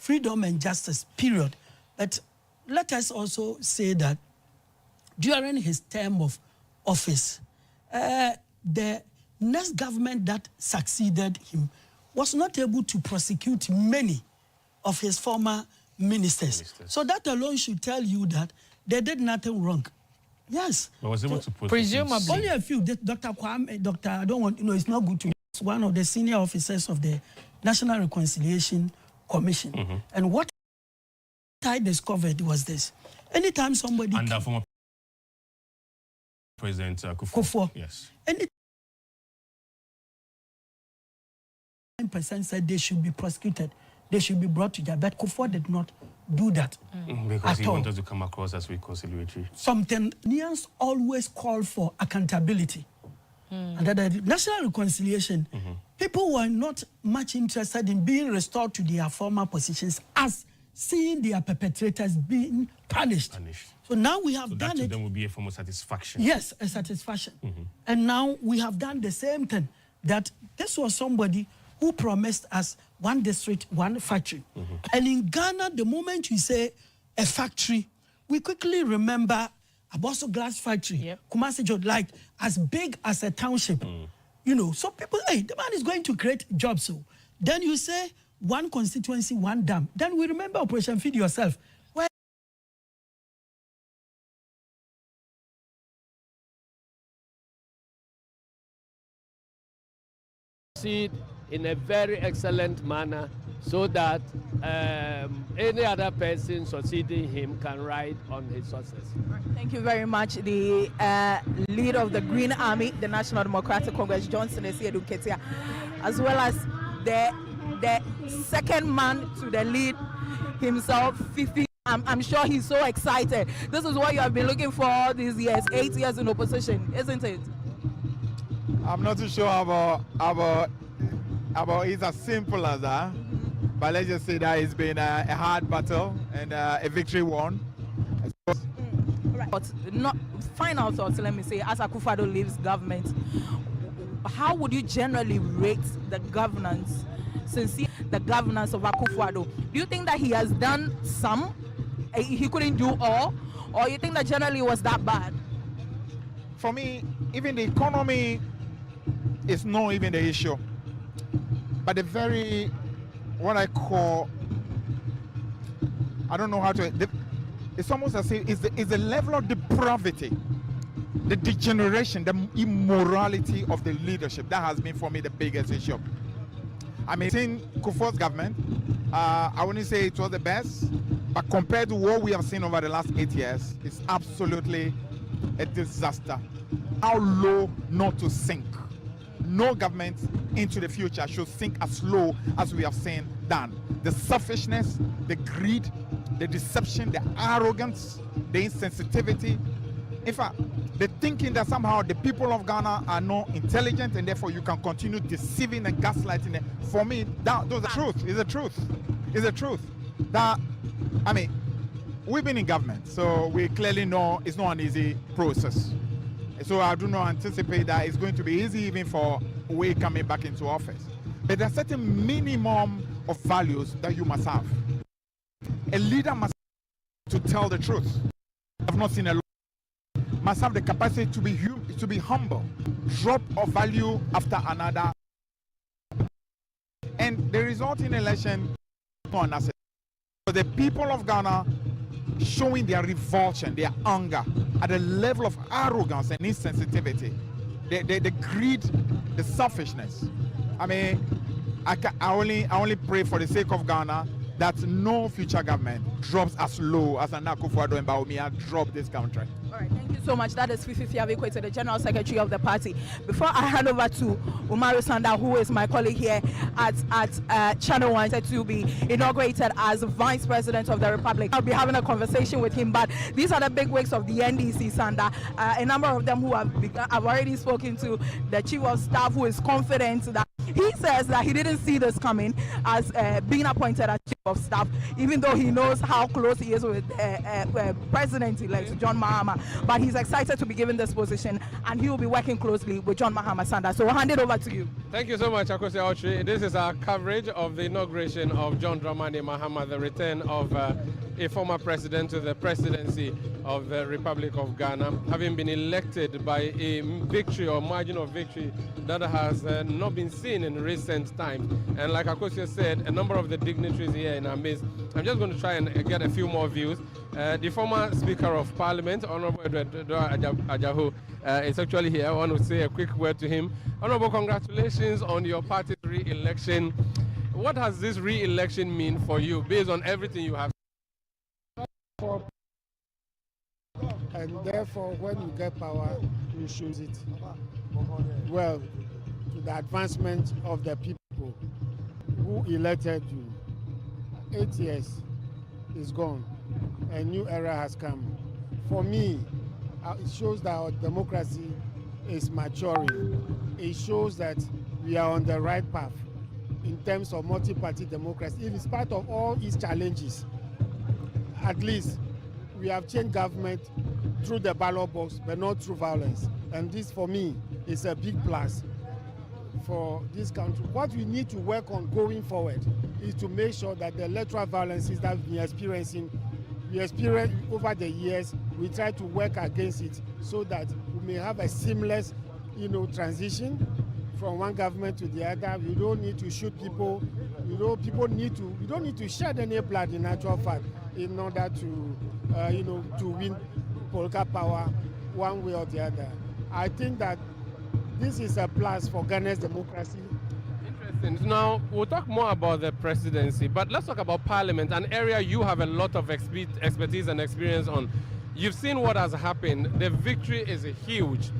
freedom and justice, period. But let us also say that during his term of office, the next government that succeeded him was not able to prosecute many of his former ministers. So that alone should tell you that they did nothing wrong. Yes. But was able to presumably only a few. Dr. Kwame, I don't want, it's not good to use one of the senior officers of the National Reconciliation Commission. And what I discovered was this. Anytime somebody... Under former President Kufuor. Yes. Any 9% said they should be prosecuted. They should be brought to jail. But Kufuor did not do that. Because he wanted to come across as reconciliatory. Some Tanzanians always call for accountability. And that the national reconciliation, people were not much interested in being restored to their former positions as seeing their perpetrators being punished. So now we have done it. Then will be a form of satisfaction. Yes, a satisfaction. And now we have done the same thing. That this was somebody who promised us one district, one factory. And in Ghana, the moment you say a factory, we quickly remember Abosso Glass Factory, Kumasi Jod, like as big as a township. You know, so people, hey, the man is going to create jobs. So then you say one constituency, one dam. Then we remember Operation Feed Yourself. Where in a very excellent manner so that any other person succeeding him can ride on his success. Thank you very much. The leader of the Green Army, the National Democratic Congress, Johnson Esiedu Ketia, as well as the second man to the lead himself, Fifi. I'm sure he's so excited. This is what you have been looking for all these years, 8 years in opposition, isn't it? I'm not too sure about it's as simple as that, but let's just say that it's been a hard battle and a victory won. Right. But not final thoughts, let me say, as Akufo-Addo leaves government, how would you generally rate the governance, the governance of Akufo-Addo? Do you think that he has done some, he couldn't do all, or you think that generally was that bad? For me, even the economy is not even the issue, but the very, what I call, I don't know how to, it's almost as if it's the level of depravity, the degeneration, the immorality of the leadership. That has been for me the biggest issue. I mean, in Kufuor's government, I wouldn't say it was the best, but compared to what we have seen over the last 8 years, it's absolutely a disaster. How low not to sink. No government into the future should sink as low as we have seen done. The selfishness, the greed, the deception, the arrogance, the insensitivity. In fact, the thinking that somehow the people of Ghana are not intelligent and therefore you can continue deceiving and gaslighting them. For me, those are the truth. It's the truth. It's the truth. That, I mean, we've been in government, so we clearly know it's not an easy process. So I do not anticipate that it's going to be easy even for we coming back into office. But there's a certain minimum of values that you must have. A leader must have to tell the truth. I've not seen a lot. Must have the capacity to be humble, drop of value after another. And the resulting election is not an asset. So the people of Ghana showing their revulsion, their anger at the level of arrogance and insensitivity, the greed, the selfishness. I mean, I only pray for the sake of Ghana that no future government drops as low as Akufo-Addo and Bawumia drop this country. All right, thank you so much. That is Fifi Fiavikwe, the General Secretary of the party. Before I hand over to Umaru Sanda, who is my colleague here at Channel 1, said to be inaugurated as Vice President of the Republic. I'll be having a conversation with him, but these are the big wigs of the NDC, Sanda. A number of them who I've already spoken to, the Chief of Staff, who is confident that He says that he didn't see this coming as being appointed as chief of staff, even though he knows how close he is with President-elect John Mahama. But he's excited to be given this position, and he will be working closely with John Mahama Sanda. So we'll hand it over to you. Thank you so much, Akosi Autry. This is our coverage of the inauguration of John Dramani Mahama, the return of a former president to the presidency of the Republic of Ghana, having been elected by a victory or margin of victory that has not been seen in recent times. And like Akosi said, a number of the dignitaries here in our midst. I'm just going to try and get a few more views. The former Speaker of Parliament, Honorable Ajahu, is actually here. I want to say a quick word to him. Honorable, congratulations on your party's re-election. What has this re-election mean for you, based on everything you have? And therefore, when you get power, you choose it well to the advancement of the people who elected you. 8 years is gone. A new era has come. For me, it shows that our democracy is maturing. It shows that we are on the right path in terms of multi-party democracy. In spite of all its challenges, at least we have changed government through the ballot box, but not through violence. And this, for me, is a big plus for this country. What we need to work on going forward is to make sure that the electoral violences that we experienced over the years, we try to work against it so that we may have a seamless, transition from one government to the other. We don't need to shoot people. We don't need to shed any blood in actual fact in order to, to win political power one way or the other. I think that this is a plus for Ghana's democracy. Interesting. Now, we'll talk more about the presidency, but let's talk about Parliament, an area you have a lot of expertise and experience on. You've seen what has happened. The victory is huge,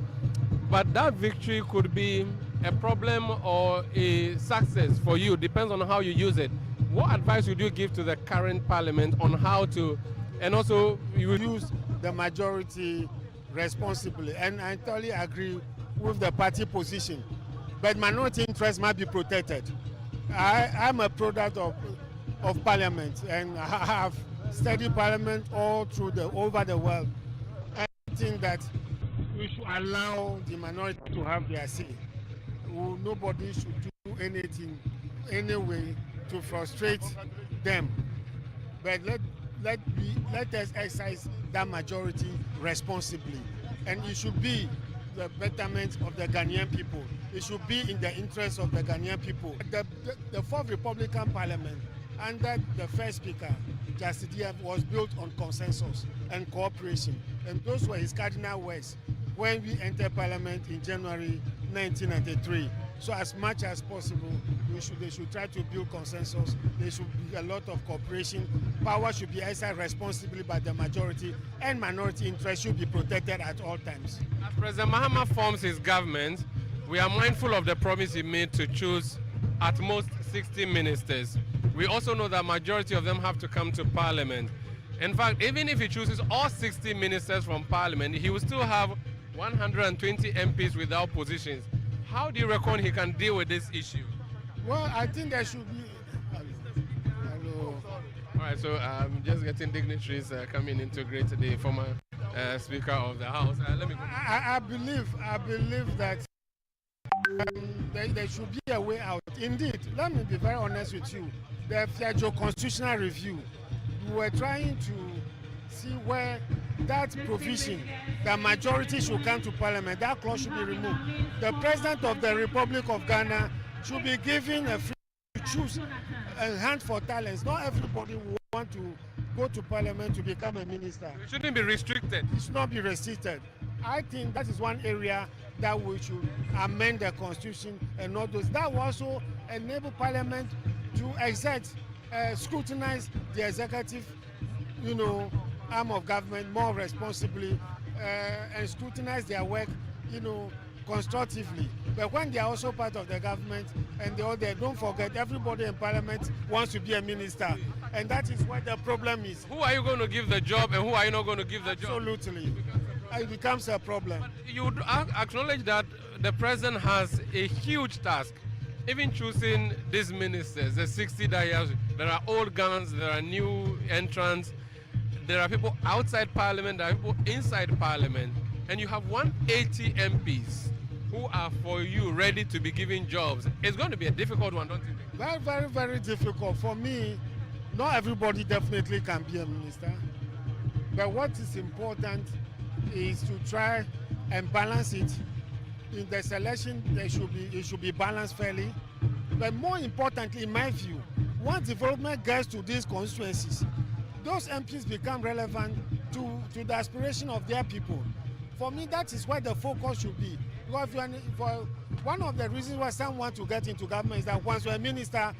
but that victory could be a problem or a success for you, depends on how you use it. What advice would you give to the current Parliament on how to, and also you will use the majority responsibly? And I totally agree with the party position, but minority interests must be protected. I'm a product of Parliament, and I have studied Parliament all through over the world. I think that we should allow the minority to have their say. Nobody should do anything, anyway, to frustrate them. But let us exercise that majority responsibly, and it should be the betterment of the Ghanaian people. It should be in the interest of the Ghanaian people. The fourth Republican Parliament, under the first Speaker, Justice Diab, was built on consensus and cooperation, and those were his cardinal words when we entered Parliament in January 1993. So as much as possible, they should try to build consensus. There should be a lot of cooperation. Power should be exercised responsibly by the majority, and minority interests should be protected at all times. As President Mahama forms his government, we are mindful of the promise he made to choose at most 60 ministers. We also know that majority of them have to come to Parliament. In fact, even if he chooses all 60 ministers from Parliament, he will still have 120 MPs without positions. How do you reckon he can deal with this issue? Well, I think there should be... Hello. All right, so just getting dignitaries coming into great the former Speaker of the House. Let me go. I believe that there should be a way out. Indeed, let me be very honest with you. The federal constitutional review, we were trying to see where that provision, the majority should come to Parliament, that clause should be removed. The President of the Republic of Ghana should be given a free to choose a hand for talents. Not everybody will want to go to Parliament to become a minister. It shouldn't be restricted. It should not be restricted. I think that is one area that we should amend the constitution and all those. That will also enable Parliament to scrutinize the executive, arm of government more responsibly and scrutinize their work, constructively. But when they are also part of the government and don't forget, everybody in Parliament wants to be a minister, and that is what the problem is. Who are you going to give the job and who are you not going to give the job? Absolutely. It becomes a problem. But you acknowledge that the president has a huge task even choosing these ministers, the 60 that he has, there are old guns, there are new entrants, there are people outside parliament, there are people inside parliament, and you have 180 MPs who are for you ready to be given jobs. It's going to be a difficult one, don't you think? Very, very, very difficult. For me, not everybody definitely can be a minister. But what is important is to try and balance it. In the selection, it should be balanced fairly. But more importantly, in my view, once development gets to these constituencies, those MPs become relevant to the aspiration of their people. For me, that is where the focus should be. Because one of the reasons why some want to get into government is that once you're a minister,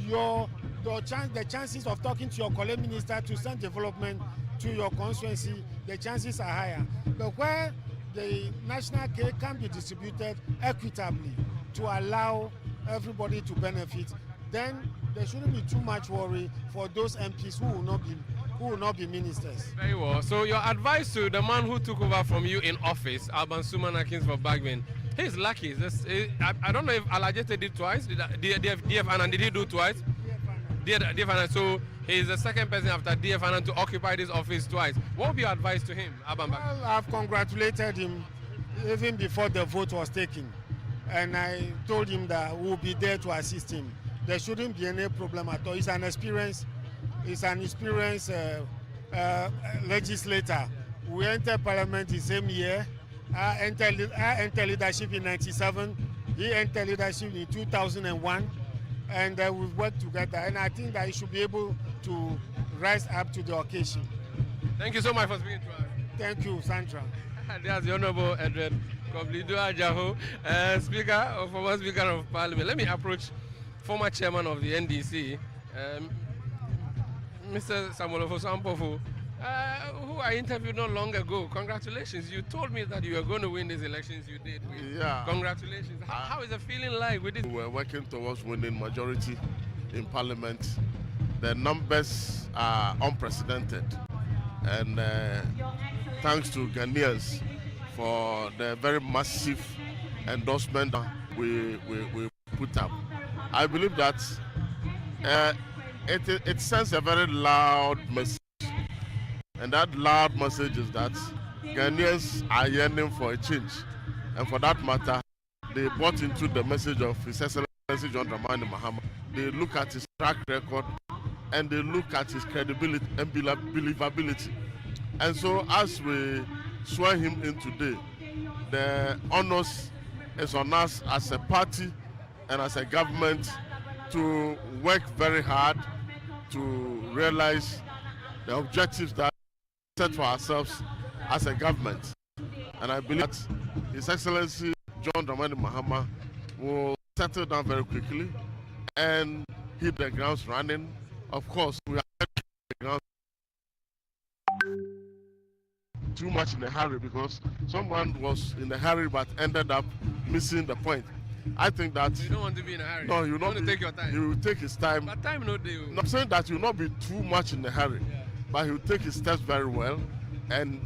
the chances of talking to your colleague minister to send development to your constituency, the chances are higher. But where the national cake can be distributed equitably to allow everybody to benefit, then there shouldn't be too much worry for those MPs who will not be ministers. Very well. So your advice to the man who took over from you in office, Alban Suman Akins for Bagman, he's lucky. I don't know if Alajete did twice. Did DF Anand, did he do twice? DF Anand. So he's the second person after DF Anand to occupy this office twice. What would be your advice to him, Alban? Well, I've congratulated him even before the vote was taken. And I told him that we'll be there to assist him. There shouldn't be any problem at all. He's an experienced legislator. We entered parliament the same year. I entered leadership in '97. He entered leadership in 2001. And we've worked together. And I think that he should be able to rise up to the occasion. Thank you so much for speaking to us. Thank you, Sandra. That's the Honorable Edward Koblido Ajaho, former Speaker of Parliament. Let me approach former Chairman of the NDC, Mr. Samuel Ofosu-Ampofo, who I interviewed not long ago. Congratulations. You told me that you were going to win these elections. You did win. Yeah. Congratulations. How is the feeling like with this? We're working towards winning majority in Parliament. The numbers are unprecedented. And thanks to Ghanaians for the very massive endorsement we put up. I believe that it sends a very loud message. And that loud message is that Ghanaians are yearning for a change. And for that matter, they bought into the message of His Excellency John Dramani Mahama. They look at his track record and they look at his credibility and believability. And so as we swear him in today, the honors is on us as a party and as a government to work very hard to realize the objectives that we set for ourselves as a government. And I believe that His Excellency John Dramani Mahama will settle down very quickly and hit the grounds running. Of course, we are the ground too much in a hurry because someone was in a hurry but ended up missing the point. I think that you don't want to be in a hurry. No, you want to take your time. He will take his time. But time no day. I'm saying that you will not be too much in a hurry, but he will take his steps very well and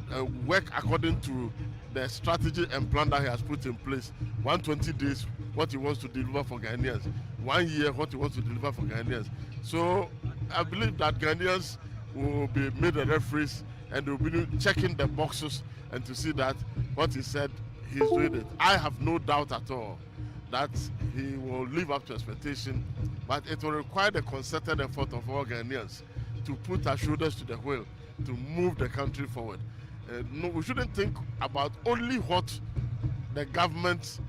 work according to the strategy and plan that he has put in place. 120 days, what he wants to deliver for Ghanaians. 1 year, what he wants to deliver for Ghanaians. So I believe that Ghanaians will be made the referees and they will be checking the boxes and to see that what he said, he's doing it. I have no doubt at all that he will live up to expectation, but it will require the concerted effort of all Ghanaians to put our shoulders to the wheel to move the country forward. No, we shouldn't think about only what the government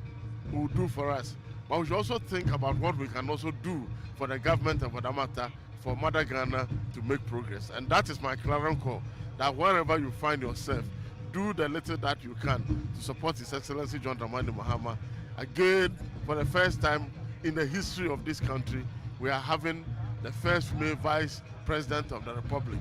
will do for us, but we should also think about what we can also do for the government and for that matter for Mother Ghana to make progress. And that is my clarion call, that wherever you find yourself, do the little that you can to support His Excellency John Dramani Mahama. Again, for the first time in the history of this country, we are having the first female vice president of the Republic.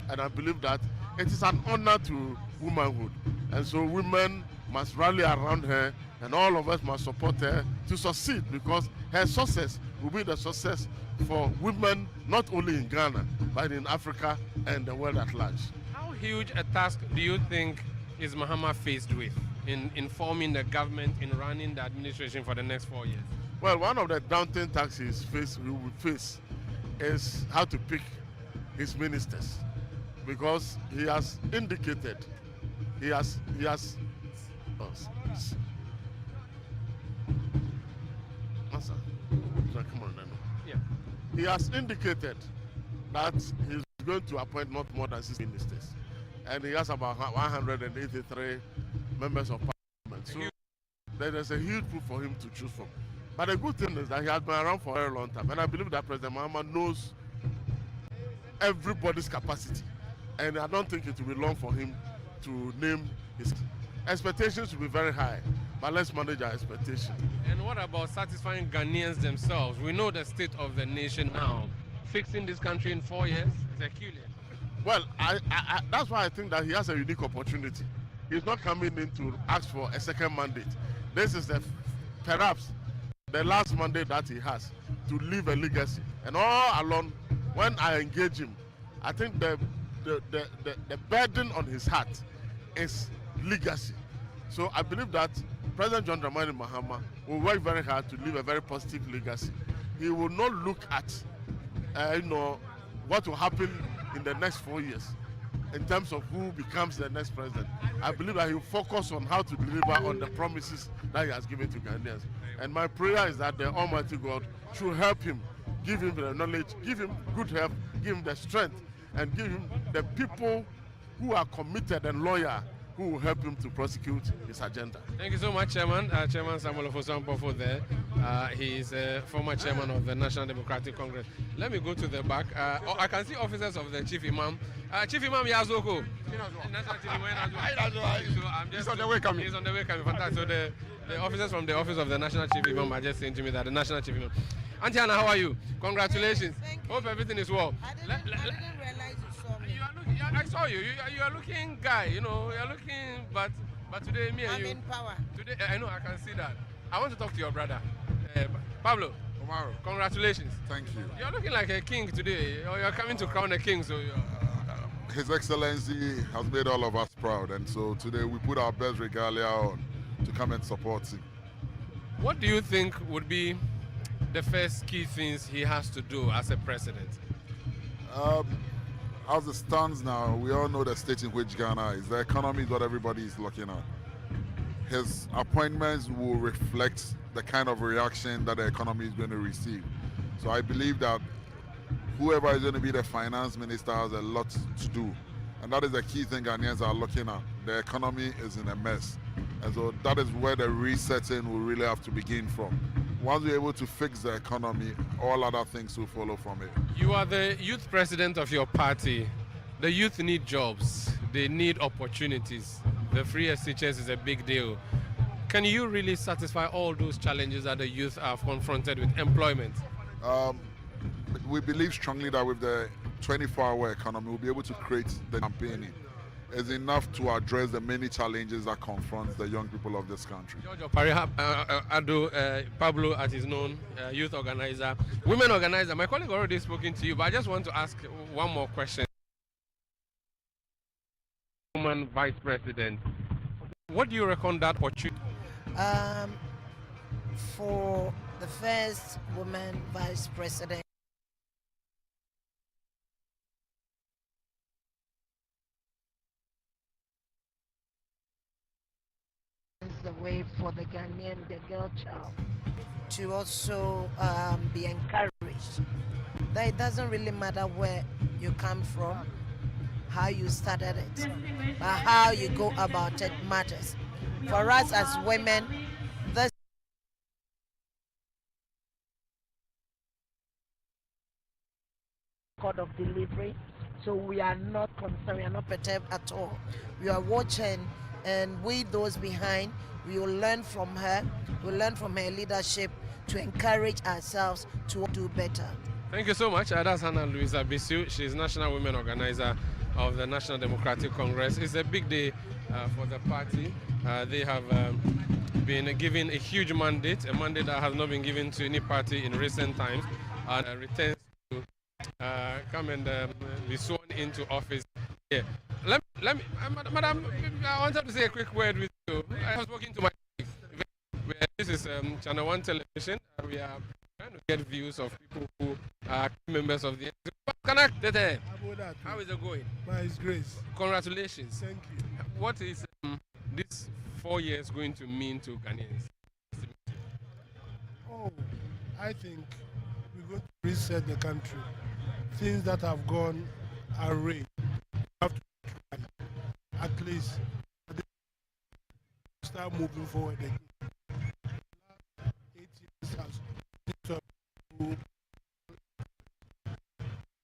And I believe that it is an honor to womanhood. And so women must rally around her and all of us must support her to succeed, because her success will be the success for women not only in Ghana, but in Africa and the world at large. How huge a task do you think is Mahama faced with in forming the government, in running the administration for the next 4 years? Well, one of the daunting tasks he will face is how to pick his ministers, because he has indicated, he has oh, come on, Yeah. he has indicated that he's going to appoint not more than 6 ministers, and he has about 183 members of parliament. So there's a huge pool for him to choose from. But the good thing is that he has been around for a very long time, and I believe that President Mahama knows everybody's capacity, and I don't think it will be long for him to name his expectations. Will be very high, but let's manage our expectations. And what about satisfying Ghanaians themselves? We know the state of the nation now. Fixing this country in 4 years is Herculean. Well, that's why I think that he has a unique opportunity. He's not coming in to ask for a second mandate. This is perhaps the last mandate that he has to leave a legacy. And all along, when I engage him, I think the burden on his heart is legacy. So I believe that President John Dramani Mahama will work very hard to leave a very positive legacy. He will not look at what will happen in the next 4 years in terms of who becomes the next president. I believe that he will focus on how to deliver on the promises that he has given to Ghanaians. And my prayer is that the Almighty God should help him, give him the knowledge, give him good health, give him the strength, and give him the people who are committed and loyal, who will help him to prosecute his agenda. Thank you so much, Chairman. Chairman Samuel Ofosu-Ampofo there. He is a former chairman of the National Democratic Congress. Let me go to the back. I can see officers of the Chief Imam. Chief Imam Yazoko. He's on the way coming. He's on the way coming. Fantastic. So the officers from the office of the National Chief Imam are just saying to me that the National Chief Imam. Auntie Anna, how are you? Congratulations. Thank you. Hope everything is well. I didn't realize you saw me. I saw you. You are looking guy. You are looking, but today me and I'm you. in power. Today I know I can see that. I want to talk to your brother, Pablo. Omaro. Congratulations. Thank you. You're looking like a king today. You're coming to crown a king, so. His Excellency has made all of us proud, and so today we put our best regalia on to come and support him. What do you think would be the first key things he has to do as a president? As it stands now, we all know the state in which Ghana is. The economy is what everybody is looking at. His appointments will reflect the kind of reaction that the economy is going to receive. So I believe that whoever is going to be the finance minister has a lot to do. And that is the key thing Ghanaians are looking at. The economy is in a mess. And so that is where the resetting will really have to begin from. Once we're able to fix the economy, all other things will follow from it. You are the youth president of your party. The youth need jobs. They need opportunities. The free SHS is a big deal. Can you really satisfy all those challenges that the youth are confronted with employment? We believe strongly that with the 24-hour economy, we'll be able to create the campaigning. Is enough to address the many challenges that confront the young people of this country. Pablo, as is known, youth organizer, women organizer. My colleague already spoken to you, but I just want to ask one more question. Woman vice president, what do you reckon that opportunity? For the first woman vice president, the way for the Ghanaian, the girl child, to also be encouraged. That it doesn't really matter where you come from, how you started it, but how you go about it matters. For us as women, this record of delivery, so we are not concerned, we are not perturbed at all. We are watching, and we, those behind, we will learn from her. We'll learn from her leadership to encourage ourselves to do better. Thank you so much. That's Hannah Louisa Bisu. She's National Women Organizer of the National Democratic Congress. It's a big day for the party. They have been given a huge mandate, a mandate that has not been given to any party in recent times, and returns to come and be sworn into office here. Let me, Madam, I wanted to say a quick word with you. I was talking to my colleagues. This is Channel 1 Television. We are trying to get views of people who are members of the... How is it going? By His grace. Congratulations. Thank you. What is this 4 years going to mean to Ghanaians? Oh, I think we're going to reset the country. Things that have gone awry, we have to try. At least start moving forward again. The last 8 years has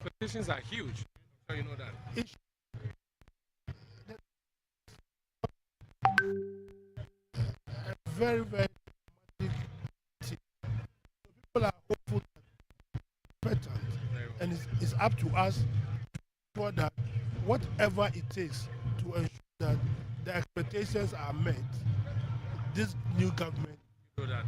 expectations are huge. So you know that. A very, very dramatic thing. People are hopeful that it's better, and it's up to us to ensure that whatever it takes to ensure that the expectations are met, this new government. You know that.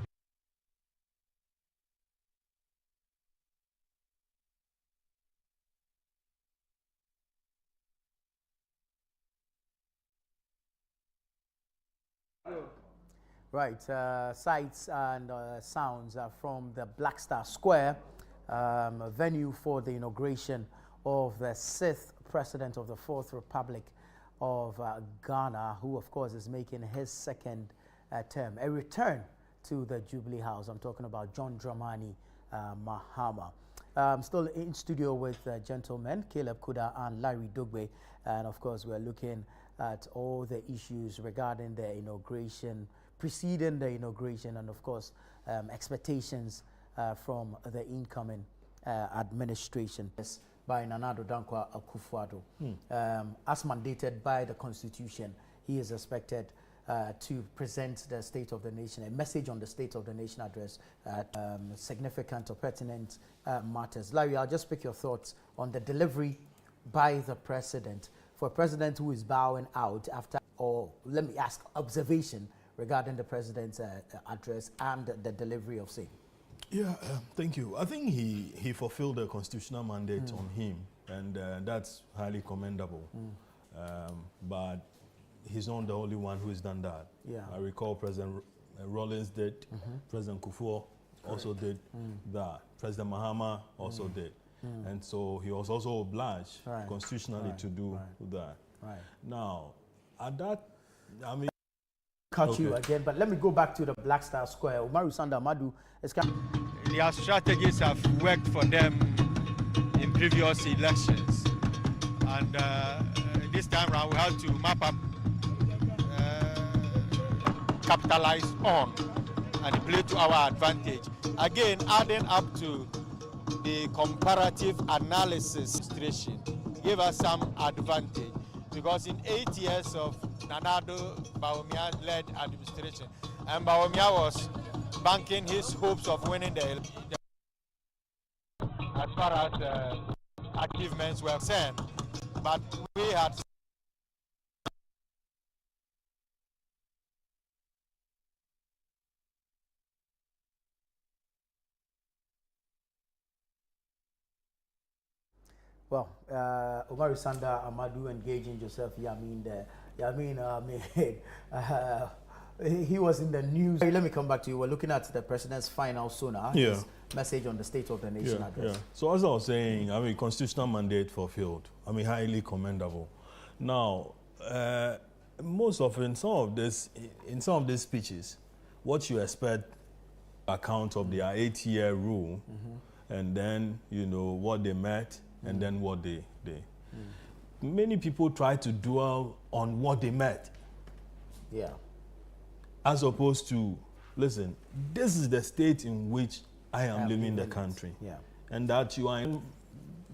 Right, sights and sounds from the Black Star Square, a venue for the inauguration of the 6th President of the 4th Republic of Ghana, who of course is making his second term, a return to the Jubilee House. I'm talking about John Dramani Mahama. I'm still in studio with gentlemen, Caleb Kuda and Larry Dugbe, and of course we're looking at all the issues regarding the inauguration, preceding the inauguration, and of course expectations from the incoming administration by Nana Addo Dankwa Akufo-Addo. As mandated by the Constitution, he is expected to present the State of the Nation, a message on the State of the Nation address, significant or pertinent matters. Larry, I'll just pick your thoughts on the delivery by the President. For a President who is bowing out after, or let me ask, observation regarding the President's address and the delivery of same. Yeah, thank you. I think he fulfilled the constitutional mandate on him, and that's highly commendable. But he's not the only one who has done that. Yeah. I recall President Rawlings did, President Kufuor also did that. President Mahama also did. And so he was also obliged constitutionally to do that. Now, at that, I mean... Cut you again, but let me go back to the Black Star Square. Umaru Sanda Madu is... Their strategies have worked for them in previous elections. And this time around, we have to map up, capitalize on, and play to our advantage. Again, adding up to the comparative analysis administration gave us some advantage, because in 8 years of Nana Addo Bawumia-led administration, and Bawumia was banking his hopes of winning the election as far as achievements were concerned, but we had Well, Umaru Sanda Amadu engaging Joseph Yamin there. He was in the news. Let me come back to you. We're looking at the President's final sonar, his message on the State of the Nation address. So as I was saying, I mean, constitutional mandate fulfilled. I mean, highly commendable. Now, most often in some of these speeches, what you expect account of their 8-year rule, and then you know what they met, and then what they many people try to dwell on what they met. Yeah. As opposed to, listen, this is the state in which I am living in the country. Yeah. And that you are in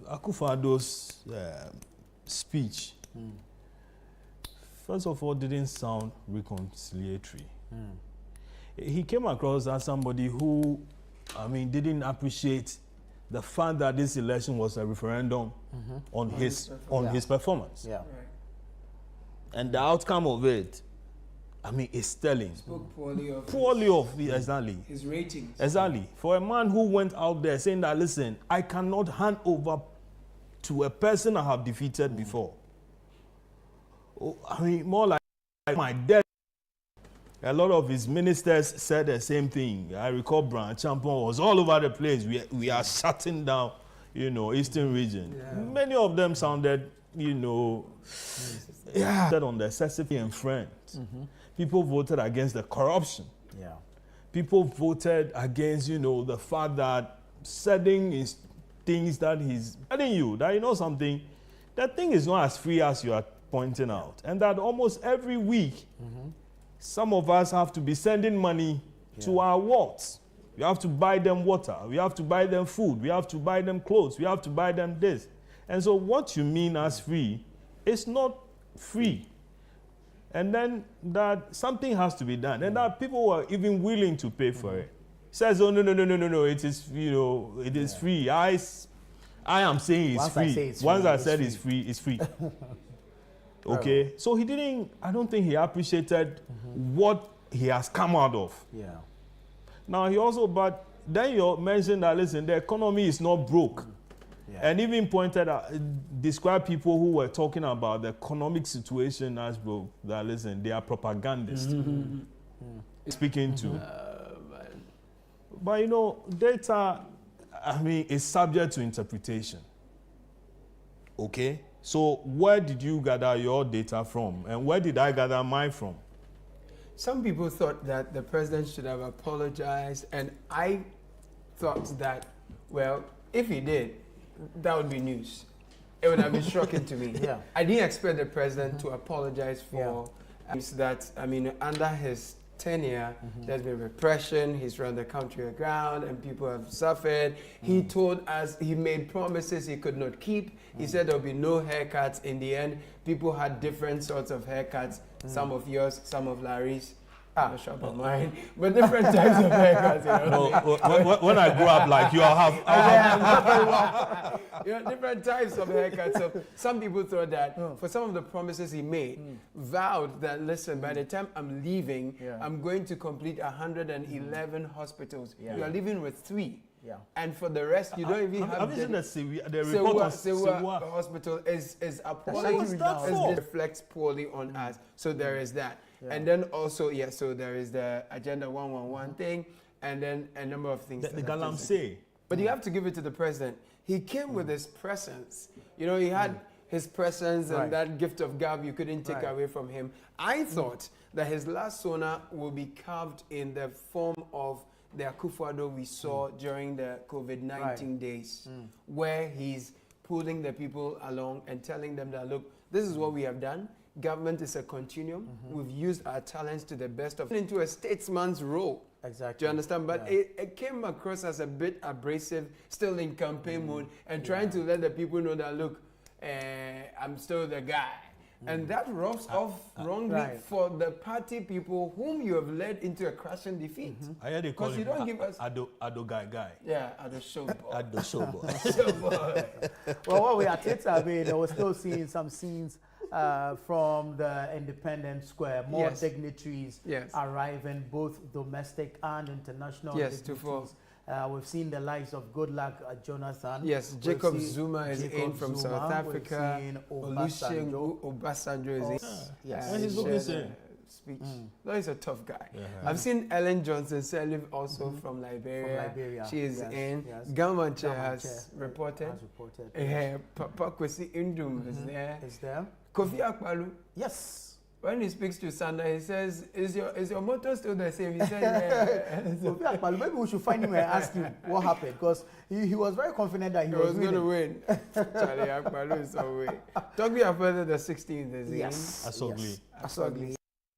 Akufo-Addo's speech. First of all, didn't sound reconciliatory. He came across as somebody who, I mean, didn't appreciate the fact that this election was a referendum on his performance. Yeah. And the outcome of it, I mean, is telling. Spoke poorly of exactly. His ratings. Exactly. For a man who went out there saying that, listen, I cannot hand over to a person I have defeated before. Oh, I mean, more like my death. A lot of his ministers said the same thing. I recall Brian Champon was all over the place. We are shutting down, you know, Eastern region. Yeah. Many of them sounded, you know, on the necessity and friends. People voted against the corruption. Yeah. People voted against, you know, the fact that certain things that he's telling you, that you know something, that thing is not as free as you are pointing out. And that almost every week, some of us have to be sending money to our wards. We have to buy them water. We have to buy them food. We have to buy them clothes. We have to buy them this. And so what you mean as free is not free. And then that something has to be done. And that people were even willing to pay for it. Says, oh, no, it is, you know, it is free. I am saying it's free. Once I said it's free, it's free. Okay, so he didn't, I don't think he appreciated what he has come out of. Yeah. Now he also, but then you mentioned that, listen, the economy is not broke. And even pointed out, described people who were talking about the economic situation as broke, that, listen, they are propagandists. Speaking to. But you know, data, I mean, is subject to interpretation. Okay? So where did you gather your data from? And where did I gather mine from? Some people thought that the president should have apologized, and I thought that, well, if he did, that would be news. It would have been shocking to me. Yeah. I didn't expect the president to apologize for that. I mean, under his tenure, there's been repression. He's run the country aground, and people have suffered. He told us, he made promises he could not keep. He said there'll be no haircuts. In the end, people had different sorts of haircuts. Some of yours, some of Larry's. I'm not sure about mine, but different types of haircuts. You know when I grew up, like you, I'll have you know, different types of haircuts. So some people thought that for some of the promises he made, vowed that, listen, by the time I'm leaving, I'm going to complete 111 hospitals. You are leaving with 3. Yeah. And for the rest, you don't even have the report of Sewa Hospital is appalling. It reflects poorly on us. So there is that. Yeah. And then also, so there is the Agenda 111 thing, and then a number of things. The Galamsey. But you have to give it to the president. He came with his presence. You know, he had his presence and that gift of gab you couldn't take away from him. I thought that his last sona will be carved in the form of the Akufo-Addo we saw during the COVID-19 days, where he's pulling the people along and telling them that, look, this is what we have done. Government is a continuum. We've used our talents to the best of into a statesman's role. Exactly. Do you understand? But it came across as a bit abrasive, still in campaign mode, and trying to let the people know that, look, I'm still the guy. And that rubs off wrongly for the party people whom you have led into a crashing defeat. I heard they call him don't give us Ado guy. Yeah, Ado Showboy. Ado Showboy. Well, while we are at it, I mean, I was still seeing some scenes from the Independence Square. More dignitaries arriving, both domestic and international dignitaries. We've seen the likes of Goodluck Jonathan. Yes, Jacob Zuma is in from South Africa. Olusegun Obasanjo is in. Yes. And he's looking speech. No, he's a tough guy. I've seen Ellen Johnson Sirleaf also from Liberia. She is in. Gamanche has reported. Papa Kwesi Indum is there. Is there. Kofi Akpalu. Yes. When he speaks to Sanda, he says, is your motto still the same? He said, yeah. Maybe we should find him and ask him what happened, because he was very confident that he was going to win. Charlie Akpalu is away. Talk me further the 16th is yes. Asogli.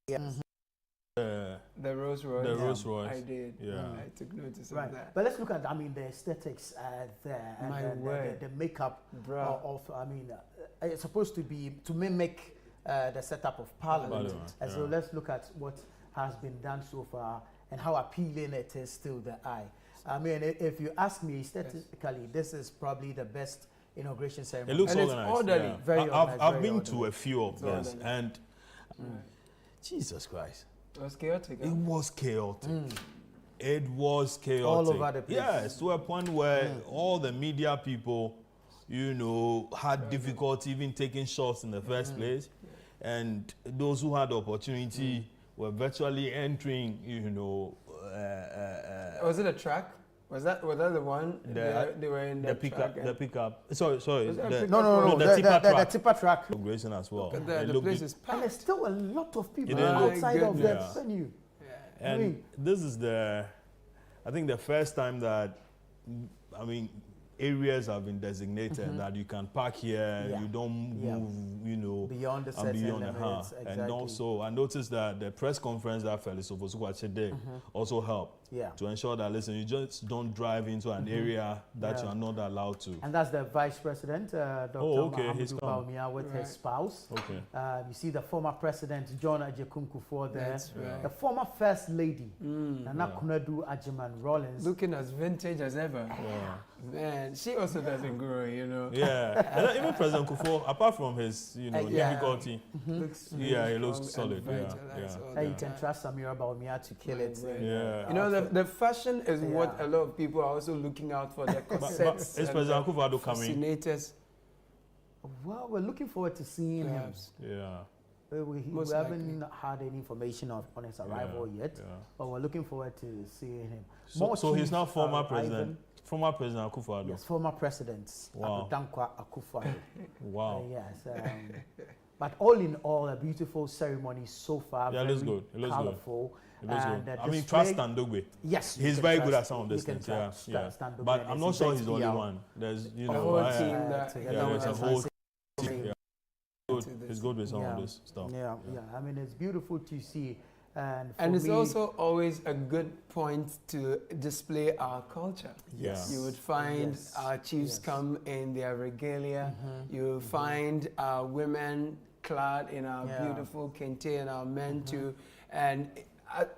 Yes. The Rose Royce. The Rose Royce. I did. Yeah. I took notice of that. But let's look at, I mean, the aesthetics there. And My word. The makeup of, I mean, it's supposed to be, to mimic the setup of Parliament. And so let's look at what has been done so far and how appealing it is to the eye. I mean, if you ask me, statistically, this is probably the best inauguration ceremony. It looks and organized. It's orderly. Yeah. Very organized. I've been to a few of those, orderly. and Jesus Christ. It was chaotic. It was chaotic. It was chaotic. All over the place. Yes, to a point where all the media people, you know, had difficulty even taking shots in the first place. And those who had the opportunity were virtually entering, was it a track? Was that the one? They were in the pickup. track. The pickup. Sorry. No. The tipper track. Inauguration as well. The place is packed. And there's still a lot of people It outside of the venue. Yeah. And this is I think the first time that, areas have been designated that you can park here, you don't move, beyond the and beyond the limits. Exactly. And also, I noticed that the press conference that Felix Ofosu did also helped to ensure that, listen, you just don't drive into an area that you are not allowed to. And that's the Vice President, Dr. Mahama Baumia, with his spouse. Okay. You see the former President, John Agyekum Kufuor there. That's right. The former First Lady, Nana Kunadu Ajiman Rollins. Looking as vintage as ever. Yeah. Man, she also doesn't grow, Yeah. And even President Kufuor, apart from his, difficulty, he looks solid. You can trust Samira Baumia to kill it. Yeah. The fashion is what a lot of people are also looking out for. The corsets. Is President Kufuor coming? Fascinators. Well, we're looking forward to seeing him. Yeah. We haven't had any information on his arrival yet, but we're looking forward to seeing him. So he's now former president. Former President Akufo-Addo. Yes, former presidents. Wow. Dankwa Akufo-Addo. Wow. Yes. But all in all, a beautiful ceremony so far. Yeah, it looks good. It looks colorful. Good. It looks good. Trust Ndogbe. Yes. He's very good at some of these things. But I'm not sure he's the only one. There's, a whole team there's a whole team. He's good with some of this stuff. Yeah. It's beautiful to see. And it's also always a good point to display our culture. Yes. You would find our chiefs come in their regalia. You will find our women clad in our beautiful kente and our men too. And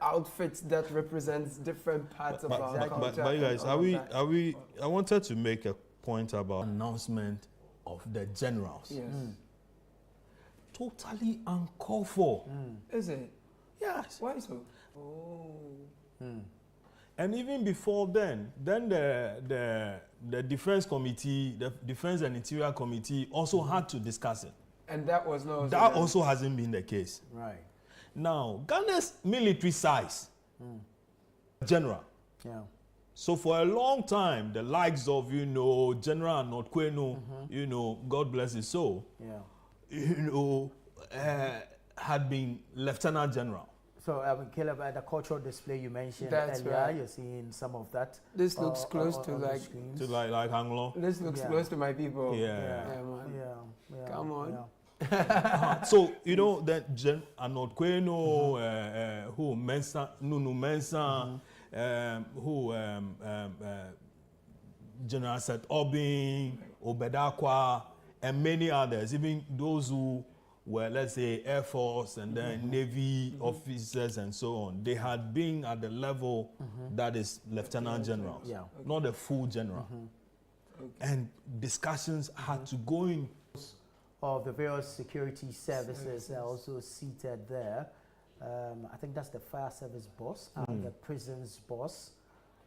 outfits that represents different parts of our culture. But you guys, I wanted to make a point about announcement of the generals. Yes. Totally uncalled for. Is it? Yes. Why so? Oh. And even before then the Defense Committee, the Defense and Interior Committee also had to discuss it. And that was not. That also hasn't been the case. Right. Now, Ghana's military size, general. Yeah. So for a long time, the likes of, General Notkwenu, God bless his soul, had been Lieutenant General. So, Caleb, the cultural display you mentioned earlier, right. You're seeing some of that. This looks close to like Anglo. This looks close to my people. Yeah. Come on. So, that Notkwenu, who Mensa, Nunu Mensa, who General Seth Obing, Obedakwa, and many others, even those who were, let's say, Air Force and then Navy officers and so on, they had been at the level that is Lieutenant General, not the full general. And discussions had to go in. Of the various security services are also seated there. I think that's the fire service boss and the prisons boss,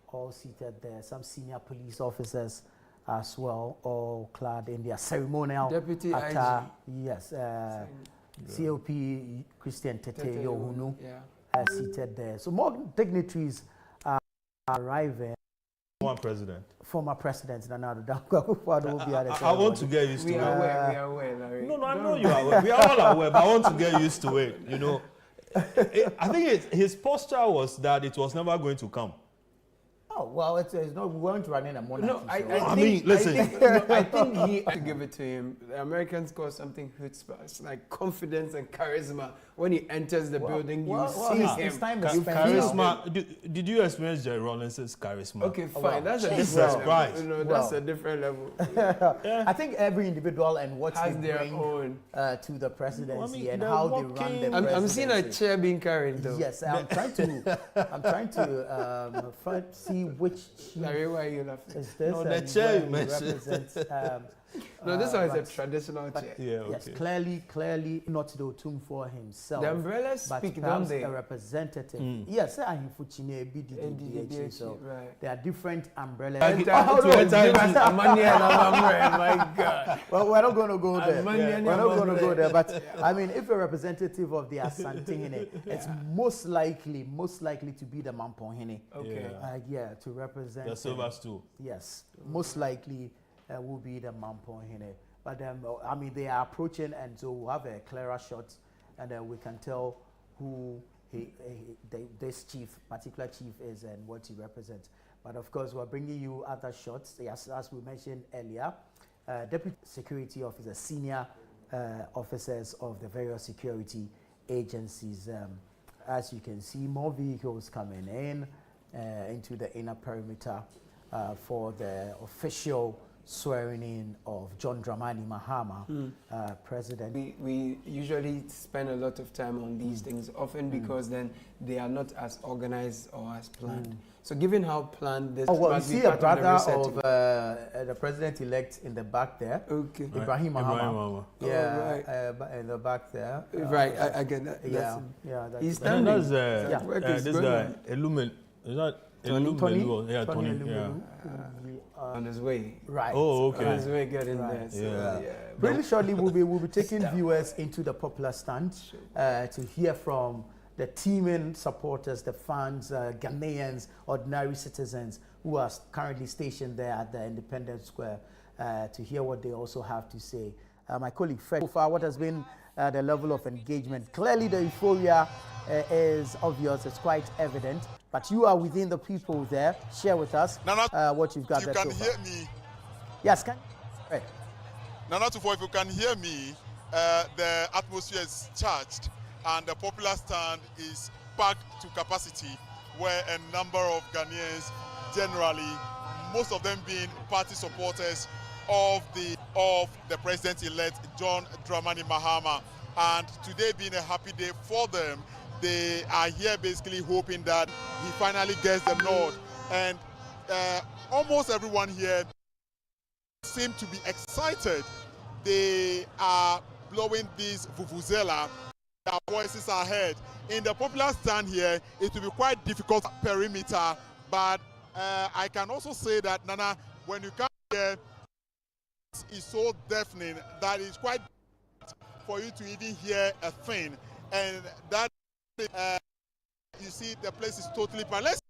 all seated there. Some senior police officers as well, all clad in their ceremonial Deputy attire. Yes, COP Christian Tete Yohunu seated there. So more dignitaries are arriving. Former president Nana Akufo-Addo will be at the ceremony. I want to get used to it. We are aware, Larry. No, I know you are aware. We are all aware, but I want to get used to it. I think his posture was that it was never going to come. Oh, well, it's not, we weren't running a monarchy. No, I think he had to give it to him. The Americans call something chutzpah. It's like confidence and charisma. When he enters the building, you see him. It's time charisma. Did you experience Jerry Rollins' charisma? Okay, fine. That's a different level. That's a different level. I think every individual and what has they their bring own to the presidency and how they run the presidency. I'm seeing a chair being carried though. Yes, I'm trying to see which chief Larry, why are you laughing? is this. No, the chair you mentioned. Represents No, this one is a traditional chair. Yeah, okay. Yes, clearly not the Otum for himself. The umbrellas speak, don't they? A representative. Yes, so right. there are different umbrellas. My God. Well, we're not going to go there. We're not going to go there. But I mean, if a representative of the Asantehene, it's most likely to be the Mampohene. Okay. To represent the silver stool. Yes, most likely will be the Mampohene. But I mean, they are approaching, and so we'll have a clearer shot, and we can tell who this particular chief is and what he represents. But of course, we're bringing you other shots. Yes, as we mentioned earlier, deputy security officers, senior officers of the various security agencies. As you can see, more vehicles coming in into the inner perimeter for the official swearing in of John Dramani Mahama, president. We usually spend a lot of time on these things, often because then they are not as organized or as planned. So given how planned this you see a brother of the president-elect in the back there. Okay. Ibrahim Mahama. Yeah, in the back there. Right, I get that. He's standing. That's this guy, Elumen. Is that Tony? Yeah, Tony. Yeah. On his way. Right. Oh, okay. On his way getting there. So, Really shortly, we'll be taking viewers into the popular stand to hear from the teaming supporters, the fans, Ghanaians, ordinary citizens who are currently stationed there at the Independence Square to hear what they also have to say. My colleague Fred, so far, what has been the level of engagement? Clearly, the euphoria is obvious, it's quite evident. But you are within the people there. Share with us what you've got there so far. You can hear me. Yes, can you? Nana Tufo, if you can hear me, the atmosphere is charged and the popular stand is packed to capacity, where a number of Ghanaians, generally, most of them being party supporters of the president-elect John Dramani Mahama. And today being a happy day for them, they are here basically hoping that he finally gets the nod. And almost everyone here seem to be excited. They are blowing this vuvuzela. Their voices are heard. In the popular stand here, it will be quite difficult perimeter, but I can also say that, Nana, when you come here, it's so deafening that it's quite for you to even hear a thing. And that you see, the place is totally packed. Let's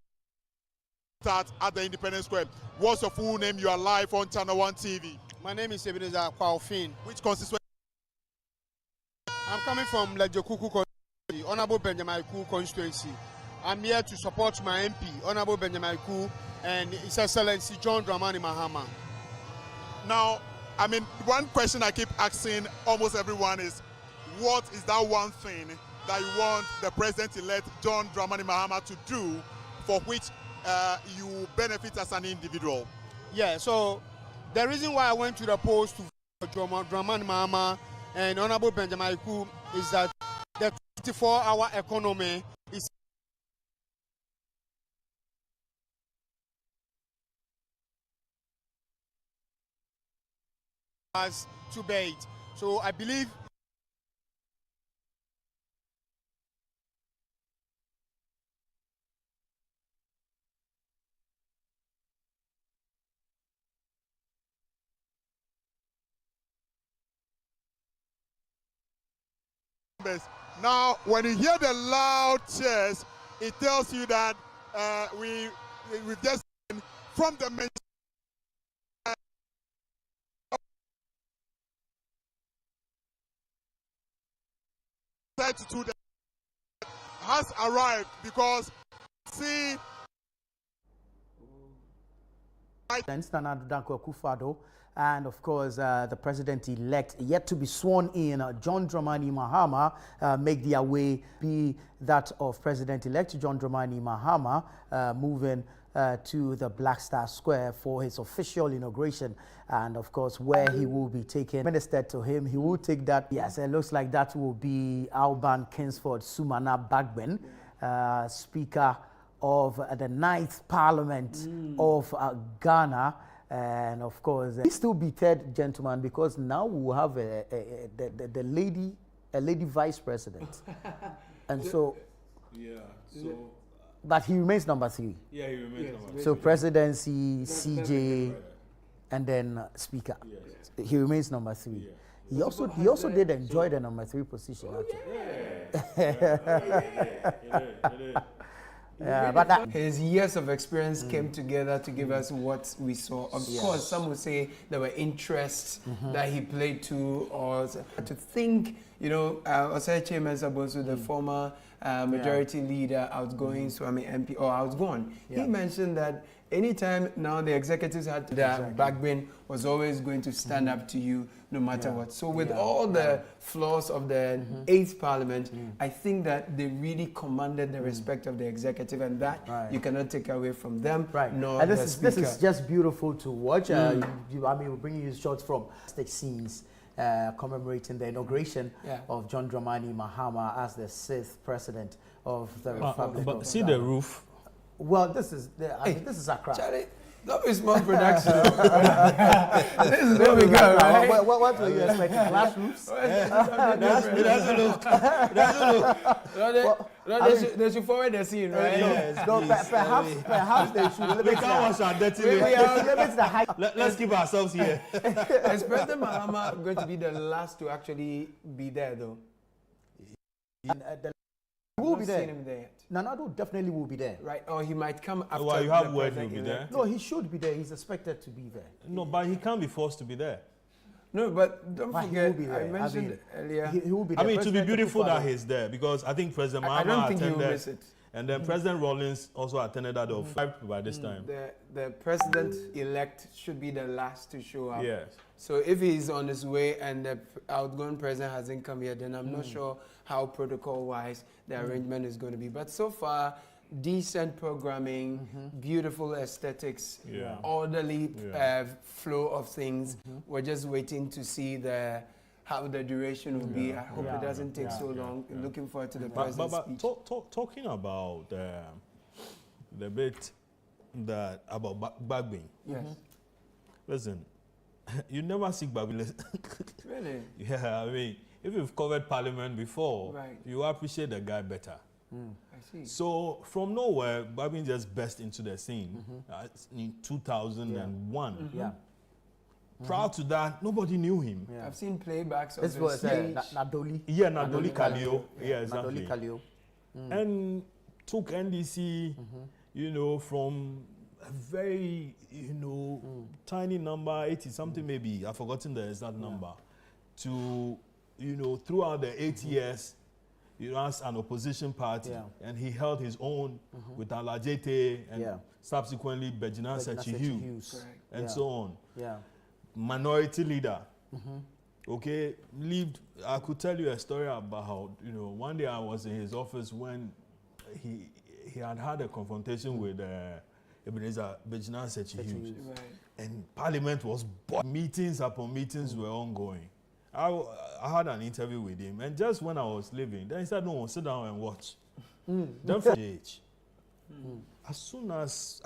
start at the Independence Square. What's your full name? You are live on Channel 1 TV. My name is Ebenezer Kwaofin. Which constituency? I'm coming from Lejokuku constituency, Honorable Benjamin Iku constituency. I'm here to support my MP, Honorable Benjamin Iku, and His Excellency John Dramani Mahama. Now, I mean, one question I keep asking almost everyone is, what is that one thing that you want the president-elect John Dramani Mahama to do for which you benefit as an individual? Yeah, so the reason why I went to the polls to Dramani Mahama and Honorable Benjamin Iku is that the 24-hour economy is as to bear it. So I believe now, when you hear the loud cheers, it tells you that we've just been from the main to the has arrived because see and of course the president-elect yet to be sworn in, John Dramani Mahama, make their way, be that of president-elect John Dramani Mahama moving to the Black Star Square for his official inauguration, and of course where he will be taken Administered to him. He will take that. Yes, it looks like that will be Alban Kingsford Sumana Bagben, Speaker of the 9th Parliament of Ghana. And of course, he still be third gentleman because now we will have the lady vice president. And so, but he remains number 3. Yeah, he remains number 3. So presidency, CJ, and then speaker. Yes. He remains number 3. Yes. He also did enjoy the number 3 position. Yeah, but his years of experience came together to give us what we saw. Of course, some would say there were interests that he played to, or to think, you know, Osei Chairman the former majority leader, outgoing Swami MP, or outgone. He mentioned that anytime now the executives had their backbone was always going to stand up to you no matter what. So with all the flaws of the 8th Parliament, I think that they really commanded the respect of the executive, and that you cannot take away from them. Nor and the this is just beautiful to watch. I mean, we're bringing you shots from stage scenes commemorating the inauguration of John Dramani Mahama as the 6th president of the Republic. But see the roof. Well, this is this is Accra. Charlie, that is small production. This is where we go, right? What were you expecting? Glass roofs? It doesn't look. They should forward the scene, right? Yes. No, perhaps they should limit the height. Let's keep ourselves here. Is President Mahama going to be the last to actually be there, though? He will be there. Seen him there yet. Nanado definitely will be there. Right, or he might come after. Well, you have word he'll be there. No, he should be there. He's expected to be there. No, but he can't be forced to be there. No, but don't forget, I mentioned earlier. He will be there. I mean, it would be beautiful that he's there because I think President Mahama attended. I don't think he will miss it. And then President Rawlings also attended that of 5 by this time. The president-elect should be the last to show up. Yes. So if he's on his way and the outgoing president hasn't come yet, then I'm not sure how protocol-wise the arrangement is going to be. But so far, decent programming, beautiful aesthetics, orderly flow of things. We're just waiting to see how the duration will be. I hope it doesn't take so long. Looking forward to the president's speech. Talking about the bit about Bagbin. Yes. Listen, you never see Bagbin. Really? Yeah, I mean, if you've covered Parliament before, you appreciate the guy better. I see. So from nowhere, Bagbin just burst into the scene in 2001. Prior to that, nobody knew him. I've seen playbacks of this was Nadoli. Yeah, Nadoli Kalio. Yeah, exactly. Nadoli Kalio. And took NDC, you know, from a very, you know, tiny number, 80 something maybe, I've forgotten the exact number, to, you know, throughout the 8 years, you know, as an opposition party, and he held his own with Alajete and subsequently Bejina Sechi Hughes and so on. Minority leader. Okay, lived. I could tell you a story about how, you know, one day I was in his office when he had a confrontation with Ebenezer Bejina Sechi Hughes, and Parliament was meetings upon meetings were ongoing. I had an interview with him, and just when I was leaving, then he said, "No, sit down and watch." Then for JH, as soon as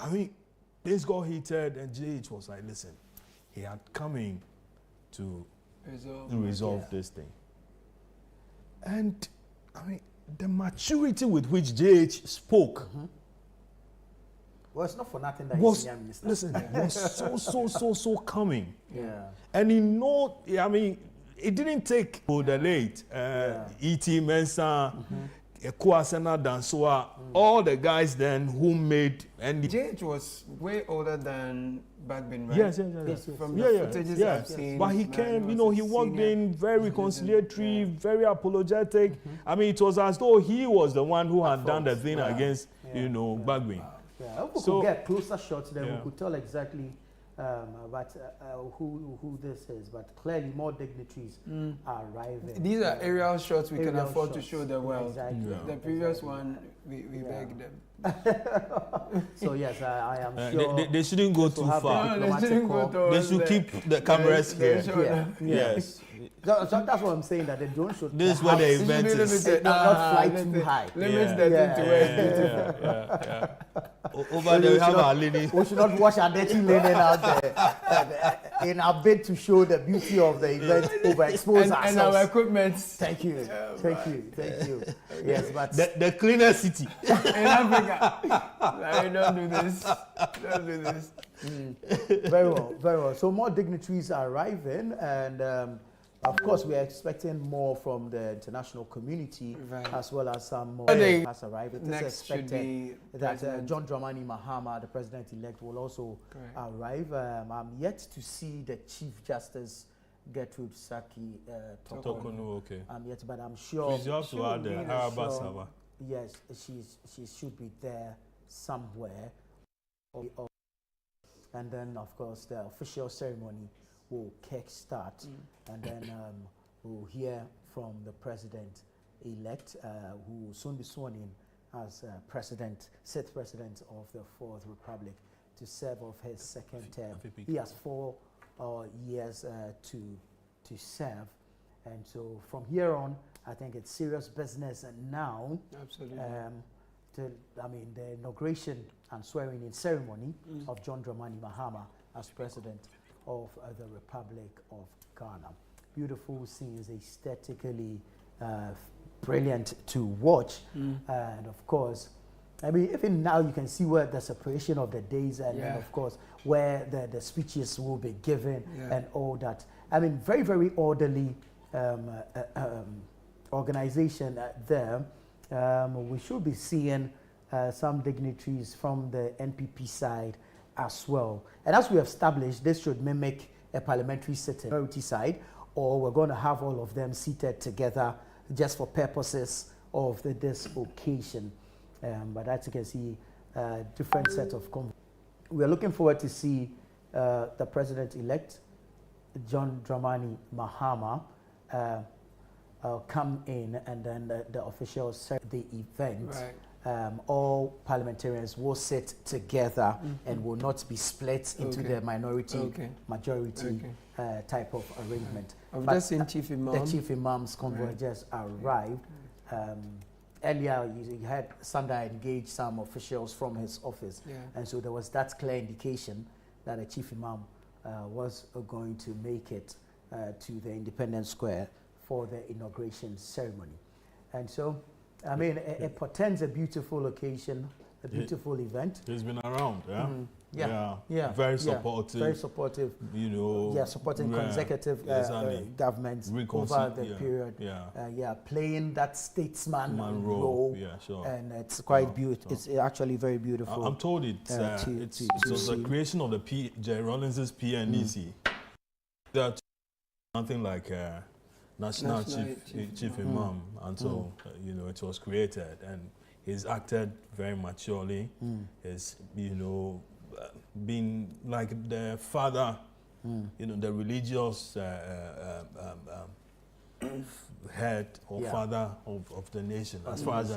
things got heated, and JH was like, "Listen." He had come in to resolve this thing. And, I mean, the maturity with which JH spoke well, it's not for nothing that he's Senior Minister. Listen, was so coming. Yeah. And I mean, it didn't take the late E.T. Mensah, Kwasena Dansoa, all the guys then who made... and JH was way older than Bagbin, right? Yes. From the footages I've seen. But he came, you know, he walked in very conciliatory, very apologetic. I mean, it was as though he was the one who had done the thing against, you know, Bagbin. If we could get closer shots, then we could tell exactly who this is. But clearly, more dignitaries are arriving. These are aerial shots we can afford to show the world. Exactly. The previous one, we begged them. So yes, I am sure they shouldn't go too far. No, they shouldn't go they should keep the cameras here. Yes. So that's what I'm saying, that the drone should. This is where the event is. Not fly too high. Limit the thing to where it's beautiful. Over there, we have our linen. We should not wash our dirty linen out there in our bid to show the beauty of the event, overexpose ourselves. And our equipment. Thank you. Thank you. Yes, but the cleaner city in Africa. Don't do this. Don't do this. Very well. So more dignitaries are arriving, and of course we are expecting more from the international community, as well as some more has arrived. It is expected that John Dramani Mahama, the president-elect, will also arrive. I'm yet to see the Chief Justice Gertrude Saki Tokonu. Okay. I'm yet, but I'm sure. She's also at the Araba Sava. Yes, she should be there somewhere. And then, of course, the official ceremony will kickstart, and then we'll hear from the president-elect, who will soon be sworn in as sixth president of the Fourth Republic, to serve of his second term. He has 4 years to serve, and so from here on, I think it's serious business. And now, absolutely. The inauguration and swearing-in ceremony of John Dramani Mahama as president of the Republic of Ghana. Beautiful scenes, aesthetically brilliant to watch, and of course, even now you can see where the separation of the days, and then of course where the speeches will be given and all that. Very, very orderly organization there. We should be seeing some dignitaries from the NPP side as well. And as we have established, this should mimic a parliamentary sitting minority side, or we're going to have all of them seated together just for purposes of this occasion. But as you can see, different set of we are looking forward to see the president-elect, John Dramani Mahama, come in, and then the officials the event. All parliamentarians will sit together and will not be split into the minority majority type of arrangement. I've just seen Chief Imam. The Chief Imam's convoy just arrived. Earlier, you had Sanda engage some officials from his office, and so there was that clear indication that the Chief Imam was going to make it to the Independence Square for the inauguration ceremony. And so, it portends a beautiful occasion, a beautiful event. He's been around, Very supportive. Very supportive. Supporting consecutive governments over the period. Playing that statesman role. And it's quite beautiful. It's actually very beautiful. I'm told it was the creation of the Jerry Rawlins's PNDC. There are something like National Chief Imam, and so it was created, and he's acted very maturely. He's been like the father, the religious head or father of the nation, as far as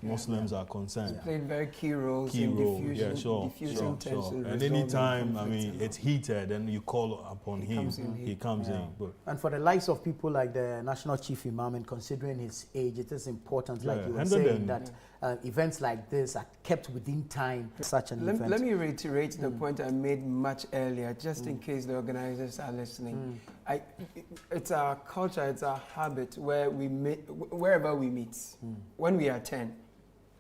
Muslims are concerned. Played very key roles in diffusing tension. And anytime it's heated, and you call upon him, he comes in. And for the likes of people like the National Chief Imam, and considering his age, it is important, like you were saying, that events like this are kept within time. Such an event. Let me reiterate the point I made much earlier, just in case the organizers are listening. It's our culture, it's our habit where we meet, wherever we meet, when we attend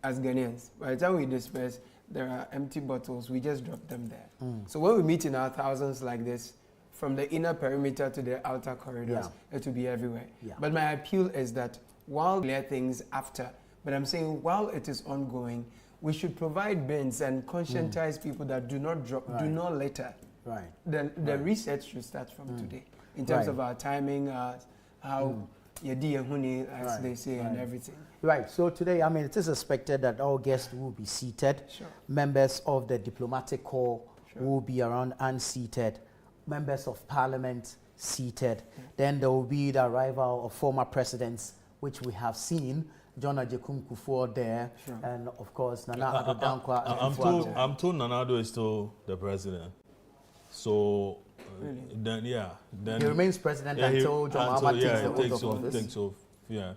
as Ghanaians, by the time we disperse, there are empty bottles, we just drop them there. So when we meet in our thousands like this, from the inner perimeter to the outer corridors, it will be everywhere. But my appeal is that while we clear things after, but I'm saying while it is ongoing, we should provide bins and conscientize people that do not drop, do not litter. The research should start from today in terms of our timing, how as they say, and everything. So today, it is expected that all guests will be seated. Members of the diplomatic corps will be around and seated. Members of parliament seated. Then there will be the arrival of former presidents, which we have seen. John Ajekum Kufuor there, and of course Nana Addo Dankwa. I'm told Nana Addo is still the president. So then he remains president until John Mahama takes the oath of office. Takes off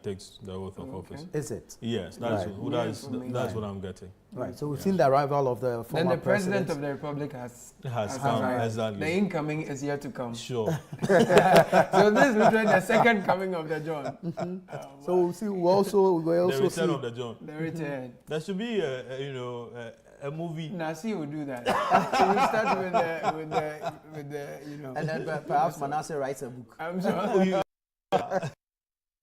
takes the oath of office. Is it? Yes, that's what I'm getting. Right. So we've seen the arrival of the former Then the president president of the republic has come. arrived. Exactly. The incoming is yet to come. Sure. So this is literally the second coming of the John. So we'll see. We also the return of the John. The return. There should be a movie. Nasi will do that. So we start with the And then perhaps Manasseh writes a book. I'm sure.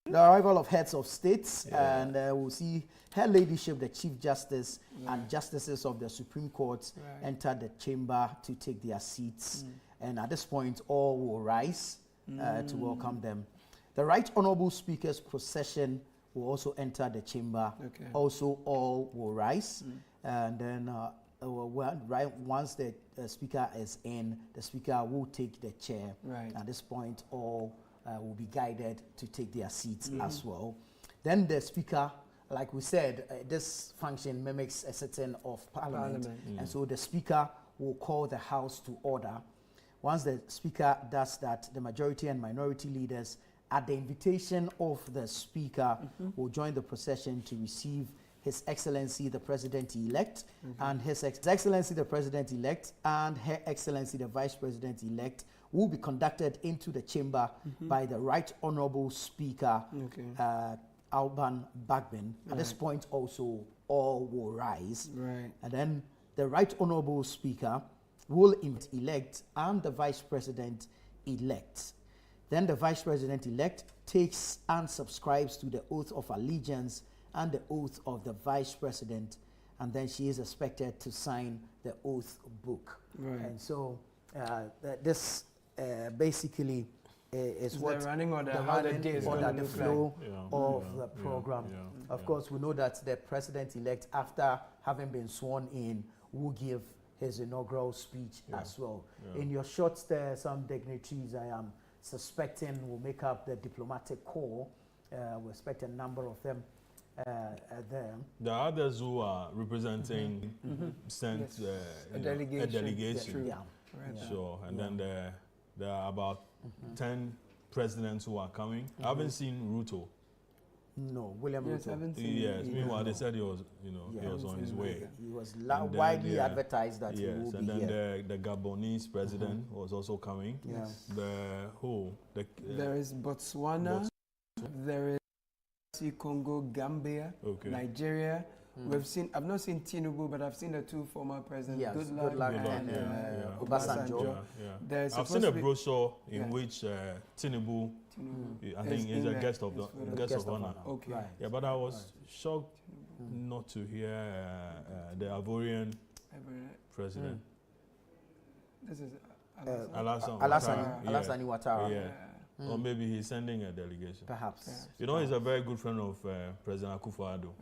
The arrival of heads of states, and we'll see Her Ladyship, the Chief Justice, and Justices of the Supreme Court enter the chamber to take their seats. And at this point, all will rise to welcome them. The Right Honourable Speaker's procession will also enter the chamber. Also, all will rise. And then once the Speaker is in, the Speaker will take the chair. At this point, all will be guided to take their seats as well. Then the Speaker, like we said, this function mimics a sitting of Parliament. And so the Speaker will call the House to order. Once the Speaker does that, the majority and minority leaders, at the invitation of the Speaker, will join the procession to receive His Excellency the President-elect and His Excellency the President-elect and Her Excellency the Vice President-elect will be conducted into the chamber by the Right Honourable Speaker, Alban Bagbin. At this point also, all will rise. And then the Right Honourable Speaker will elect and the Vice President-elect. Then the Vice President-elect takes and subscribes to the oath of allegiance and the oath of the Vice President, and then she is expected to sign the oath book. And so this basically is what the running order, the flow of the program. Of course, we know that the President-elect, after having been sworn in, will give his inaugural speech as well. In your short stay, some dignitaries I am suspecting will make up the diplomatic corps. We expect a number of them there. The others who are representing sent a delegation. Sure, and then there are about 10 presidents who are coming. I haven't seen Ruto. No, William Ruto. Yes, meanwhile they said he was, he was on his way. He was widely advertised that he will be here. And then the Gabonese president was also coming. There is Botswana. There is Congo, Gambia, Nigeria. I've not seen Tinubu, but I've seen the two former presidents. Good luck and Obasanjo. I've seen a brochure in which Tinubu, I think, is a guest of honor. Yeah, but I was shocked not to hear the Ivorian president. This is Alassane Ouattara. Or maybe he's sending a delegation. Perhaps. He's a very good friend of President Akufo-Addo.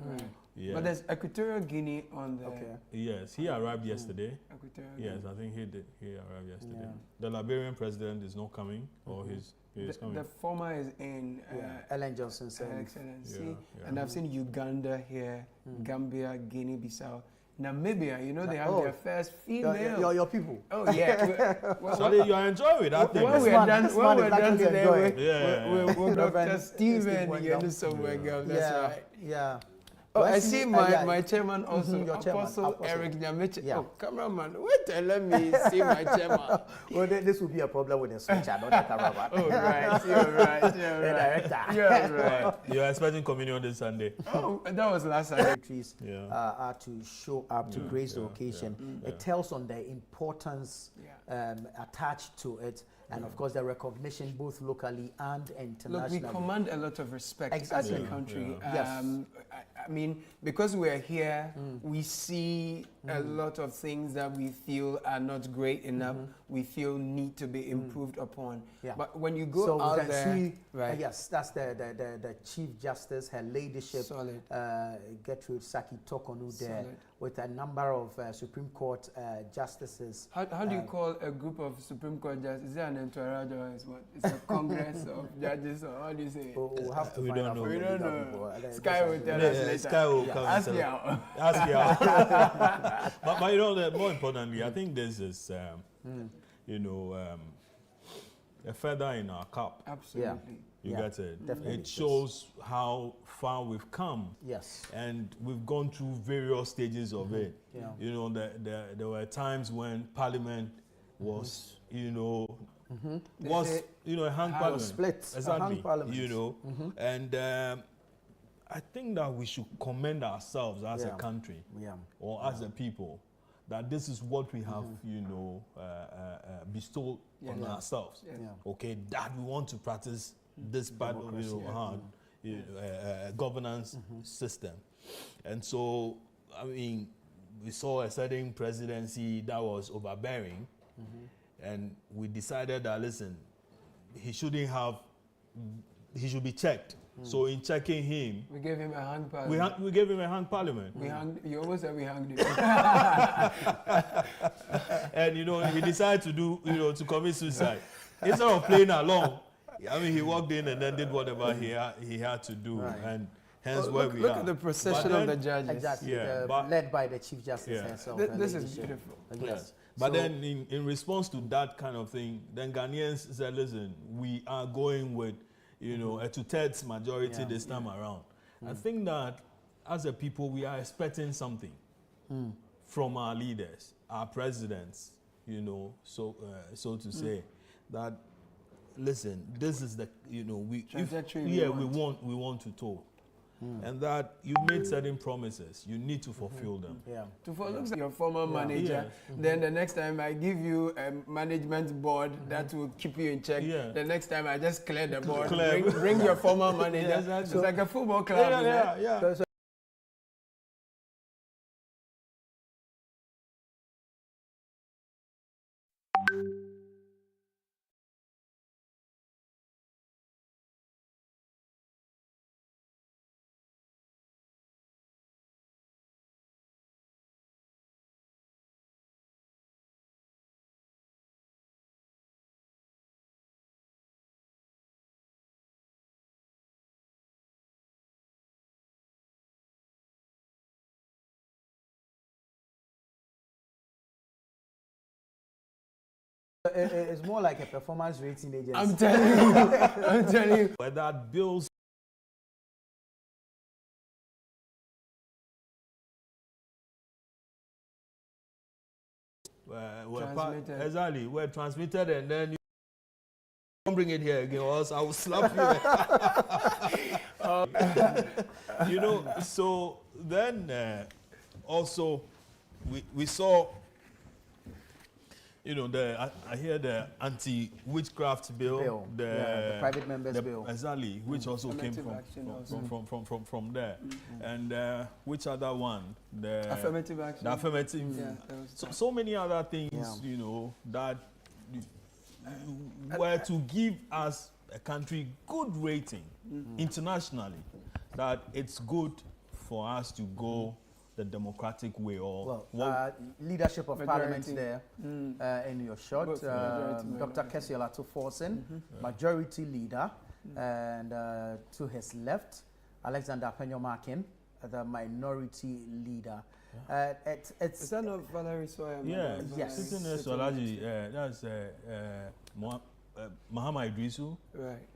But there's Equatorial Guinea on the... Yes, he arrived yesterday. Equatorial I think he arrived yesterday. The Liberian president is not coming, or he's coming. The former is in... Ellen Johnson said. Excellency. And I've seen Uganda here, Gambia, Guinea-Bissau. Namibia, they have their first female. Your people. Oh, yeah. So you are enjoying that thing. When we're done today, we'll Dr. Stephen Yenusobwegam. That's right. Yeah. Oh, I see my chairman also, Apostle Eric Nyamiche. Oh, cameraman, wait and let me see my chairman. Well, this will be a problem with the switcher, not the cameraman. Oh, right, you're right. You're right. You're expecting communion this Sunday. Oh, that was last Sunday. Are to show up to grace the occasion. It tells on the importance attached to it. And of course, the recognition both locally and internationally. Look, we command a lot of respect as a country. I mean, because we're here, we see a lot of things that we feel are not great enough. We feel need to be improved upon. But when you go out there, yes, that's the Chief Justice, Her Ladyship, Gertrude Saki Tokonu there, with a number of Supreme Court justices. How do you call a group of Supreme Court justices? Is there an entourage or is what? It's a Congress of judges, or how do you say it? We'll have to find out. We don't know. Sky will tell us later. Sky will come. Ask me out. Ask you out. But more importantly, I think this is, a feather in our cap. Absolutely. You get it? Definitely. It shows how far we've come. Yes. And we've gone through various stages of it. Yeah. You know, there were times when Parliament was, you know, was, you know, a hung parliament. Split. Exactly. A hung parliament. You know, and I think that we should commend ourselves as a country or as a people, that this is what we have, you know, bestowed on ourselves. Okay, that we want to practice this part of, you know, governance system. And so, I mean, we saw a certain presidency that was overbearing, and we decided that, listen, he shouldn't have, he should be checked. So in checking him, we gave him a hung parliament. We gave him a hung parliament. We hung. You almost said we hung him. And you know, he decided to do, you know, to commit suicide. Instead of playing along, I mean, he walked in and then did whatever he had to do, and hence where we are. Look at the procession of the judges. Exactly. Led by the Chief Justice himself. This is beautiful. Yes. But then in response to that kind of thing, then Ghanaians said, listen, we are going with, you know, a 2/3 majority this time around. I think that as a people, we are expecting something from our leaders, our presidents, you know, so to say, that, listen, this is the, you know, we want to talk. And that you made certain promises, you need to fulfill them. To follow your former manager, then the next time I give you a management board that will keep you in check. The next time I just clear the board, bring your former manager. It's like a football club. It's more like a performance rating agency. I'm telling you. But that bills. Exactly, we're transmitted, and then you don't bring it here again, or else I will slap you. You know, so then also we saw, you know, I hear the anti-witchcraft bill, the private members bill, exactly, which also came from there, and which other one? The affirmative action. The affirmative. So many other things, you know, that were to give us a country good rating internationally, that it's good for us to go the democratic way, or leadership of parliament there in your shot. Dr. Kessie Forson, majority leader, and to his left, Alexander Penyomakin, the minority leader. Is that not Valerie Soya? Yeah, yes. Sitting there, that's Mahama Idrisu. Right.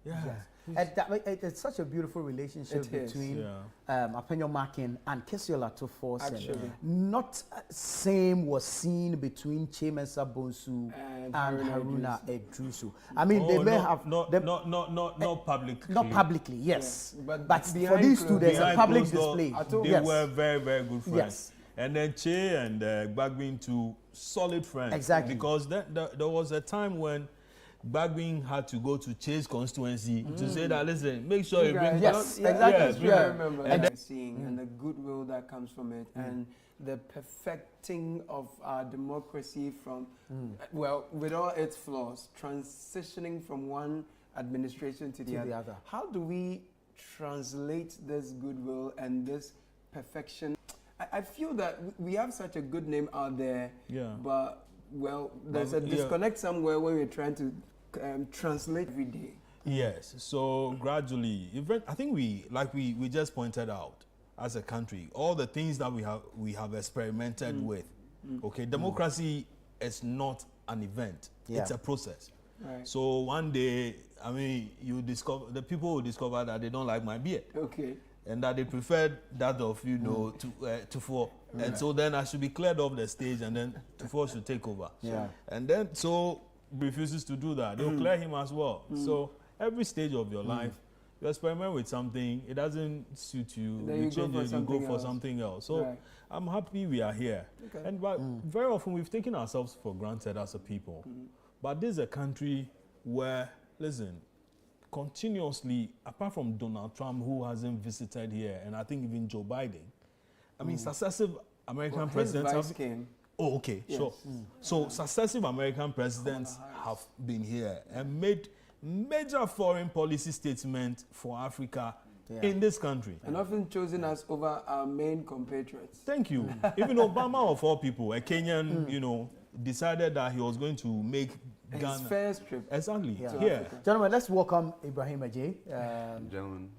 Yeah. It's such a beautiful relationship between Penyomakin and Kessie Forson. Not same was seen between Chemesa Bonsu and Haruna Idrisu. I mean, they may have not publicly. Not publicly, yes. Yeah. But for these two, there's a public display. They were very, very good friends. Yes. And then Che and Gbagbin, two solid friends. Exactly. Because there was a time when Gbagbin had to go to Che's constituency to say that, listen, make sure you bring... Yes, exactly. I remember and the goodwill that comes from it, and the perfecting of our democracy from, well, with all its flaws, transitioning from one administration to the other. How do we translate this goodwill and this perfection? I feel that we have such a good name out there, but, well, there's a disconnect somewhere when we're trying to translate every day. Yes, so gradually, I think we just pointed out, as a country, all the things that we have experimented with. Okay, democracy is not an event; it's a process. Right. So one day, I mean, the people will discover that they don't like my beard. Okay. And that they preferred that of, to four. Right. And so then I should be cleared off the stage, and then Tufo should take over. Yeah. And then so refuses to do that. They'll clear him as well. So every stage of your life, you experiment with something, it doesn't suit you, you change it, you go for something else. So I'm happy we are here. Okay. And but very often we've taken ourselves for granted as a people. But this is a country where, listen, continuously, apart from Donald Trump, who hasn't visited here, and I think even Joe Biden, I mean, successive American presidents have came. Oh, okay, yes. Sure. So successive American presidents have been here and made major foreign policy statements for Africa in this country. And often chosen us over our main compatriots. Thank you. Even Obama, of all people, a Kenyan, decided that he was going to make Ghana. His first trip. Exactly. Yeah. Here. Gentlemen, let's welcome Ibrahim Ajay. Gentlemen.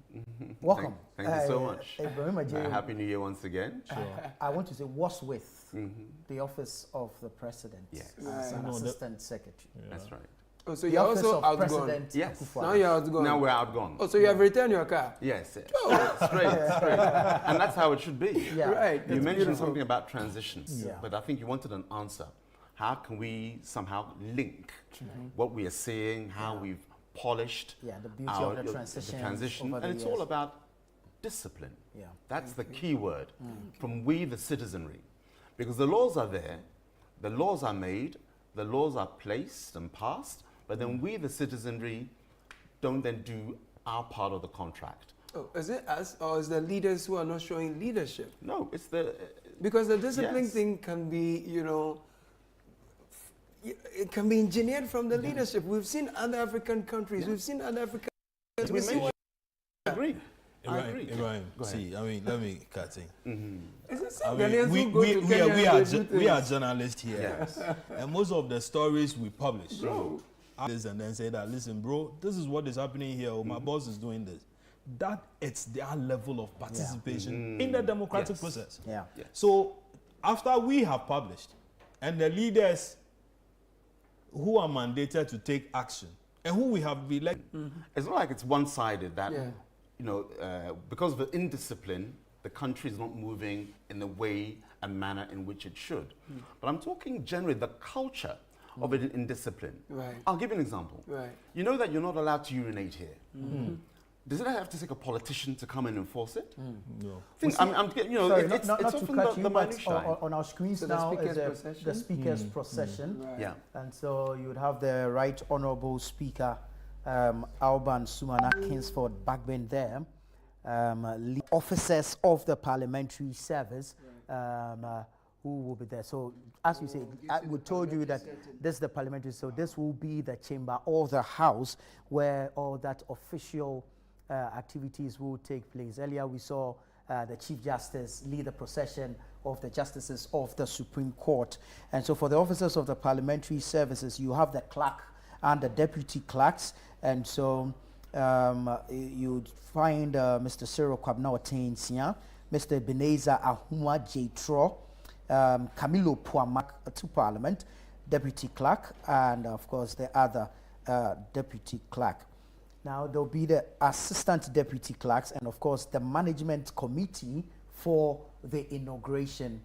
Welcome. Thank you so much. Ibrahim Ajay. Happy New Year once again. Sure. I want to say, what's with the office of the president as an assistant secretary? Yeah. That's right. Oh, so you're also outgone? Yes. Now you're outgone. Now we're outgone. Oh, so you have returned your car? Yes. Straight. And that's how it should be. Yeah. Right. You mentioned something about transitions, but I think you wanted an answer. How can we somehow link what we are saying, how we've polished the beauty of the transition, and it's all about discipline. Yeah. That's the key word from we the citizenry. Because the laws are there, the laws are made, the laws are placed and passed, but then we the citizenry don't then do our part of the contract. Oh, is it us or is the leaders who are not showing leadership? No, it's the... because the discipline thing can be, it can be engineered from the leadership. We've seen other African countries. We've seen other African countries. I agree. Ibrahim, see, I mean, let me cut in. We are journalists here. Yes. And most of the stories we publish, and then say that, listen, bro, this is what is happening here, or my boss is doing this. That it's their level of participation in the democratic process. Yeah. So after we have published, and the leaders who are mandated to take action, and who we have elected. It's not like it's one-sided that, because of the indiscipline, the country is not moving in the way and manner in which it should. But I'm talking generally the culture of it in discipline. Right. I'll give you an example. Right. You know that you're not allowed to urinate here. Does it have to take a politician to come and enforce it? No. It's not to cut you, but minutiae. on our screens so now is the speaker's procession. Right. Yeah. And so you would have the Right Honourable Speaker Alban Sumana Kingsford Bagbin there, officers of the parliamentary service who will be there. So as you say, we told you that this is the parliamentary, so this will be the chamber or the house where all that official activities will take place. Earlier we saw the Chief Justice lead the procession of the justices of the Supreme Court. And so for the officers of the parliamentary services, you have the clerk and the deputy clerks. And so you'd find Mr. Cyril Kwabna Sia, Mr. Ebenezer Ahuma J. Camilo Puamak to Parliament, deputy clerk, and of course the other deputy clerk. Now there'll be the assistant deputy clerks and of course the management committee for the inauguration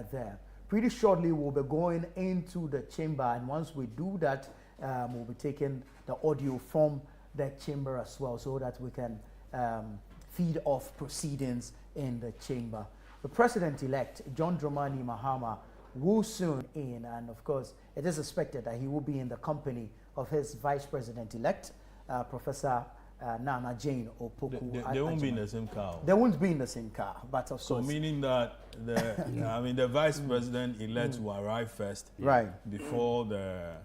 there. Pretty shortly we'll be going into the chamber, and once we do that, we'll be taking the audio from the chamber as well, so that we can feed off proceedings in the chamber. The president-elect, John Dramani Mahama, will soon in, and of course it is expected that he will be in the company of his vice president-elect, Professor Nana Jane Opoku. They won't be in the same car. They won't be in the same car, but of course. So meaning that the vice president-elect will arrive first, before the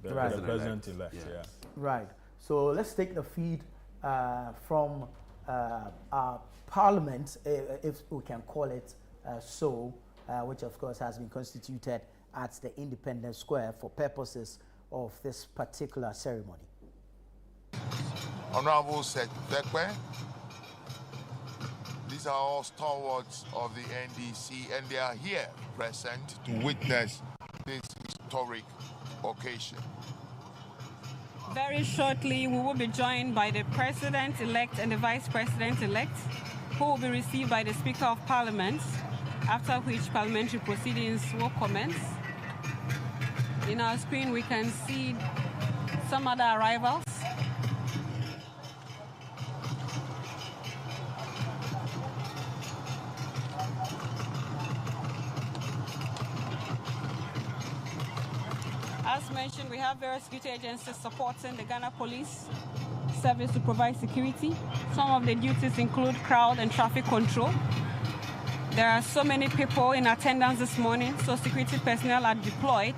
president-elect. Yeah. Right. So let's take the feed from our parliament, if we can call it so, which of course has been constituted at the Independence Square for purposes of this particular ceremony. Honorable Sekwe, these are all stalwarts of the NDC, and they are here present to witness this historic occasion. Very shortly, we will be joined by the President-elect and the Vice President-elect, who will be received by the Speaker of Parliament, after which parliamentary proceedings will commence. In our screen, we can see some other arrivals. As mentioned, we have various security agencies supporting the Ghana Police Service to provide security. Some of the duties include crowd and traffic control. There are so many people in attendance this morning, so security personnel are deployed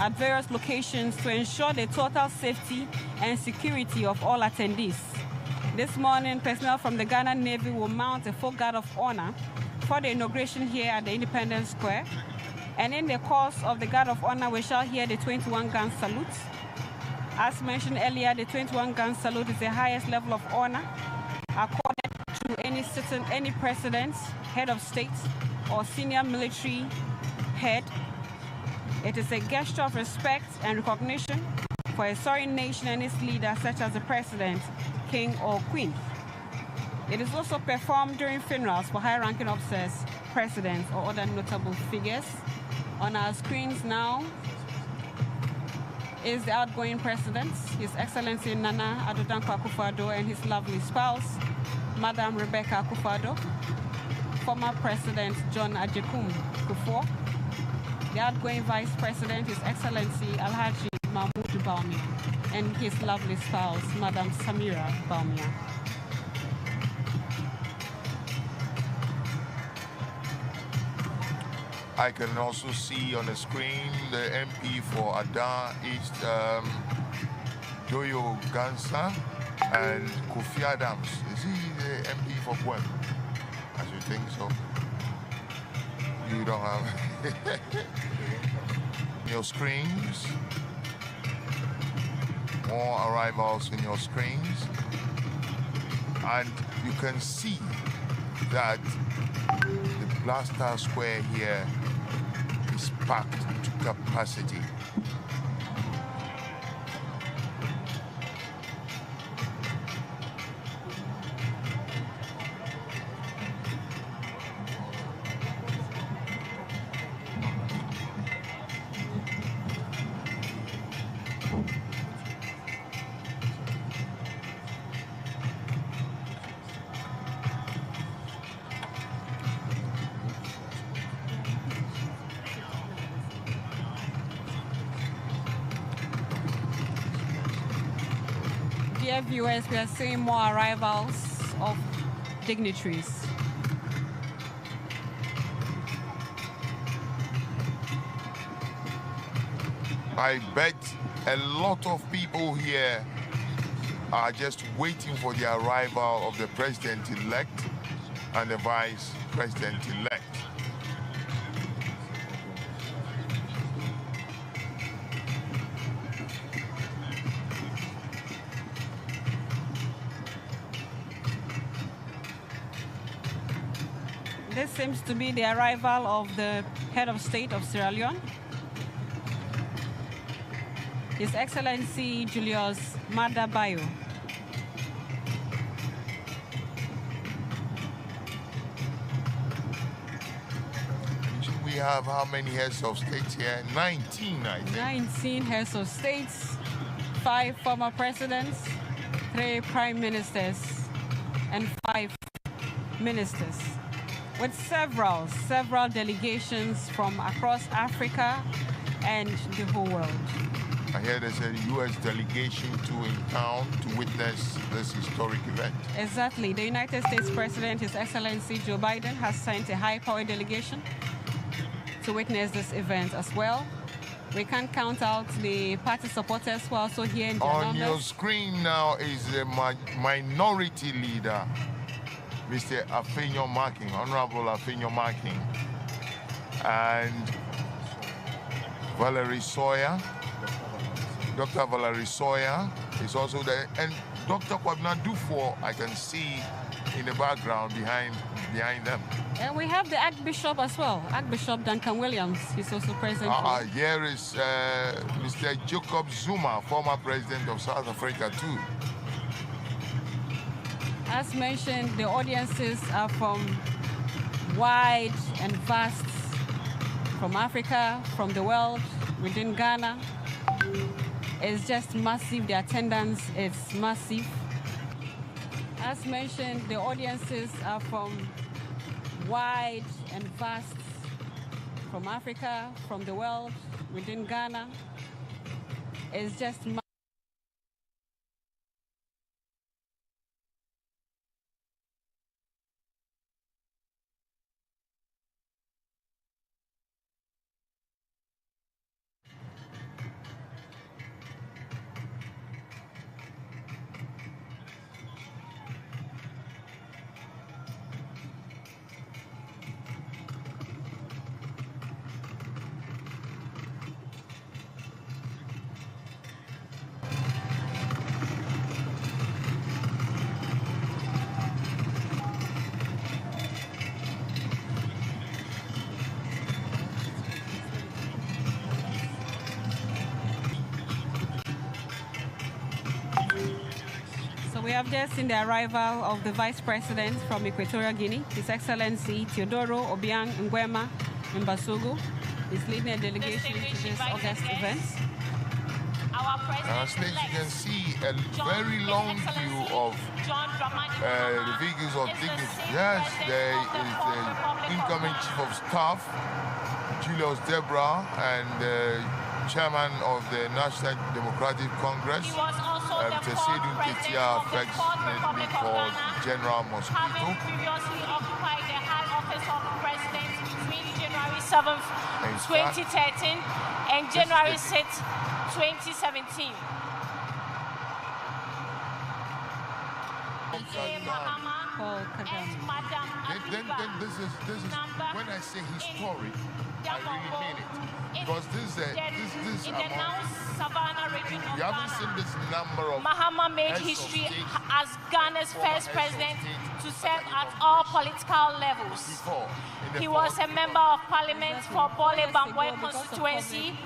at various locations to ensure the total safety and security of all attendees. This morning, personnel from the Ghana Navy will mount a full guard of honor for the inauguration here at the Independence Square. And in the course of the guard of honor, we shall hear the 21-gun salute. As mentioned earlier, the 21-gun salute is the highest level of honor accorded to any president, head of state, or senior military head. It is a gesture of respect and recognition for a sovereign nation and its leader, such as the president, king, or queen. It is also performed during funerals for high-ranking officers, presidents, or other notable figures. On our screens now is the outgoing president, His Excellency Nana Addo Dankwa Akufo-Addo, and his lovely spouse, Madam Rebecca Akufo-Addo, former President John Ajekum Kufuor, the outgoing Vice President, His Excellency Alhaji Mahmoud Bawumia, and his lovely spouse, Madam Samira Bawumia. I can also see on the screen the MP for Ada East, Doyo Gansa, and Kofi Adams. Is he the MP for Gwem? I should think so. You don't have your screens. More arrivals in your screens. And you can see that the Blaster Square here is packed to capacity. Dear viewers, we are seeing more arrivals of dignitaries. I bet a lot of people here are just waiting for the arrival of the president-elect and the vice president-elect. This seems to be the arrival of the head of state of Sierra Leone, His Excellency Julius Maada Bio. We have how many heads of states here? 19, I think. 19 heads of states, 5 former presidents, 3 prime ministers, and 5 ministers, with several delegations from across Africa and the whole world. I hear there's a U.S. delegation too in town to witness this historic event. Exactly. The United States President, His Excellency Joe Biden, has sent a high-powered delegation to witness this event as well. We can't count out the party supporters who are also here in their On numbers. your screen now is the minority leader, Mr. Afenyo Marking, Honorable Afenyo Marking, and Valerie Sawyer. Dr. Valerie Sawyer is also there, and Dr. Kwabena Dufo I can see in the background behind behind them. And we have the Archbishop as well, Archbishop Duncan Williams. He's also present. Here is Mr. Jacob Zuma, former president of South Africa too. As mentioned, the audiences are from wide and vast, from Africa, from the world, within Ghana. It's just massive. The attendance is massive. As mentioned, the audiences are from wide and vast, from Africa, from the world, within Ghana. It's just we have just seen the arrival of the Vice President from Equatorial Guinea, His Excellency Teodoro Obiang Nguema Mbasogo. He's leading a delegation to this August event. As you can see, a very long queue of the vehicles of dignity. Yes, there is the incoming Chief of Staff, Julius Debra, and the Chairman of the National Democratic Congress, Mr. Seydou Ketia, affectionately called General Mosquito. Previously occupied the high office of the President between January 7th, 2013 and January 6th, 2017. Then this is when I say historic, I really mean it. Because this you haven't seen this number of Mahama made history as Ghana's first president to serve at all political levels. He was a member of parliament for Bole Bamboy constituency,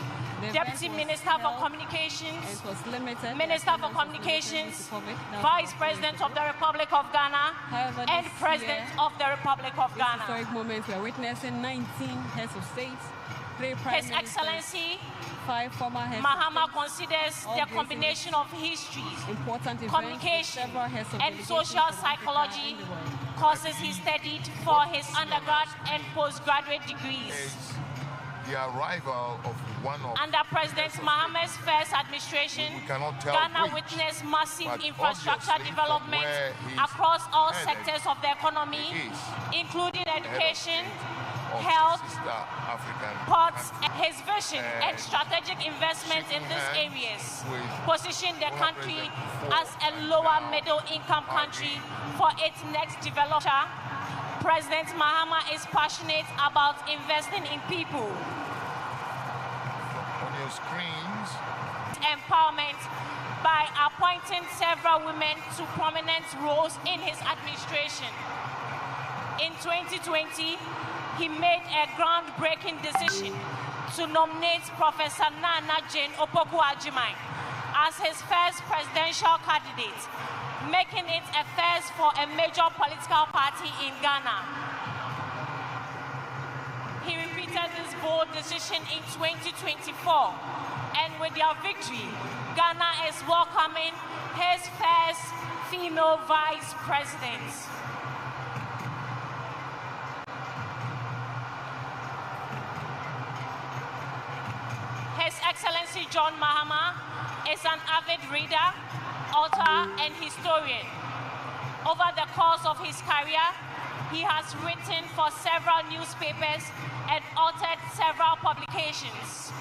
Deputy Minister for Communications, Minister for Communications, Vice President of the Republic of Ghana, and President of the Republic of Ghana. Historic moment we are witnessing 19 heads of state, 3 prime His Excellency 5 former heads Mahama considers the combination of histories, communication, and social psychology courses he studied for his undergrad and postgraduate degrees. The arrival of one of under President Mahama's first administration, Ghana witnessed massive infrastructure development across all sectors of the economy, including education, health, ports. His vision and strategic investments in these areas position the country as a lower middle income country for its next development. President Mahama is passionate about investing in people. On your screens. Empowerment by appointing several women to prominent roles in his administration. In 2020, he made a groundbreaking decision to nominate Professor Nana Jane Opoku-Agyeman as his first presidential candidate, making it a first for a major political party in Ghana. He repeated this bold decision in 2024, and with their victory, Ghana is welcoming his first female vice president. His Excellency John Mahama is an avid reader, author, and historian. Over the course of his career, he has written for several newspapers and authored several publications.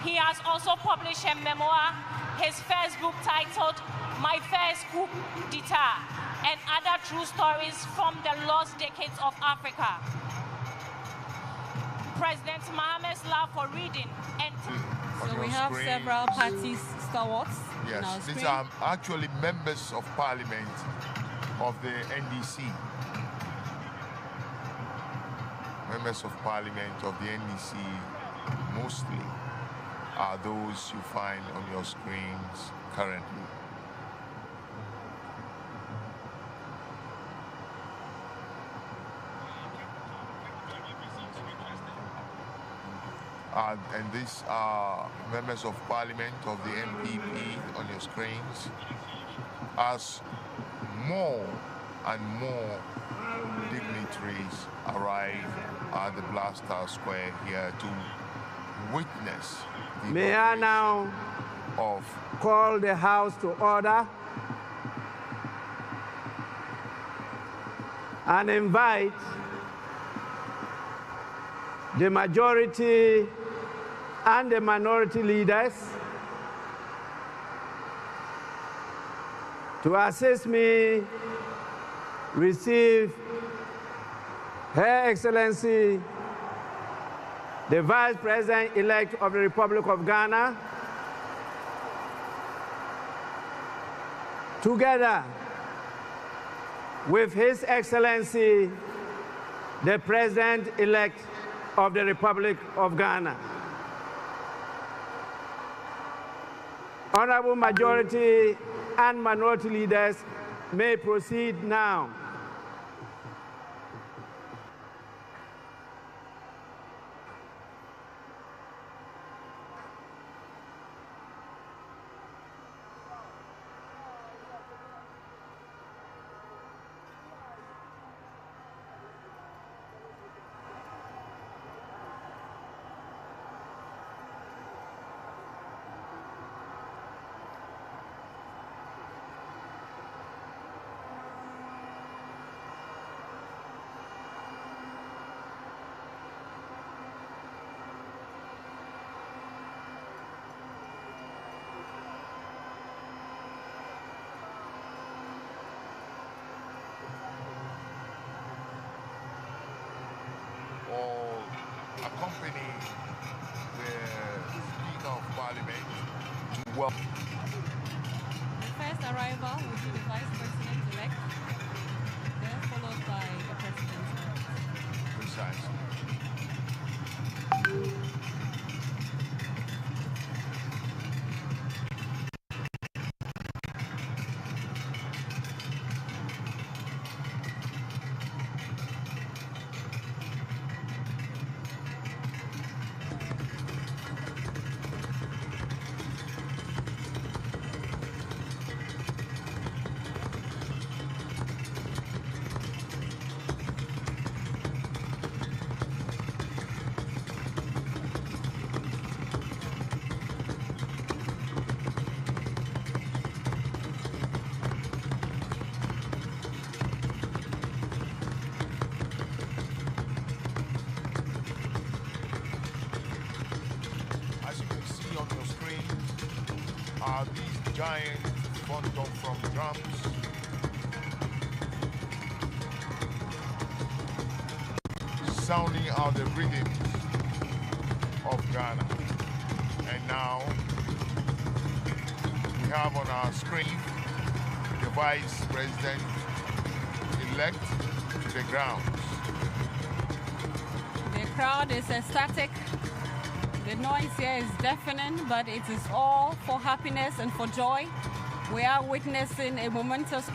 He has also published a memoir, his first book titled My First Coup d'Etat, and other true stories from the lost decades of Africa. President Mahama's love for reading and so we have several parties stalwarts. Yes, these are actually members of parliament of the NDC. Members of Parliament of the NDC mostly are those you find on your screens currently. And these are members of Parliament of the MPP on your screens, as more and more dignitaries arrive at the Black Star Square here to witness the May I now call the House to order and invite the majority and the minority leaders to assist me receive Her Excellency, the Vice President-elect of the Republic of Ghana, together with His Excellency, the President-elect of the Republic of Ghana. Honorable majority and minority leaders may proceed now. Accompany the Speaker of Parliament to welcome. The first arrival will be the Vice President-elect, then followed by the President-elect. Precisely. These giant phantom from drums. Sounding out the rhythms of Ghana. And now we have on our screen the Vice President-elect to the grounds. The crowd is ecstatic. The noise here is deafening, but it is all for happiness and for joy. We are witnessing a momentous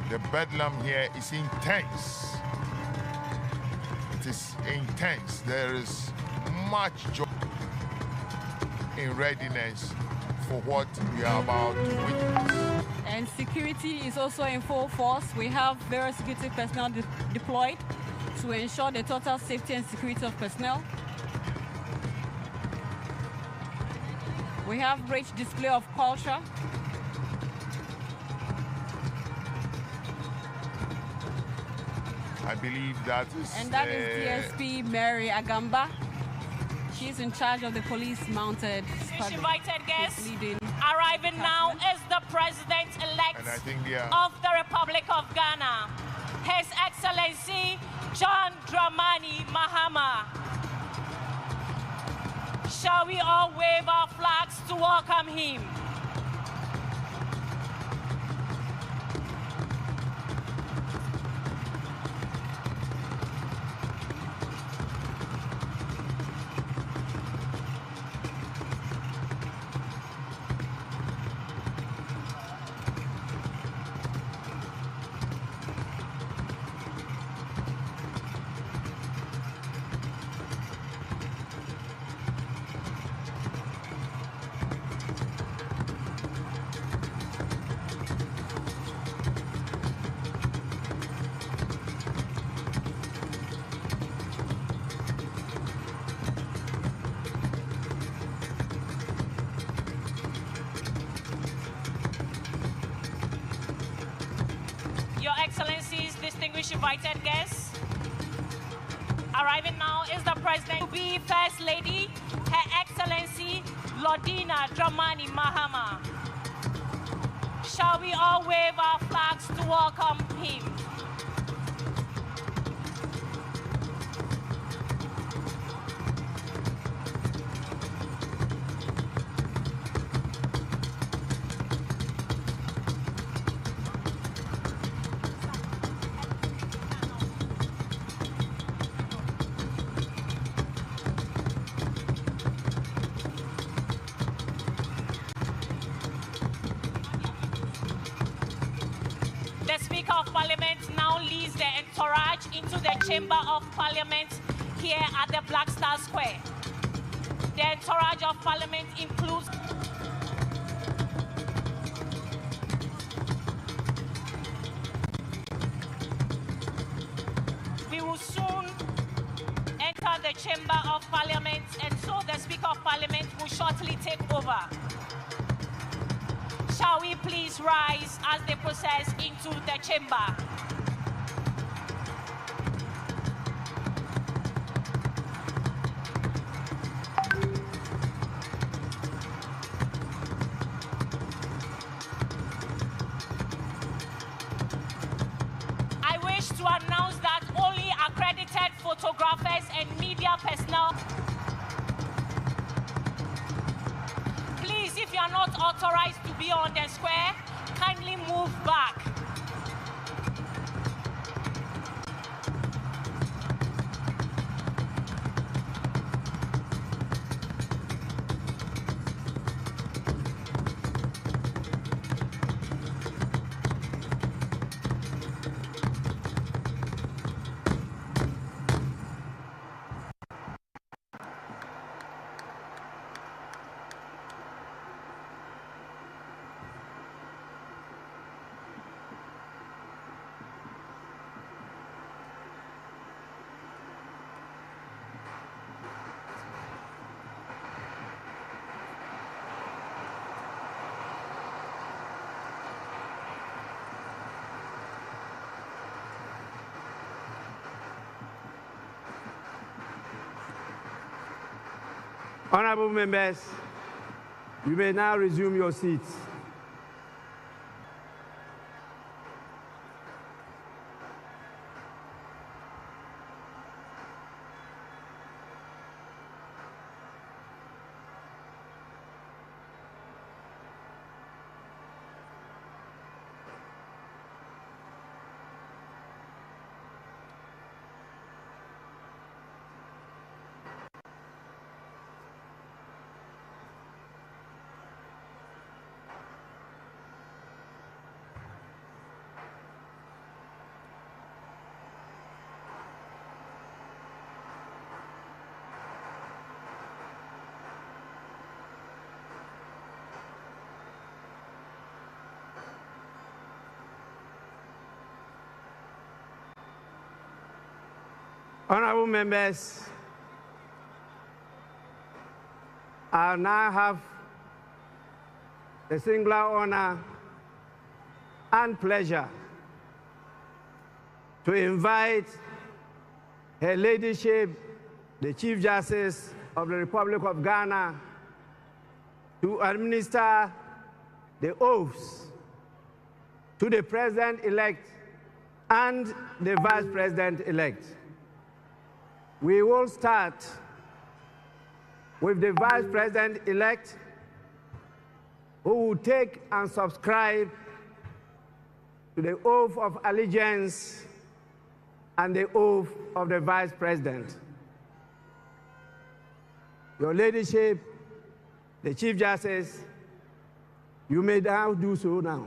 The bedlam here is intense. It is intense. There is much joy in readiness for what we are about to witness. And security is also in full force. We have various security personnel deployed to ensure the total safety and security of personnel. We have rich display of culture. I believe that is... And that is DSP Mary Agamba. She's in charge of the police mounted squadron. Invited guests leading. are Arriving now is the President-elect of the Republic of Ghana, His Excellency John Dramani Mahama. Shall we all wave our flags to welcome him? Your Excellencies, distinguished invited guests, arriving now is the President-to-be First Lady, Her Excellency Lordina Dramani Mahama. Shall we all wave our flags to welcome him? The Speaker of Parliament now leads the entourage into the Chamber of Parliament here at the Black Star Square. The entourage of Parliament includes we will soon enter the Chamber of Parliament, and so the Speaker of Parliament will shortly take over. Shall we please rise as they process into the chamber? I wish to announce that only accredited photographers and media personnel. Please, if you are not authorized to be on the square, kindly move back. Honorable members, you may now resume your seats. Honorable members, I now have the singular honor and pleasure to invite Her Ladyship, the Chief Justice of the Republic of Ghana, to administer the oaths to the President-elect and the Vice President-elect. We will start with the Vice President-elect, who will take and subscribe to the oath of allegiance and the oath of the Vice President. Your Ladyship, the Chief Justice, you may now do so now.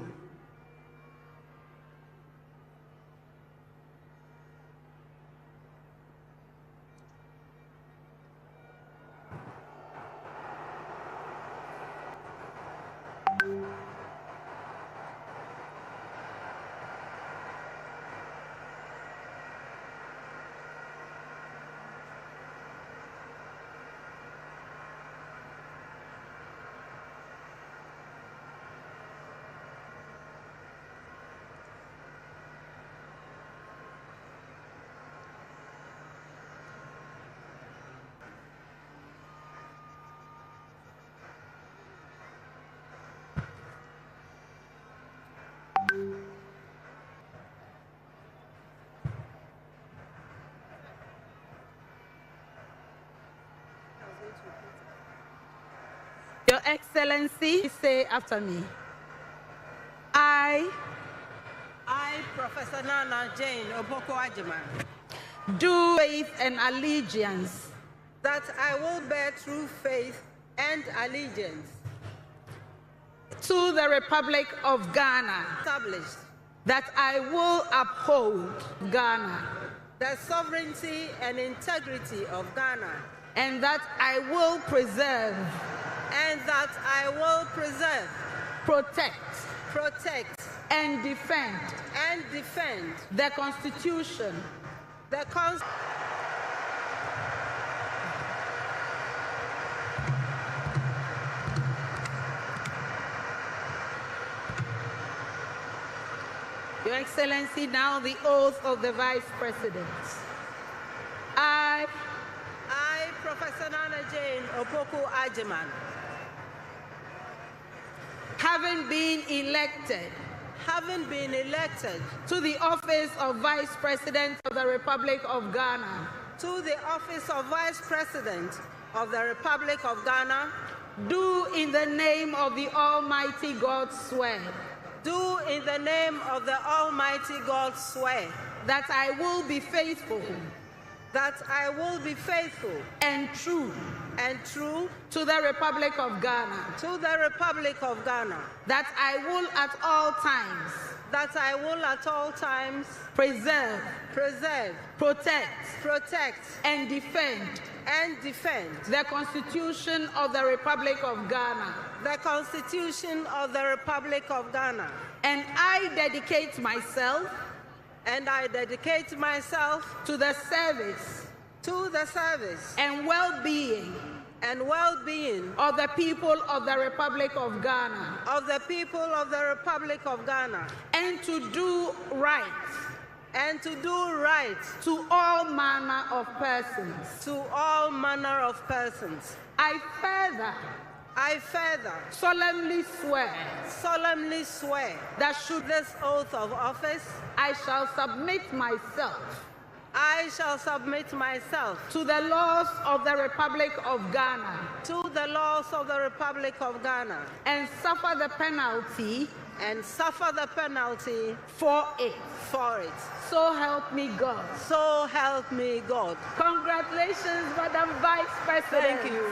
Your Excellency, say after me. I, Professor Nana Jane Oboko Ajiman, do faith and allegiance that I will bear true faith and allegiance to the Republic of Ghana, established that I will uphold Ghana, the sovereignty and integrity of Ghana, and that I will preserve, protect, and defend the Constitution, Your Excellency, now the oath of the Vice President. I, Professor Nana Jane Opoku Ajiman, having been elected to the office of Vice President of the Republic of Ghana, do in the name of the Almighty God swear. Do in the name of the Almighty God swear that I will be faithful and true to the Republic of Ghana, that I will at all times preserve, protect, and defend the Constitution of the Republic of Ghana, and I dedicate myself to the service and well-being of the people of the Republic of Ghana, and to do right to all manner of persons. I further solemnly swear that should this oath of office, I shall submit myself to the laws of the Republic of Ghana, and suffer the penalty for it. So help me God. Congratulations, Madam Vice President. Thank you.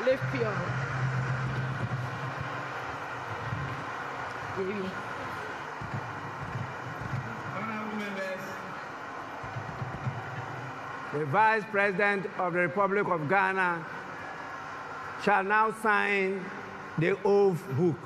Lift pure. The Vice President of the Republic of Ghana shall now sign the oath book.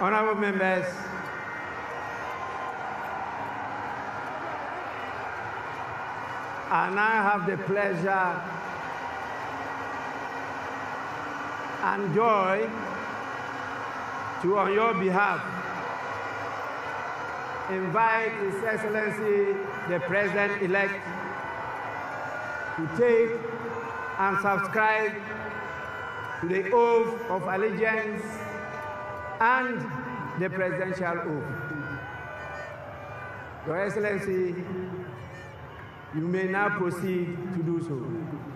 Honorable members, I now have the pleasure and joy to, on your behalf, invite His Excellency, the President-elect, to take and subscribe to the oath of allegiance and the presidential oath. Your Excellency, you may now proceed to do so.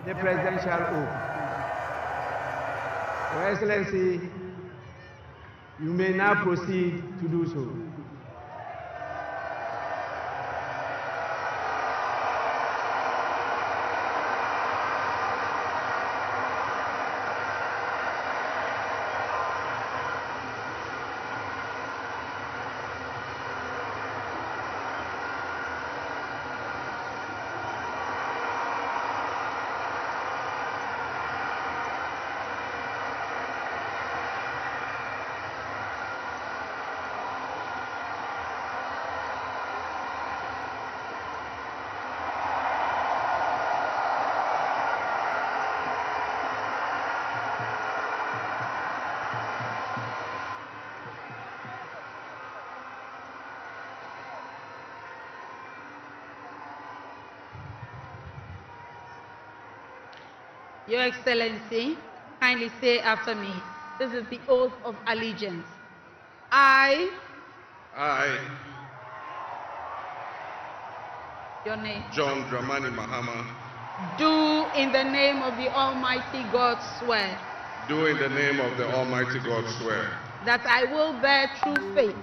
The presidential oath. Your Excellency, you may now proceed to do so. Your Excellency, kindly say after me. This is the oath of allegiance. I. Your name. John Dramani Mahama. Do in the name of the Almighty God swear. Do in the name of the Almighty God swear. That I will bear true faith.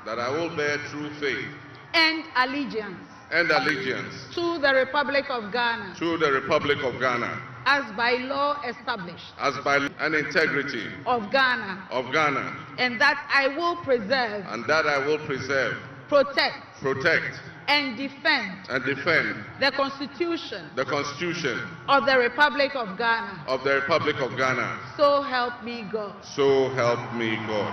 That I will bear true faith. And allegiance. And allegiance. To the Republic of Ghana. To the Republic of Ghana. As by law established. As by an integrity. Of Ghana. Of Ghana. And that I will preserve. And that I will preserve. Protect. Protect. And defend. And defend. The Constitution. The Constitution. Of the Republic of Ghana. Of the Republic of Ghana. So help me God. So help me God.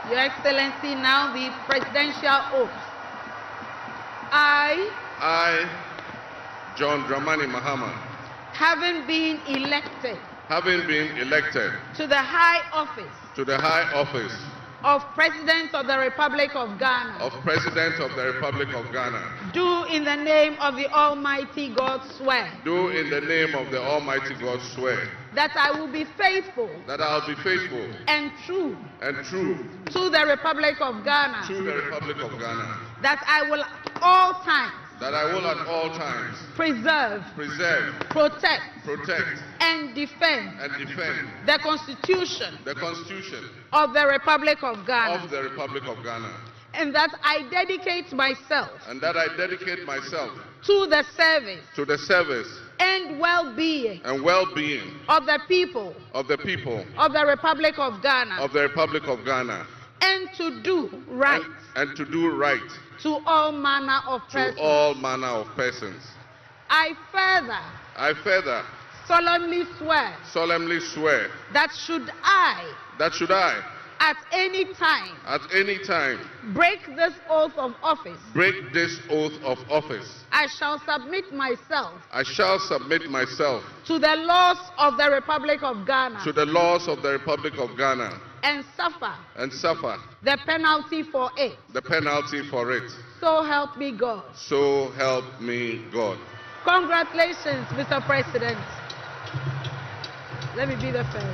Your Excellency, now the presidential oath. I, John Dramani Mahama, having been elected to the high office of President of the Republic of Ghana, do in the name of the Almighty God swear. Do in the name of the Almighty God swear. That I will be faithful. That I will be faithful. And true. And true. To the Republic of Ghana. To the Republic of Ghana. That I will at all times. That I will at all times. Preserve. Protect. And defend. The Constitution. Of the Republic of Ghana. And that I dedicate myself. To the service. And well-being. Of the people. Of the Republic of Ghana. And to do right. To all manner of persons. I further. Solemnly swear. That should I. At any time. Break this oath of office. I shall submit myself. To the laws of the Republic of Ghana. And suffer. The penalty for it. So help me God. Congratulations, Mr. President. Let me be the first.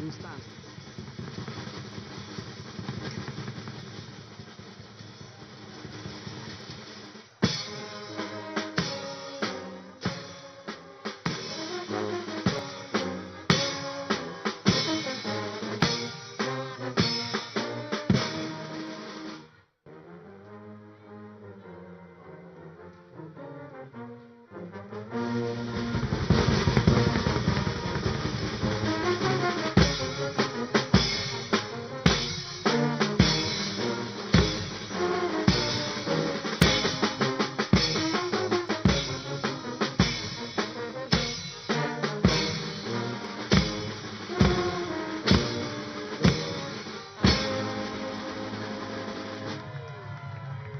You stand.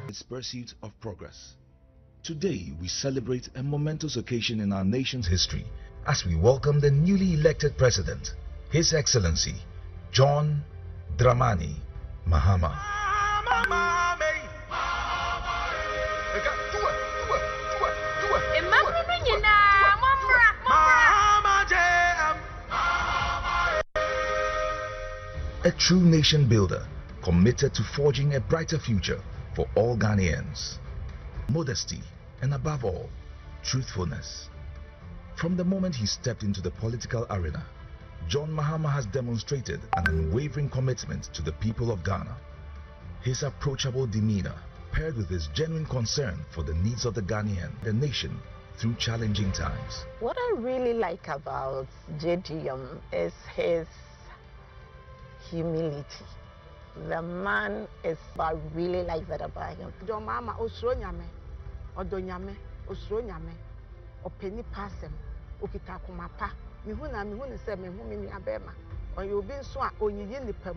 Its pursuit of progress. Today, we celebrate a momentous occasion in our nation's history as we welcome the newly elected President, His Excellency, John Dramani Mahama. A true nation builder, committed to forging a brighter future for all Ghanaians. Modesty and above all, truthfulness. From the moment he stepped into the political arena, John Mahama has demonstrated an unwavering commitment to the people of Ghana. His approachable demeanor, paired with his genuine concern for the needs of the Ghanaian, the nation, through challenging times. What I really like about JDM is his humility. The man is, I really like that about him. John Mahama osro nyame, odo nyame, osro nyame, openi pasem, okita kumapa. Mihu ni se mihu mi abema. Oye obi nso a onyiyi nipam.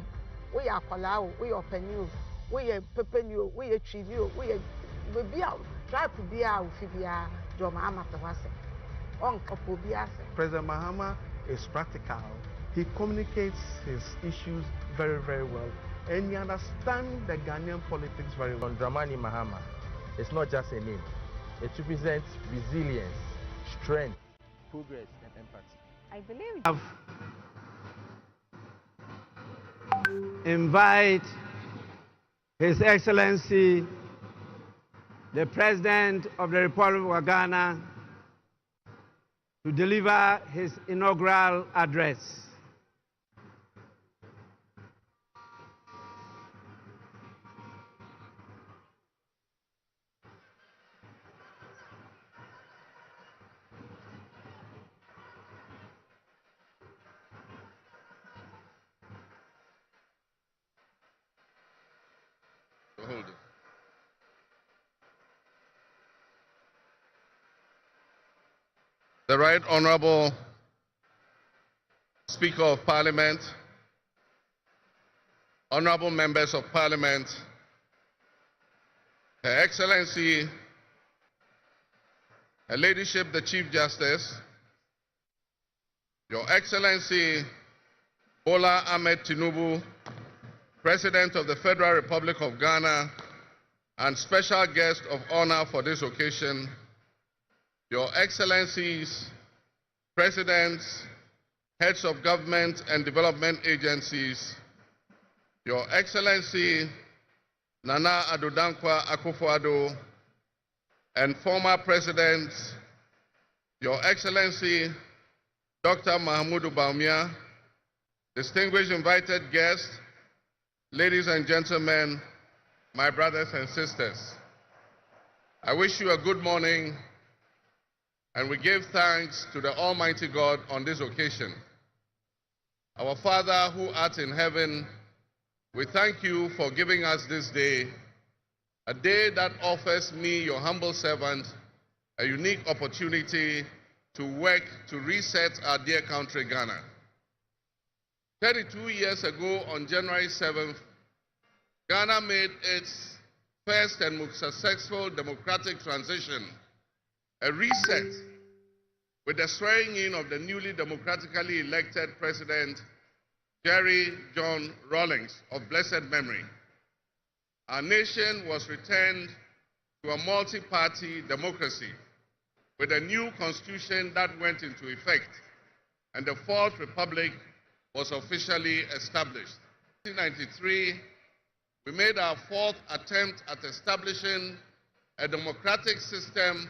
Wo ya akwala o, wo ya openi o, wo ya pepeni o, wo ya twivi o, wo ya bebi a tribe bia o fi bia John Mahama te wase. On kapo bia se. President Mahama is practical. He communicates his issues very, very well. And he understands the Ghanaian politics very well. Dramani Mahama is not just a name. It represents resilience, strength, progress, and empathy. I believe. Invite His Excellency, the President of the Republic of Ghana, to deliver his inaugural address. Hold it. The Right Honorable Speaker of Parliament, Honorable Members of Parliament, Her Excellency, Her Ladyship the Chief Justice, Your Excellency Bola Ahmed Tinubu, President of the Federal Republic of Ghana, and special guest of honor for this occasion, Your Excellencies, Presidents, Heads of Government and Development Agencies, Your Excellency Nana Addo Dankwa Akufo-Addo, and former Presidents, Your Excellency Dr. Mahamudu Bawumia, distinguished invited guests, ladies and gentlemen, my brothers and sisters, I wish you a good morning, and we give thanks to the Almighty God on this occasion. Our Father who art in heaven, we thank you for giving us this day, a day that offers me, your humble servant, a unique opportunity to work to reset our dear country, Ghana. 32 years ago, on January 7th, Ghana made its first and most successful democratic transition, a reset, with the swearing in of the newly democratically elected President, Jerry John Rawlings, of blessed memory. Our nation was returned to a multi-party democracy with a new constitution that went into effect, and the Fourth Republic was officially established. In 1993, we made our fourth attempt at establishing a democratic system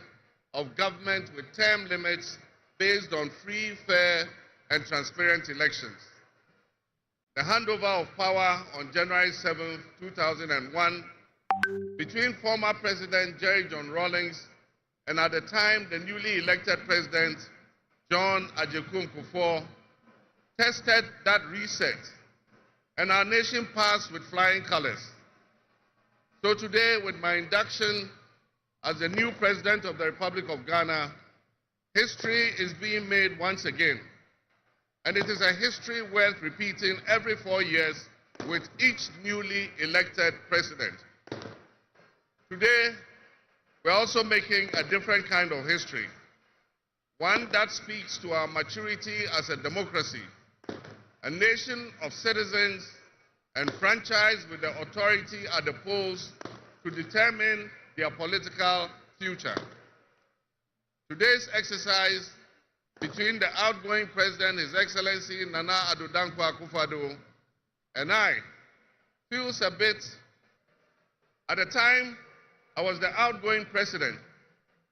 of government with term limits based on free, fair, and transparent elections. The handover of power on January 7, 2001, between former President Jerry John Rawlings and at the time the newly elected President John Agyekum Kufuor, tested that reset, and our nation passed with flying colors. So today, with my induction as the new President of the Republic of Ghana, history is being made once again. And it is a history worth repeating every 4 years with each newly elected president. Today, we're also making a different kind of history, one that speaks to our maturity as a democracy, a nation of citizens enfranchised with the authority at the polls to determine their political future. Today's exercise between the outgoing President, His Excellency Nana Addo Dankwa Akufo-Addo, and I feels a bit. At the time, I was the outgoing President,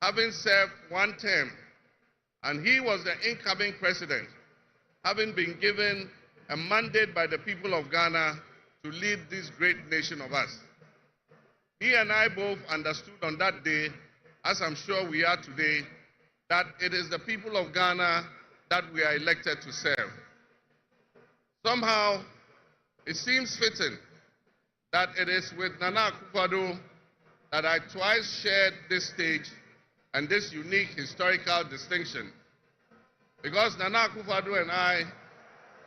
having served one term, and he was the incoming President, having been given a mandate by the people of Ghana to lead this great nation of us. He and I both understood on that day, as I'm sure we are today, that it is the people of Ghana that we are elected to serve. Somehow, it seems fitting that it is with Nana Akufo-Addo that I twice shared this stage and this unique historical distinction. Because Nana Akufo-Addo and I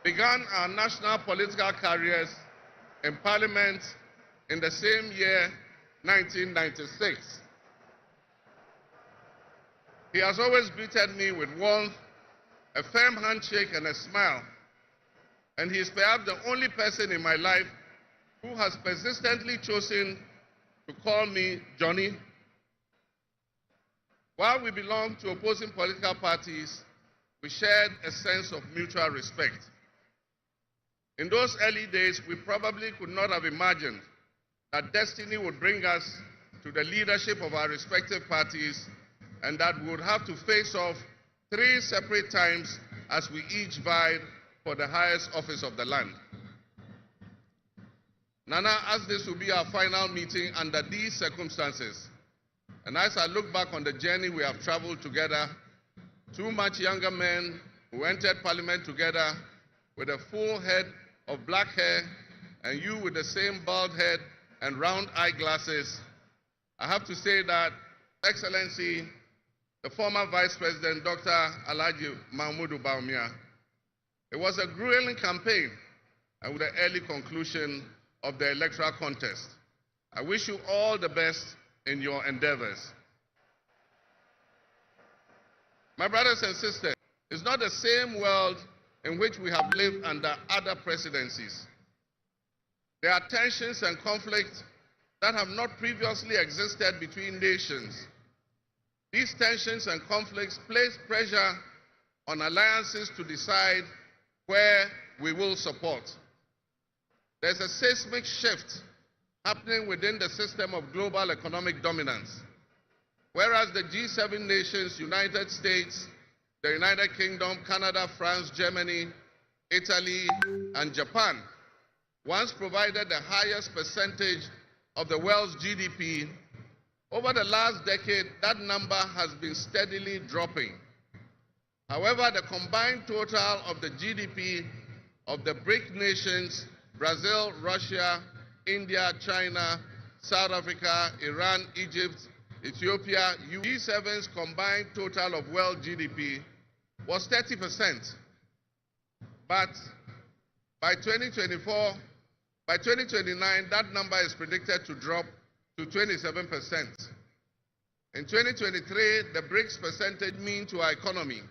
began our national political careers in Parliament in the same year, 1996. He has always greeted me with warmth, a firm handshake, and a smile. And he is perhaps the only person in my life who has persistently chosen to call me Johnny. While we belong to opposing political parties, we shared a sense of mutual respect. In those early days, we probably could not have imagined that destiny would bring us to the leadership of our respective parties, and that we would have to face off 3 separate times as we each vied for the highest office of the land. Nana, as this will be our final meeting under these circumstances, and as I look back on the journey we have traveled together, 2 much younger men who entered Parliament together with a full head of black hair, and you with the same bald head and round eyeglasses, I have to say that, Excellency, the former Vice President, Dr. Alhaji Mahmoud Bawumia, it was a grueling campaign and with the early conclusion of the electoral contest. I wish you all the best in your endeavors. My brothers and sisters, it's not the same world in which we have lived under other presidencies. There are tensions and conflicts that have not previously existed between nations. These tensions and conflicts place pressure on alliances to decide where we will support. There's a seismic shift happening within the system of global economic dominance. Whereas the G7 nations, United States, the United Kingdom, Canada, France, Germany, Italy, and Japan once provided the highest percentage of the world's GDP, over the last decade, that number has been steadily dropping. However, the combined total of the GDP of the BRIC nations, Brazil, Russia, India, China, South Africa, Iran, Egypt, Ethiopia, G7's combined total of world GDP was 30%. But by 2029, that number is predicted to drop to 27%. In 2023, the BRICS percentage mean to our economy,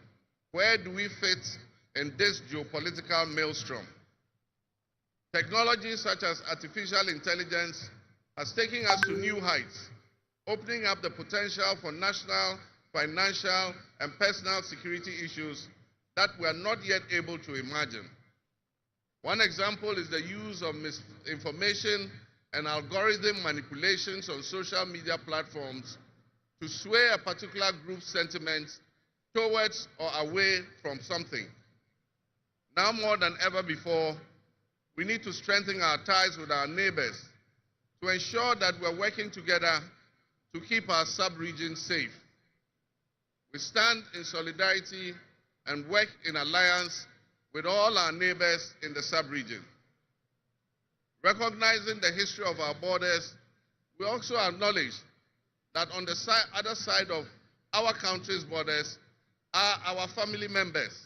where do we fit in this geopolitical maelstrom? Technology such as artificial intelligence has taken us to new heights, opening up the potential for national, financial, and personal security issues that we are not yet able to imagine. One example is the use of misinformation and algorithm manipulations on social media platforms to sway a particular group's sentiments towards or away from something. Now more than ever before, we need to strengthen our ties with our neighbors to ensure that we're working together to keep our sub-region safe. We stand in solidarity and work in alliance with all our neighbors in the sub-region. Recognizing the history of our borders, we also acknowledge that on the other side of our country's borders are our family members.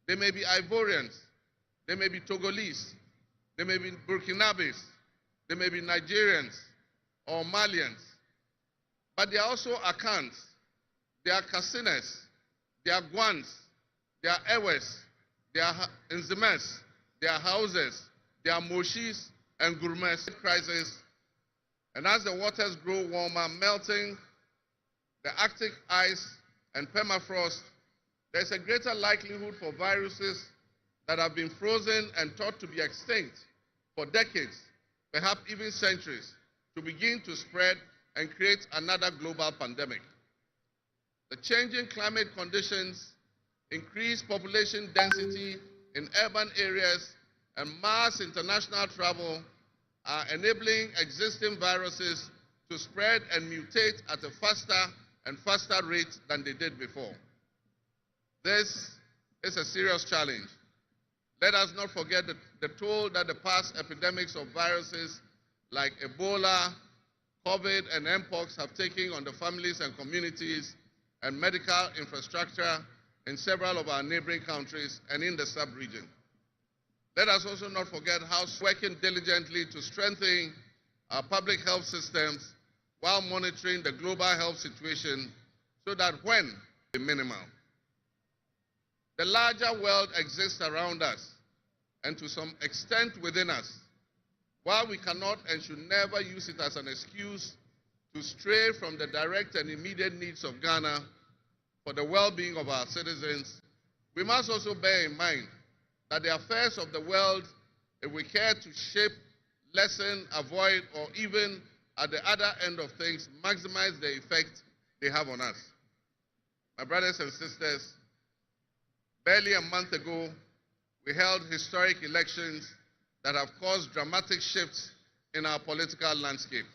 They may be Ivorians, they may be Togolese, they may be Burkinabes, they may be Nigerians or Malians, but they are also Akans, they are Kasinas, they are Guans, they are Ewes, they are Nzemes, they are Hauses, they are Moshis and Gourmets crisis. And as the waters grow warmer, melting, the Arctic ice and permafrost, there's a greater likelihood for viruses that have been frozen and thought to be extinct for decades, perhaps even centuries, to begin to spread and create another global pandemic. The changing climate conditions, increased population density in urban areas, and mass international travel are enabling existing viruses to spread and mutate at a faster and faster rate than they did before. This is a serious challenge. Let us not forget the toll that the past epidemics of viruses like Ebola, COVID, and Mpox have taken on the families and communities and medical infrastructure in several of our neighboring countries and in the sub-region. Let us also not forget how working diligently to strengthen our public health systems while monitoring the global health situation so that when minimal. The larger world exists around us and to some extent within us. While we cannot and should never use it as an excuse to stray from the direct and immediate needs of Ghana for the well-being of our citizens, we must also bear in mind that the affairs of the world, if we care to shape, lessen, avoid, or even at the other end of things, maximize the effect they have on us. My brothers and sisters, barely a month ago, we held historic elections that have caused dramatic shifts in our political landscape.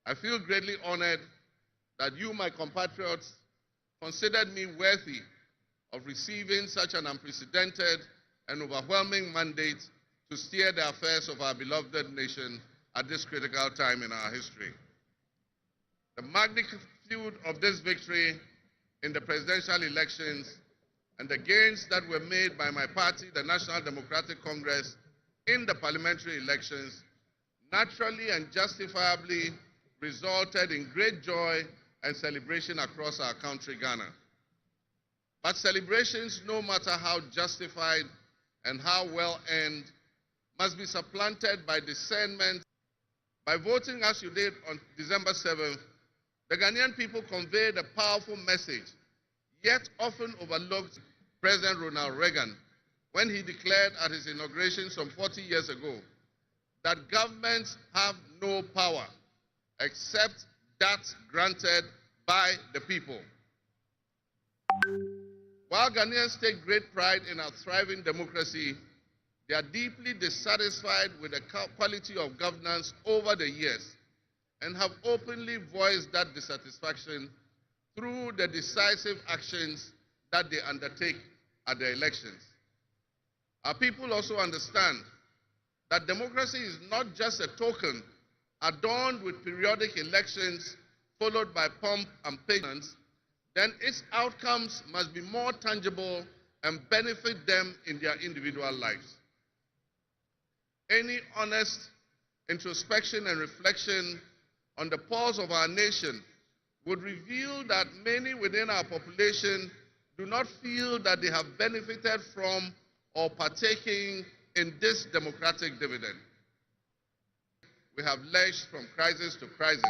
I feel greatly honored that you, my compatriots, considered me worthy of receiving such an unprecedented and overwhelming mandate to steer the affairs of our beloved nation at this critical time in our history. The magnitude of this victory in the presidential elections and the gains that were made by my party, the National Democratic Congress, in the parliamentary elections naturally and justifiably resulted in great joy and celebration across our country, Ghana. But celebrations, no matter how justified and how well earned, must be supplanted by discernment. By voting as you did on December 7th, the Ghanaian people conveyed a powerful message, yet often overlooked, President Ronald Reagan, when he declared at his inauguration some 40 years ago that governments have no power except that granted by the people. While Ghanaians take great pride in our thriving democracy, they are deeply dissatisfied with the quality of governance over the years and have openly voiced that dissatisfaction through the decisive actions that they undertake at the elections. Our people also understand that democracy is not just a token adorned with periodic elections followed by pomp and pageants, then its outcomes must be more tangible and benefit them in their individual lives. Any honest introspection and reflection on the pulse of our nation would reveal that many within our population do not feel that they have benefited from or partaking in this democratic dividend. We have lurched from crisis to crisis.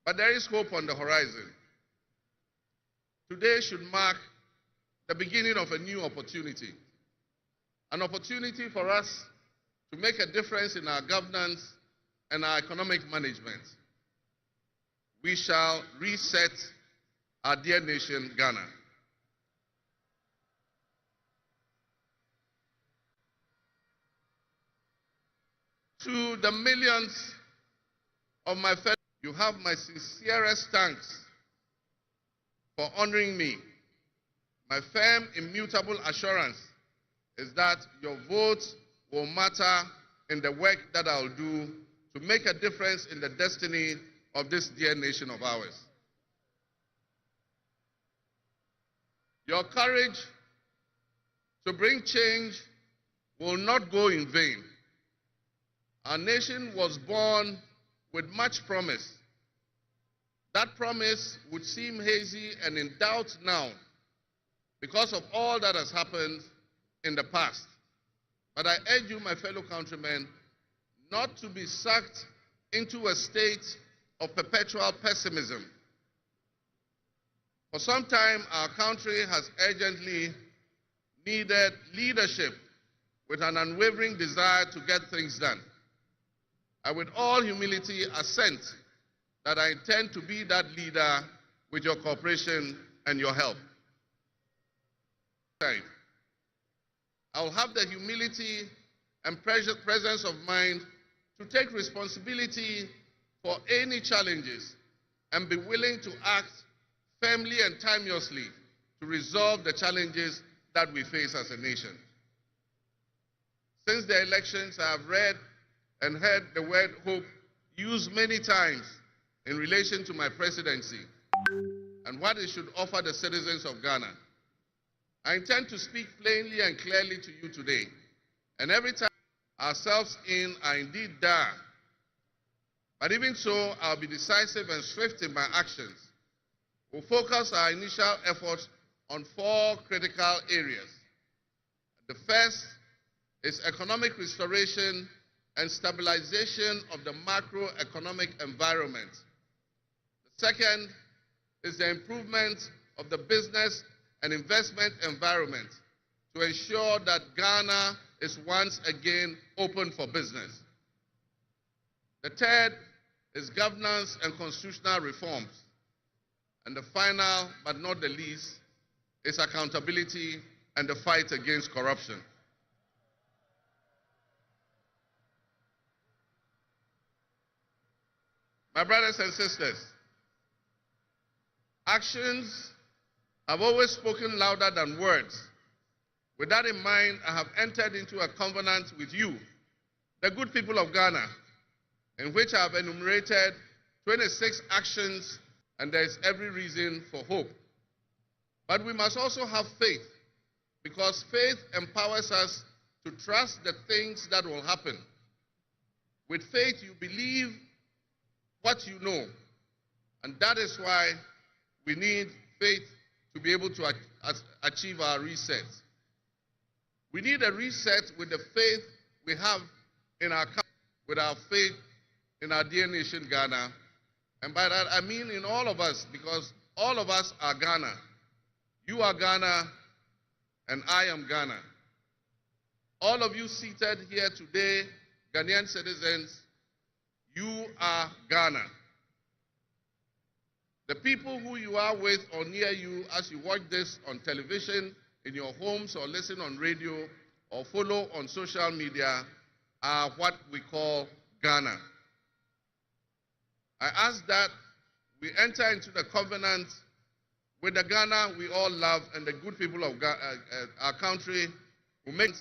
But there is hope on the horizon. Today should mark the beginning of a new opportunity. an opportunity for us to make a difference in our governance and our economic management. We shall reset our dear nation, Ghana. To the millions of my fellow, you have my sincerest thanks for honoring me. My firm, immutable assurance is that your votes will matter in the work that I'll do to make a difference in the destiny of this dear nation of ours. Your courage to bring change will not go in vain. Our nation was born with much promise. That promise would seem hazy and in doubt now because of all that has happened in the past. But I urge you, my fellow countrymen, not to be sucked into a state of perpetual pessimism. For some time, our country has urgently needed leadership with an unwavering desire to get things done. I, with all humility, assent that I intend to be that leader with your cooperation and your help. I will have the humility and presence of mind to take responsibility for any challenges and be willing to act firmly and timeously to resolve the challenges that we face as a nation. Since the elections, I have read and heard the word hope used many times in relation to my presidency and what it should offer the citizens of Ghana. I intend to speak plainly and clearly to you today, and every time ourselves in are indeed dire, but even so, I'll be decisive and swift in my actions. We'll focus our initial efforts on 4 critical areas. The first is economic restoration and stabilization of the macroeconomic environment. The second is the improvement of the business and investment environment to ensure that Ghana is once again open for business. The third is governance and constitutional reforms. And the final, but not the least, is accountability and the fight against corruption. My brothers and sisters, actions have always spoken louder than words. With that in mind, I have entered into a covenant with you, the good people of Ghana, in which I have enumerated 26 actions, and there is every reason for hope. But we must also have faith, because faith empowers us to trust the things that will happen. With faith, you believe what you know, and that is why we need faith to be able to achieve our reset. We need a reset with the faith we have in our country, with our faith in our dear nation, Ghana. And by that, I mean in all of us, because all of us are Ghana. You are Ghana, and I am Ghana. All of you seated here today, Ghanaian citizens, you are Ghana. The people who you are with or near you as you watch this on television, in your homes, or listen on radio, or follow on social media are what we call Ghana. I ask that we enter into the covenant with the Ghana we all love and the good people of our country who make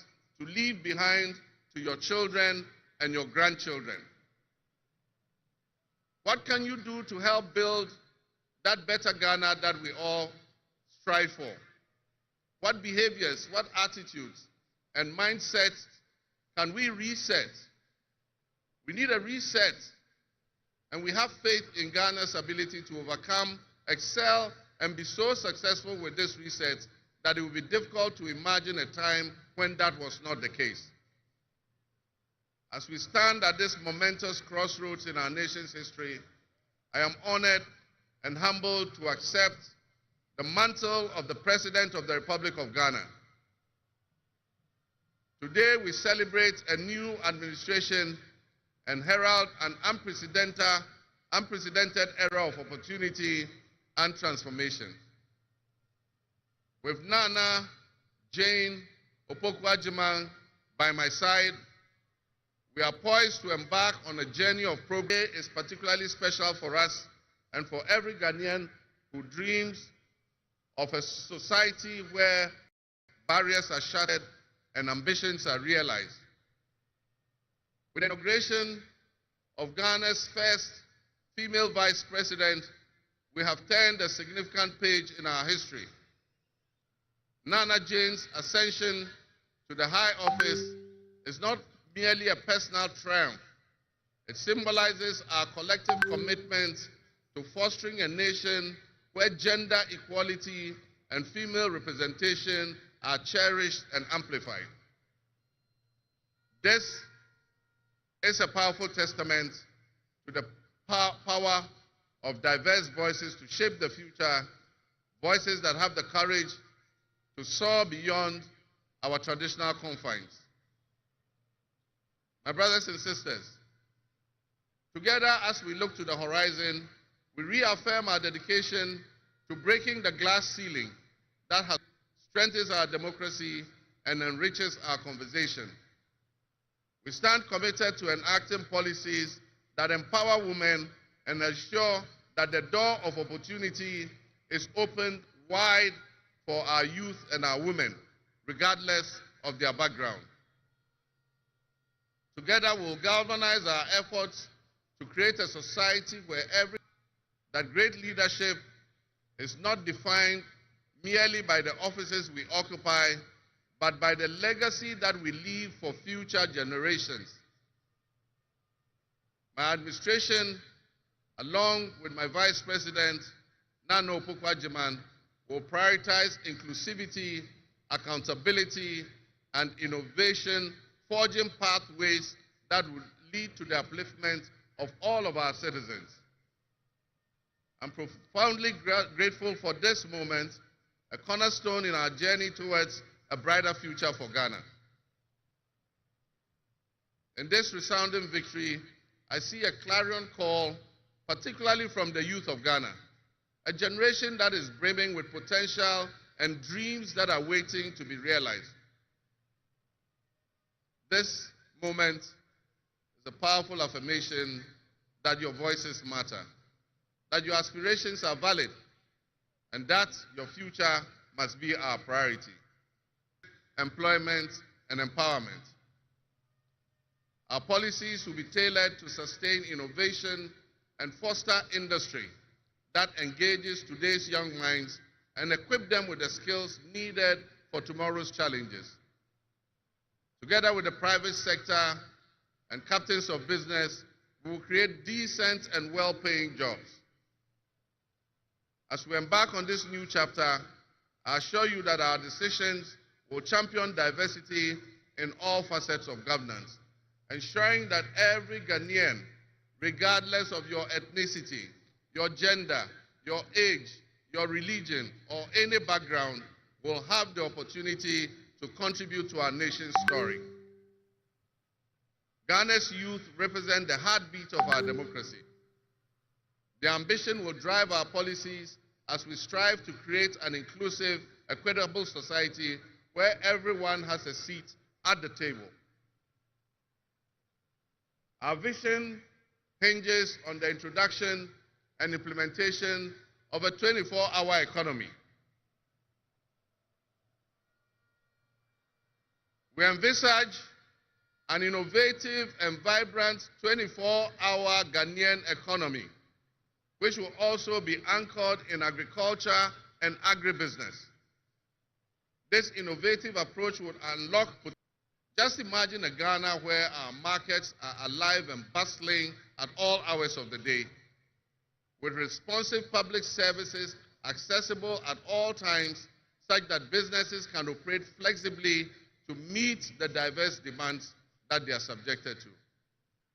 to leave behind to your children and your grandchildren. What can you do to help build that better Ghana that we all strive for? What behaviors, what attitudes and mindsets can we reset? We need a reset, and we have faith in Ghana's ability to overcome, excel, and be so successful with this reset that it will be difficult to imagine a time when that was not the case. As we stand at this momentous crossroads in our nation's history, I am honored and humbled to accept the mantle of the President of the Republic of Ghana. Today we celebrate a new administration and herald an unprecedented era of opportunity and transformation. With Nana Jane Opoku-Agyeman by my side, we are poised to embark on a journey of progress. It is particularly special for us and for every Ghanaian who dreams of a society where barriers are shattered and ambitions are realized. With the inauguration of Ghana's first female vice president, we have turned a significant page in our history. Nana Jane's ascension to the high office is not merely a personal triumph. It symbolizes our collective commitment to fostering a nation where gender equality and female representation are cherished and amplified. This is a powerful testament to the power of diverse voices to shape the future, voices that have the courage to soar beyond our traditional confines. My brothers and sisters, together as we look to the horizon, we reaffirm our dedication to breaking the glass ceiling that has strengthens our democracy and enriches our conversation. We stand committed to enacting policies that empower women and ensure that the door of opportunity is opened wide for our youth and our women, regardless of their background. Together, we'll galvanize our efforts to create a society where that great leadership is not defined merely by the offices we occupy, but by the legacy that we leave for future generations. My administration, along with my Vice President, Nana Opoku-Agyeman, will prioritize inclusivity, accountability, and innovation, forging pathways that will lead to the upliftment of all of our citizens. I'm profoundly grateful for this moment, a cornerstone in our journey towards a brighter future for Ghana. In this resounding victory, I see a clarion call, particularly from the youth of Ghana, a generation that is brimming with potential and dreams that are waiting to be realized. This moment is a powerful affirmation that your voices matter, that your aspirations are valid, and that your future must be our priority. Employment and empowerment. Our policies will be tailored to sustain innovation and foster industry that engages today's young minds and equip them with the skills needed for tomorrow's challenges. Together with the private sector and captains of business, we will create decent and well-paying jobs. As we embark on this new chapter, I assure you that our decisions will champion diversity in all facets of governance, ensuring that every Ghanaian, regardless of your ethnicity, your gender, your age, your religion, or any background, will have the opportunity to contribute to our nation's story. Ghana's youth represent the heartbeat of our democracy. Their ambition will drive our policies as we strive to create an inclusive, equitable society where everyone has a seat at the table. Our vision hinges on the introduction and implementation of a 24-hour economy. We envisage an innovative and vibrant 24-hour Ghanaian economy, which will also be anchored in agriculture and agribusiness. This innovative approach would unlock potential. Just imagine a Ghana where our markets are alive and bustling at all hours of the day, with responsive public services accessible at all times, such that businesses can operate flexibly to meet the diverse demands that they are subjected to.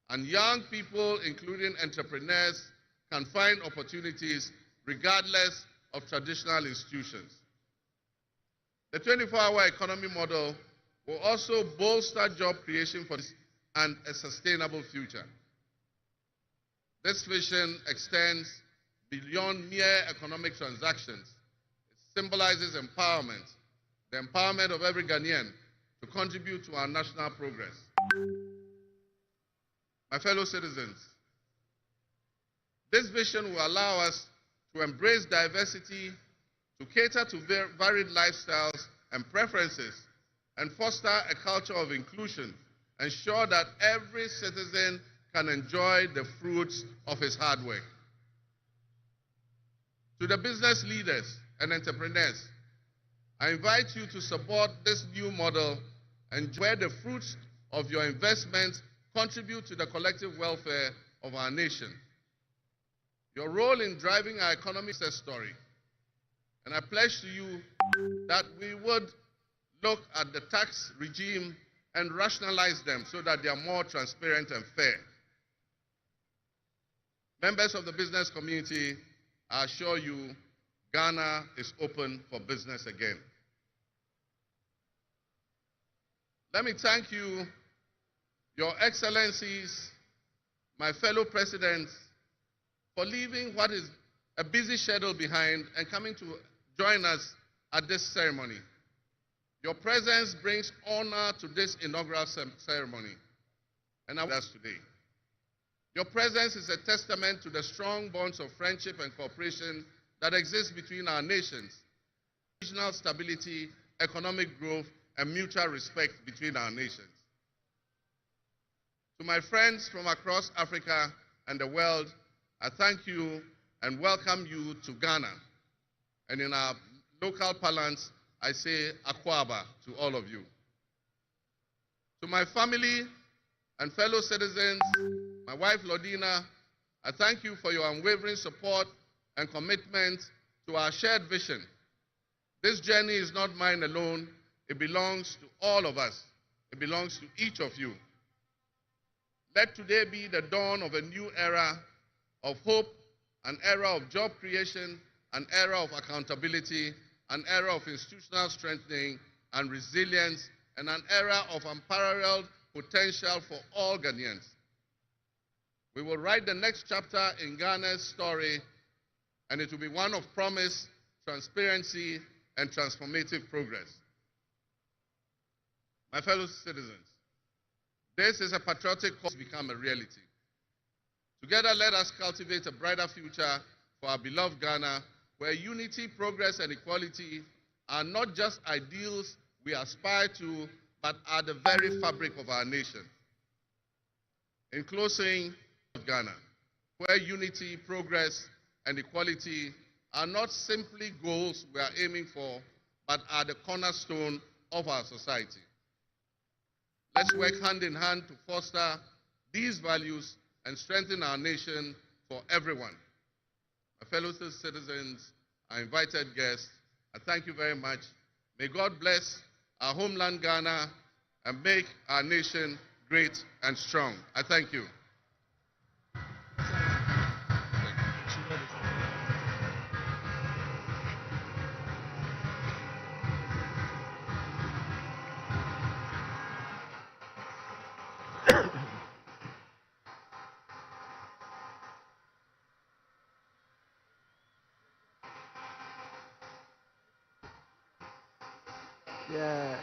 And young people, including entrepreneurs, can find opportunities regardless of traditional institutions. The 24-hour economy model will also bolster job creation for this and a sustainable future. This vision extends beyond mere economic transactions. It symbolizes empowerment, the empowerment of every Ghanaian to contribute to our national progress. My fellow citizens, this vision will allow us to embrace diversity, to cater to varied lifestyles and preferences, and foster a culture of inclusion, ensure that every citizen can enjoy the fruits of his hard work. To the business leaders and entrepreneurs, I invite you to support this new model and where the fruits of your investments contribute to the collective welfare of our nation. Your role in driving our economy is a story, and I pledge to you that we would look at the tax regime and rationalize them so that they are more transparent and fair. Members of the business community, I assure you, Ghana is open for business again. Let me thank you, Your Excellencies, my fellow presidents, for leaving what is a busy schedule behind and coming to join us at this ceremony. Your presence brings honor to this inaugural ceremony, and I us today. Your presence is a testament to the strong bonds of friendship and cooperation that exist between our nations, regional stability, economic growth, and mutual respect between our nations. To my friends from across Africa and the world, I thank you and welcome you to Ghana. And in our local parlance, I say Akwaba to all of you. To my family and fellow citizens, my wife Lodina, I thank you for your unwavering support and commitment to our shared vision. This journey is not mine alone. It belongs to all of us. It belongs to each of you. Let today be the dawn of a new era of hope, an era of job creation, an era of accountability, an era of institutional strengthening and resilience, and an era of unparalleled potential for all Ghanaians. We will write the next chapter in Ghana's story, and it will be one of promise, transparency, and transformative progress. My fellow citizens, this is a patriotic cause to become a reality. Together, let us cultivate a brighter future for our beloved Ghana, where unity, progress, and equality are not just ideals we aspire to, but are the very fabric of our nation. In closing, Ghana, where unity, progress, and equality are not simply goals we are aiming for, but are the cornerstone of our society. Let's work hand in hand to foster these values and strengthen our nation for everyone. My fellow citizens, our invited guests, I thank you very much. May God bless our homeland Ghana and make our nation great and strong. I thank you. Yeah.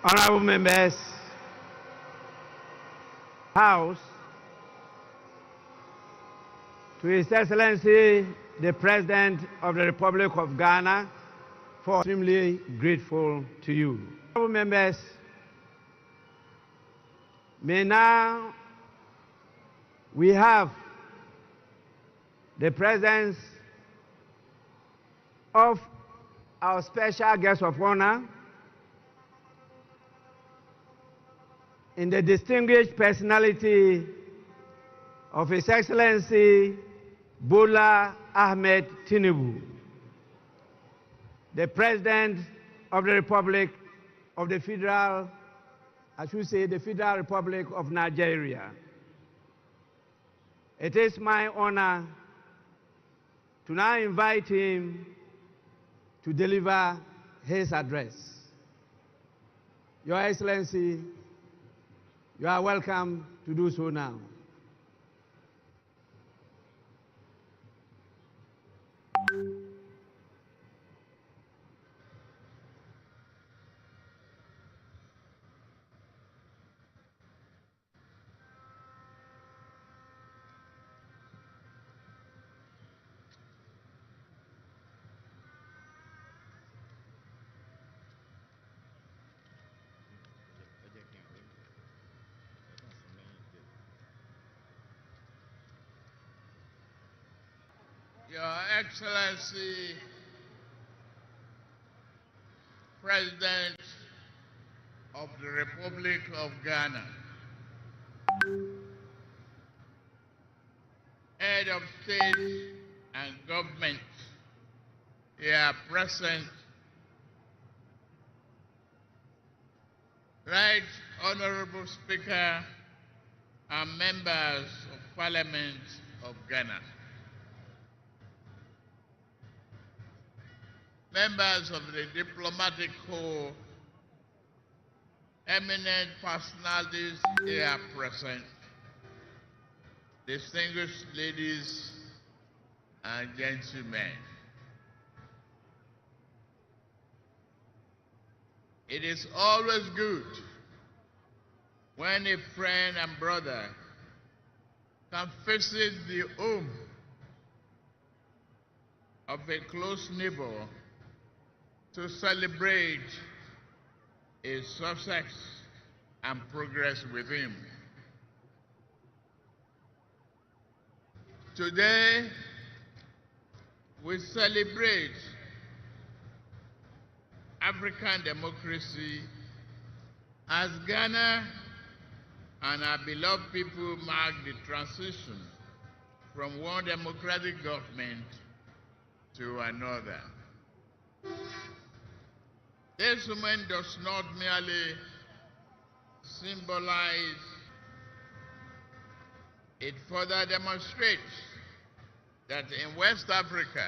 Honorable members, House, to His Excellency, the President of the Republic of Ghana, for extremely grateful to you. Honorable members, may now we have the presence of our special guest of honor in the distinguished personality of His Excellency Bola Ahmed Tinubu, the President of the Republic of the Federal, I should say the Federal Republic of Nigeria. It is my honor to now invite him to deliver his address. Your Excellency, you are welcome to do so now. Your Excellency, President of the Republic of Ghana, Head of State and Government here present, Right Honorable Speaker and Members of Parliament of Ghana, members of the diplomatic corps, eminent personalities here present, distinguished ladies and gentlemen. It is always good when a friend and brother can visit the home of a close neighbor to celebrate his success and progress with him. Today, we celebrate African democracy as Ghana and our beloved people mark the transition from one democratic government to another. This moment does not merely symbolize, it further demonstrates that in West Africa,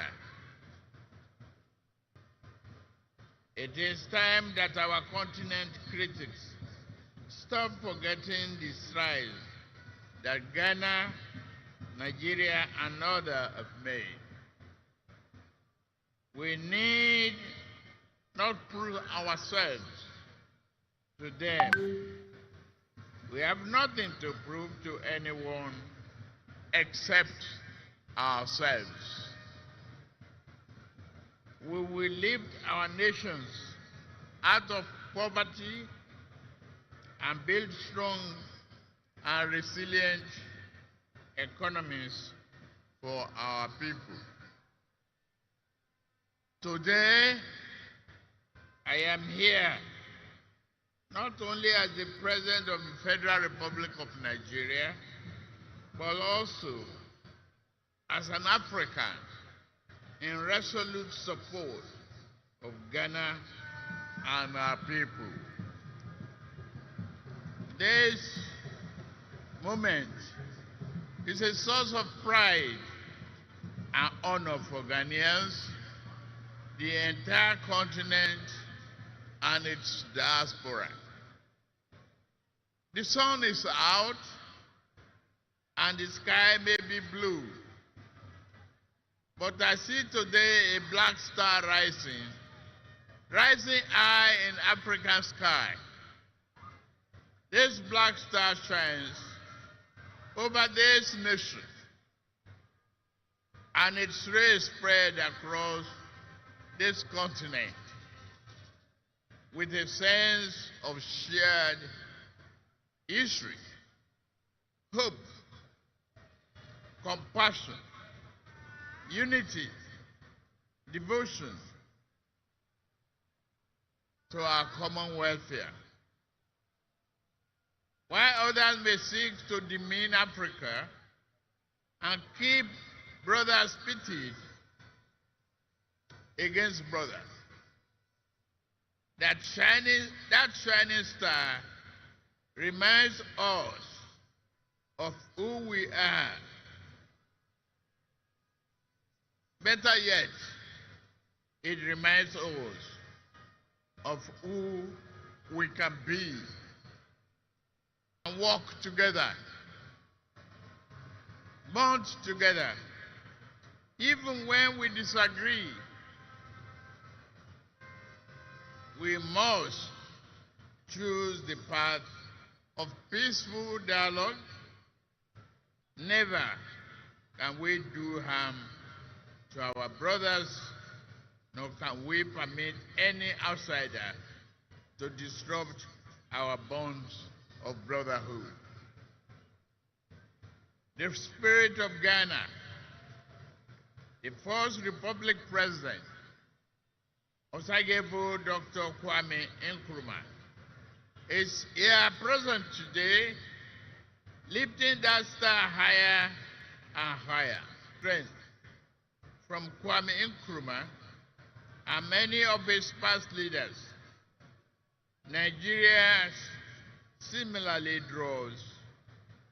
it is time that our continent critics stop forgetting the strides that Ghana, Nigeria, and others have made. We need not prove ourselves to them. We have nothing to prove to anyone except ourselves. We will lift our nations out of poverty and build strong and resilient economies for our people. Today, I am here not only as the President of the Federal Republic of Nigeria, but also as an African in resolute support of Ghana and our people. This moment is a source of pride and honor for Ghanaians, the entire continent, and its diaspora. The sun is out and the sky may be blue, but I see today a black star rising high in African sky. This black star shines over this nation, and its rays spread across this continent with a sense of shared history, hope, compassion, unity, devotion to our common welfare. While others may seek to demean Africa and keep brothers pitted against brothers, that shining star reminds us of who we are. Better yet, it reminds us of who we can be and work together, bond together, even when we disagree. We must choose the path of peaceful dialogue. Never can we do harm to our brothers, nor can we permit any outsider to disrupt our bonds of brotherhood. The spirit of Ghana, the first Republic President, Osagebo Dr. Kwame Nkrumah, is here present today, lifting that star higher and higher. Strength from Kwame Nkrumah and many of his past leaders. Nigeria similarly draws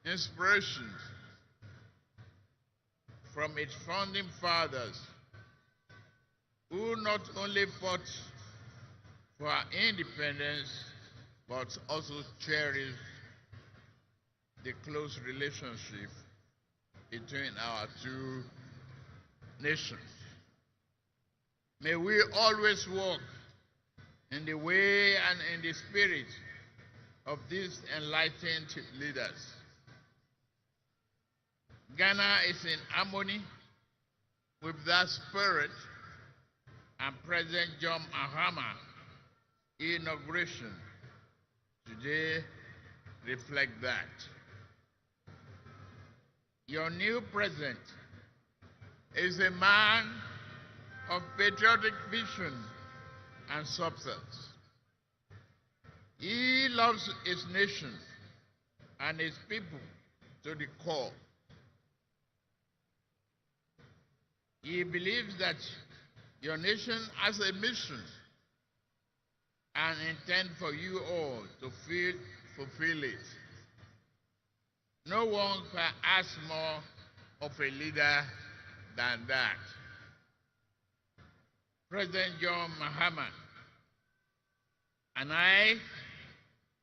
inspirations from its founding fathers, who not only fought for our independence, but also cherished the close relationship between our two nations. May we always walk in the way and in the spirit of these enlightened leaders. Ghana is in harmony with that spirit, and President John Mahama inauguration today reflects that. Your new president is a man of patriotic vision and substance. He loves his nation and his people to the core. He believes that your nation has a mission and intend for you all to fulfill it. No one can ask more of a leader than that. President John Mahama and I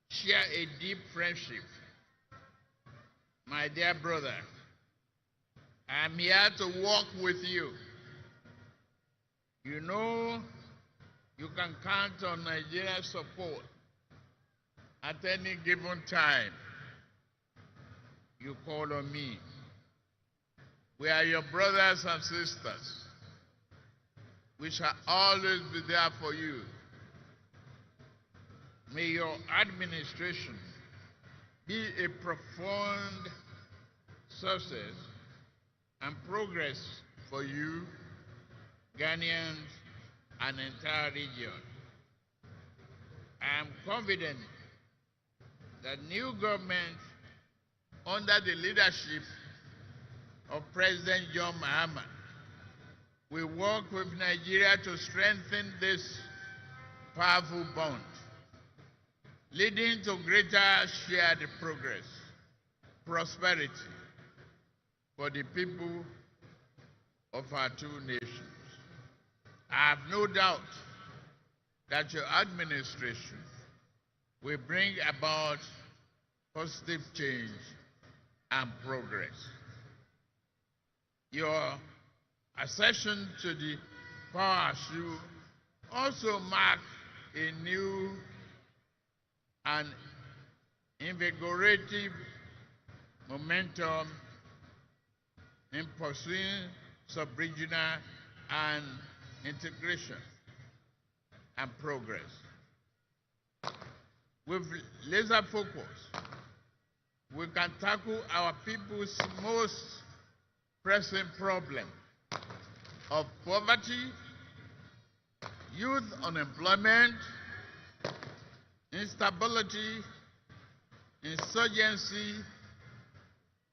share a deep friendship. My dear brother, I'm here to work with you. You know you can count on Nigeria's support at any given time. You call on me. We are your brothers and sisters. We shall always be there for you. May your administration be a profound success and progress for you, Ghanaians, and entire region. I am confident that new government under the leadership of President John Mahama will work with Nigeria to strengthen this powerful bond, leading to greater shared progress, prosperity for the people of our two nations. I have no doubt that your administration will bring about positive change and progress. Your accession to the power should also mark a new and invigorating momentum in pursuing sub-regional and integration and progress. With laser focus, we can tackle our people's most pressing problem of poverty, youth unemployment, instability, insurgency,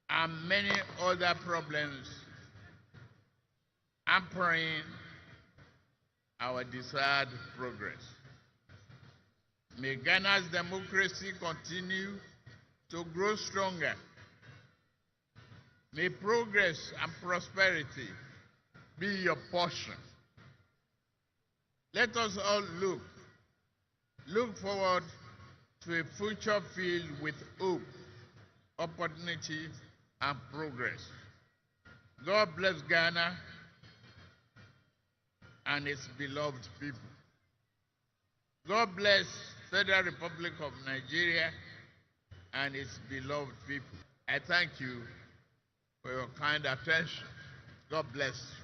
and many other problems hampering our desired progress. May Ghana's democracy continue to grow stronger. May progress and prosperity be your portion. Let us all look forward to a future filled with hope, opportunity, and progress. God bless Ghana and its beloved people. God bless Federal Republic of Nigeria and its beloved people. I thank you for your kind attention. God bless you.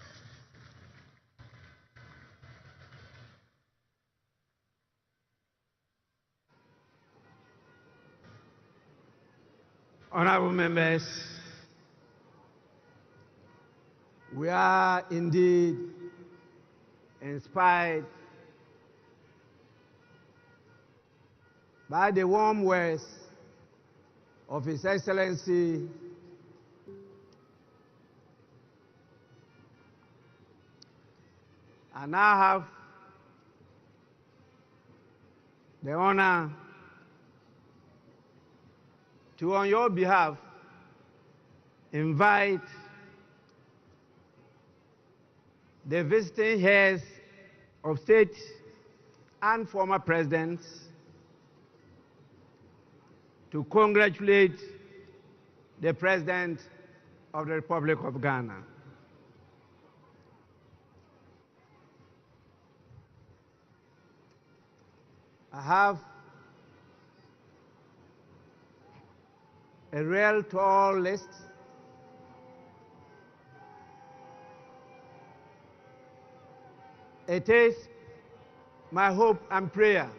Honorable members, we are indeed inspired by the warm words of His Excellency and I have the honor to, on your behalf, invite the visiting heads of state and former presidents to congratulate the President of the Republic of Ghana. I have a real tall list It is my hope and prayer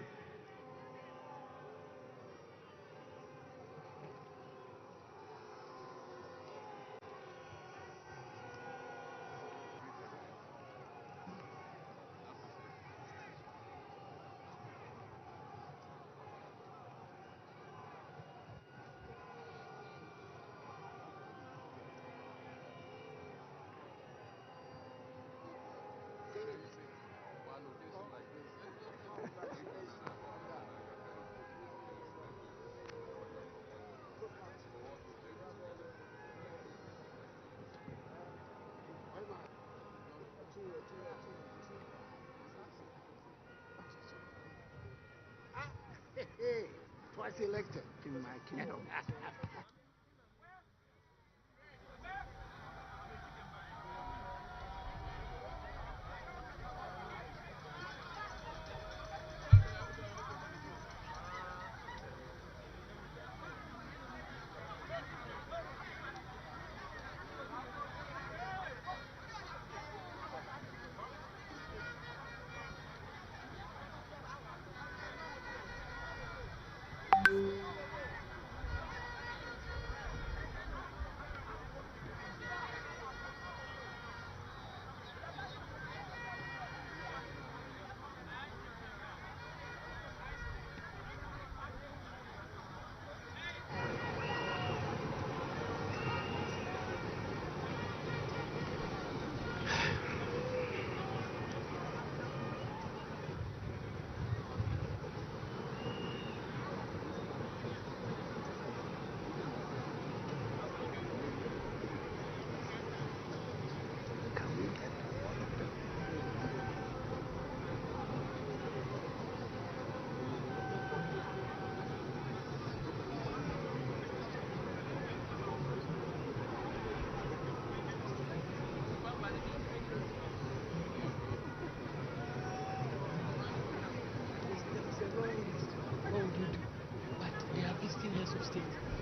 twice elected in my kingdom.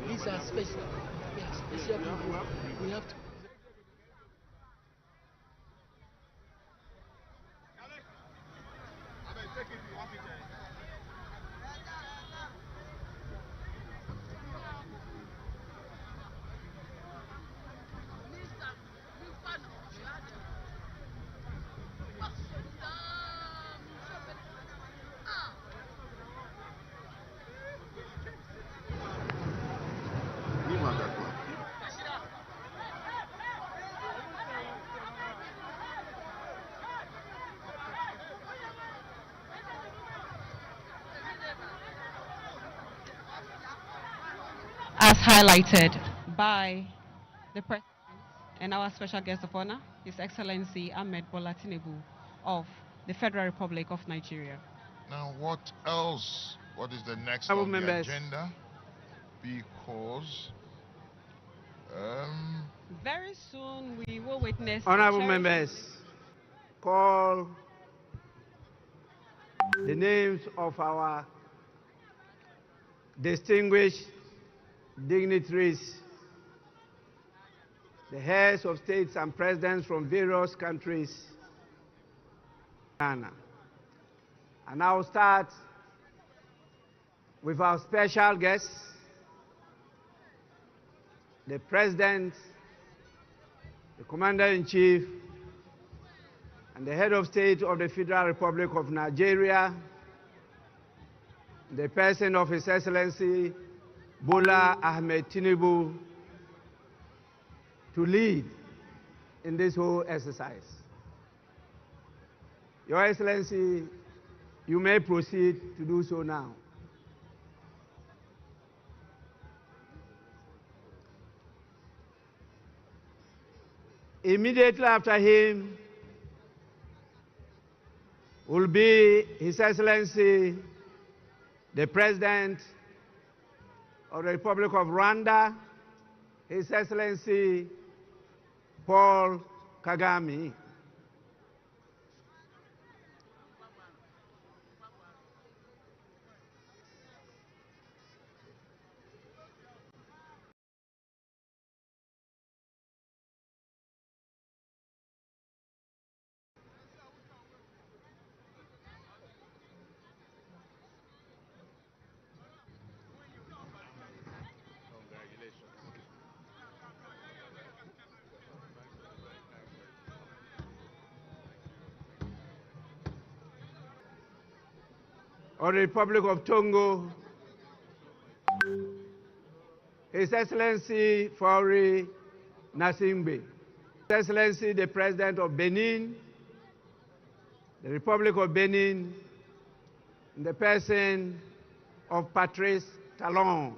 These are special. They are special people. We have to. As highlighted by the President and our special guest of honor, His Excellency Ahmed Bola Tinubu of the Federal Republic of Nigeria. Now, what else? What is the next on the agenda? Because very soon we will witness. Honorable members, call the names of our distinguished dignitaries, the heads of states and presidents from various countries, Ghana. And I'll start with our special guest, the President, the Commander-in-Chief, and the Head of State of the Federal Republic of Nigeria, the person of His Excellency Bola Ahmed Tinubu, to lead in this whole exercise. Your Excellency, you may proceed to do so now. Immediately after him will be His Excellency, the President of the Republic of Rwanda, His Excellency Paul Kagame. Of the Republic of Togo, His Excellency Faure Gnassingbé, His Excellency the President of Benin, the Republic of Benin, in the person of Patrice Talon.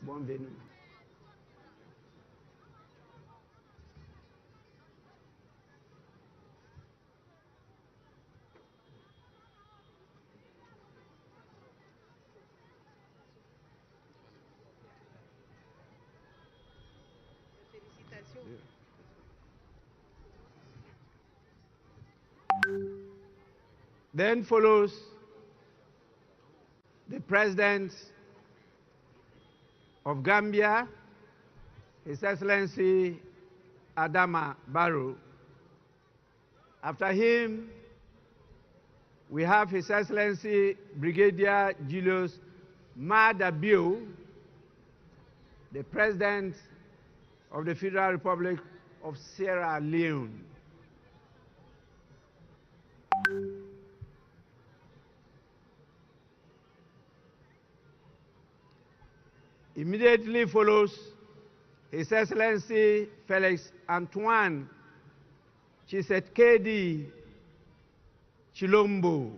Bon Benin. Then follows the President of Gambia, His Excellency Adama Barrow. After him, we have His Excellency Brigadier Julius Maada Bio, the President of the Federal Republic of Sierra Leone. Immediately follows His Excellency Felix Antoine Tshisekedi Chilombo,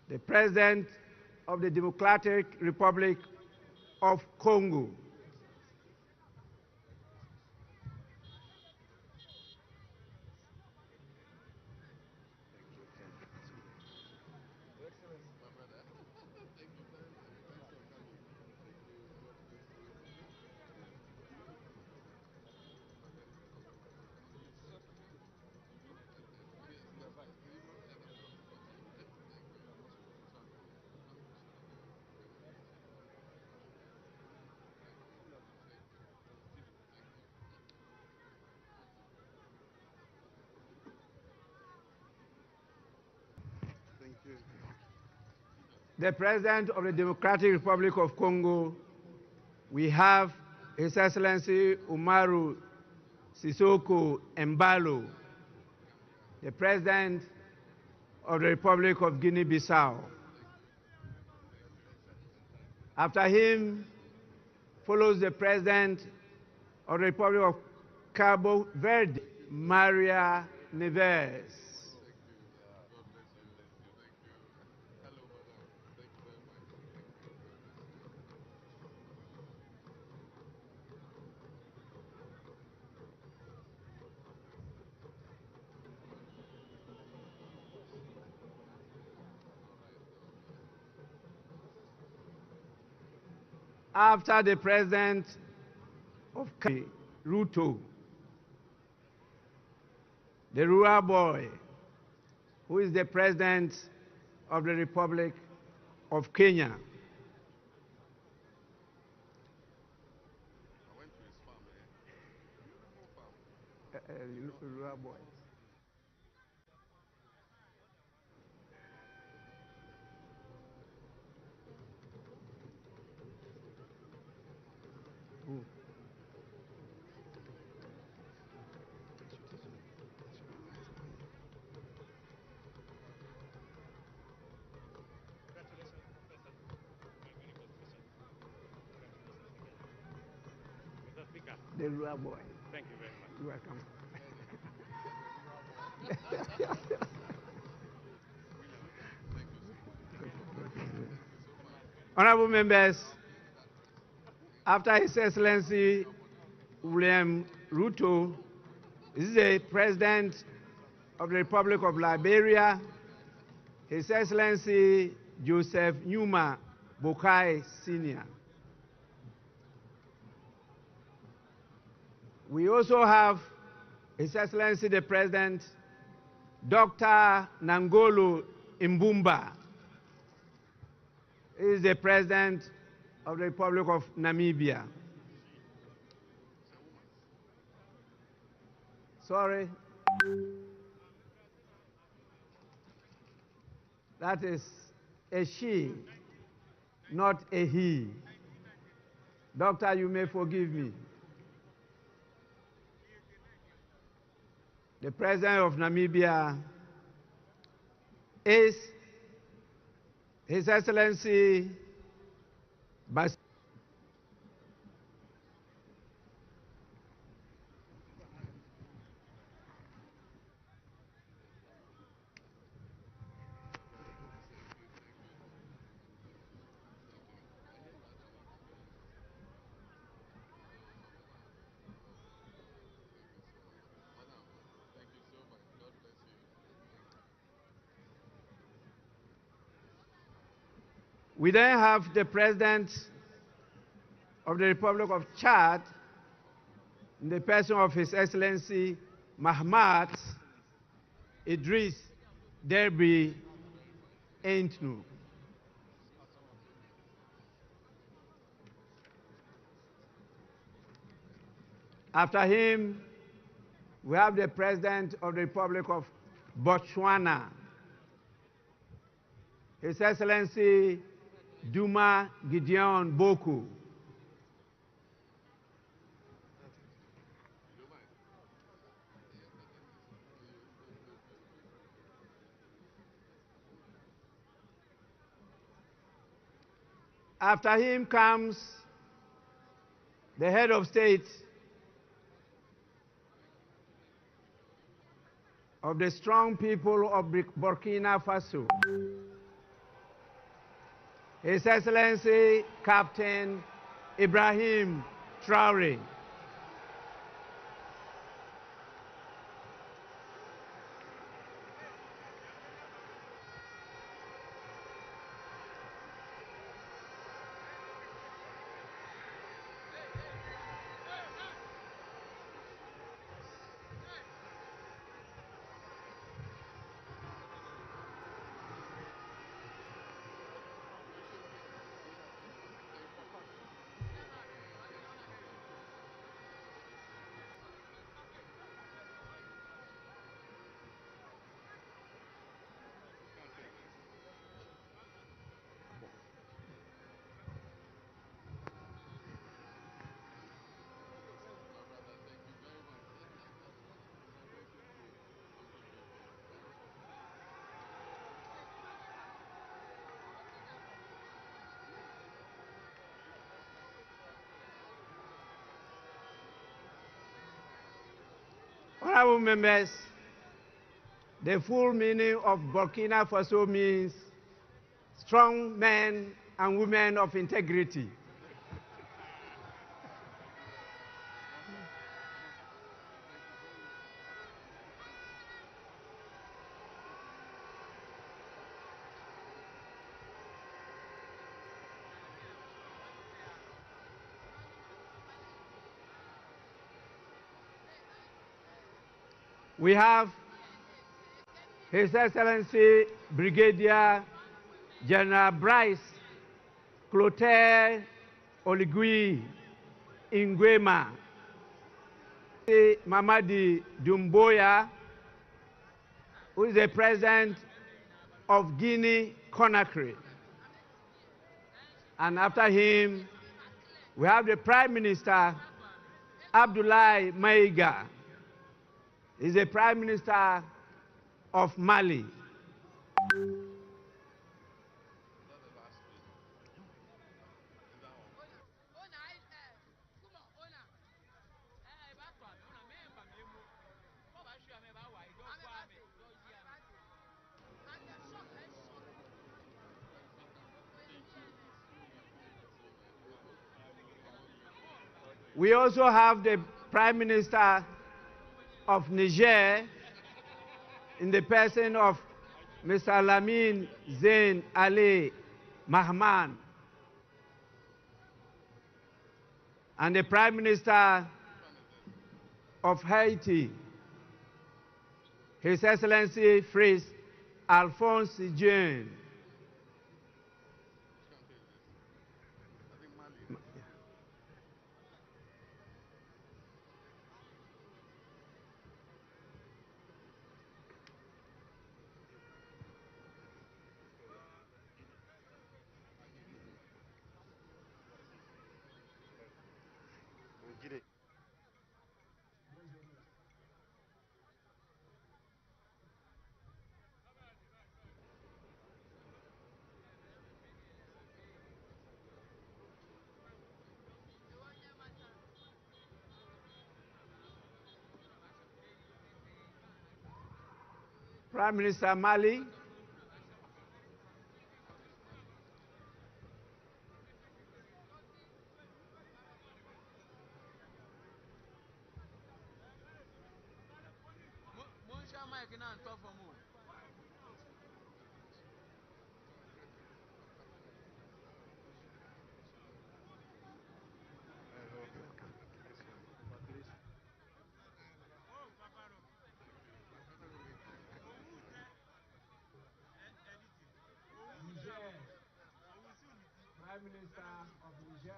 the President of the Democratic Republic of Congo. The President of the Democratic Republic of Congo, we have His Excellency Umaru Sissoco Embalo, the President of the Republic of Guinea-Bissau. After him follows the President of the Republic of Cabo Verde, Maria Neves. After the president of Ruto, the rural boy, who is the president of the Republic of Kenya. Rural boy. The rural boy. Thank you very much. You're welcome. Honorable members, after His Excellency William Ruto, this is the President of the Republic of Liberia, His Excellency Joseph Numa Boakai Sr. We also have His Excellency the President, Dr. Nangolo Mbumba. He is the President of the Republic of Namibia. Sorry. That is a she, not a he. Doctor, you may forgive me. The President of Namibia is His Excellency Bas. We then have the President of the Republic of Chad, in the person of His Excellency Mahama Idris Deby Itno. After him, we have the President of the Republic of Botswana, His Excellency Duma Gideon Boku. After him comes the head of state of the strong people of Burkina Faso, His Excellency Captain Ibrahim Traoré. Honorable members, the full meaning of Burkina Faso means strong men and women of integrity. We have His Excellency Brigadier General Bryce Clotaire Oligui Nguema, Mamadi Doumbouya, who is the President of Guinea-Conakry. And after him, we have the Prime Minister, Abdoulaye Maïga. He's the Prime Minister of Mali. We also have the Prime Minister of Niger in the person of Mr. Lamine Zain Ali Mahama, and the Prime Minister of Haiti, His Excellency Fritz Alphonse Jean. Prime Minister Mali, Prime Minister of Niger.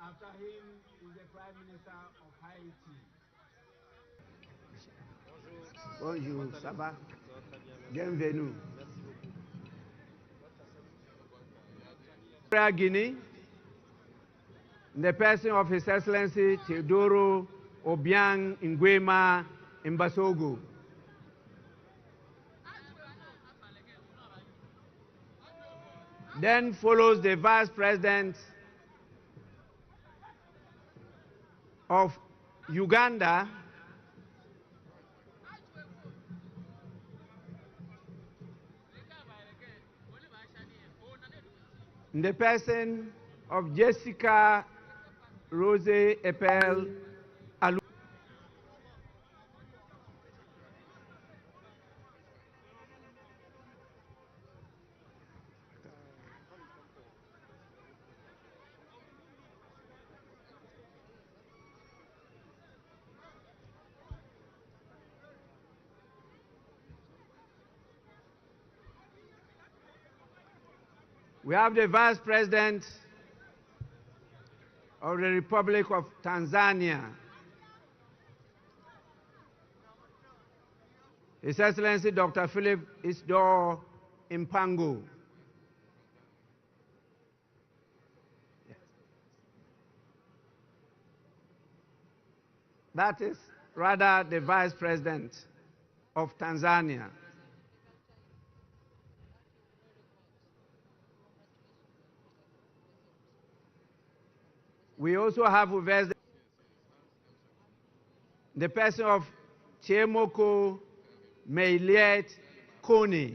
After him is the Prime Minister of Haiti. Bonjour, ça va? Bienvenue. Guinea, in the person of His Excellency Teodoro Obiang Nguema Mbasogo. Then follows the Vice President of Uganda, in the person of Jessica Rose Epel Alu. We have the Vice President of the Republic of Tanzania, His Excellency Dr. Philip Isdor Mpango. That is rather the Vice President of Tanzania. We also have with us the person of Chiemoko Meiliet Kone.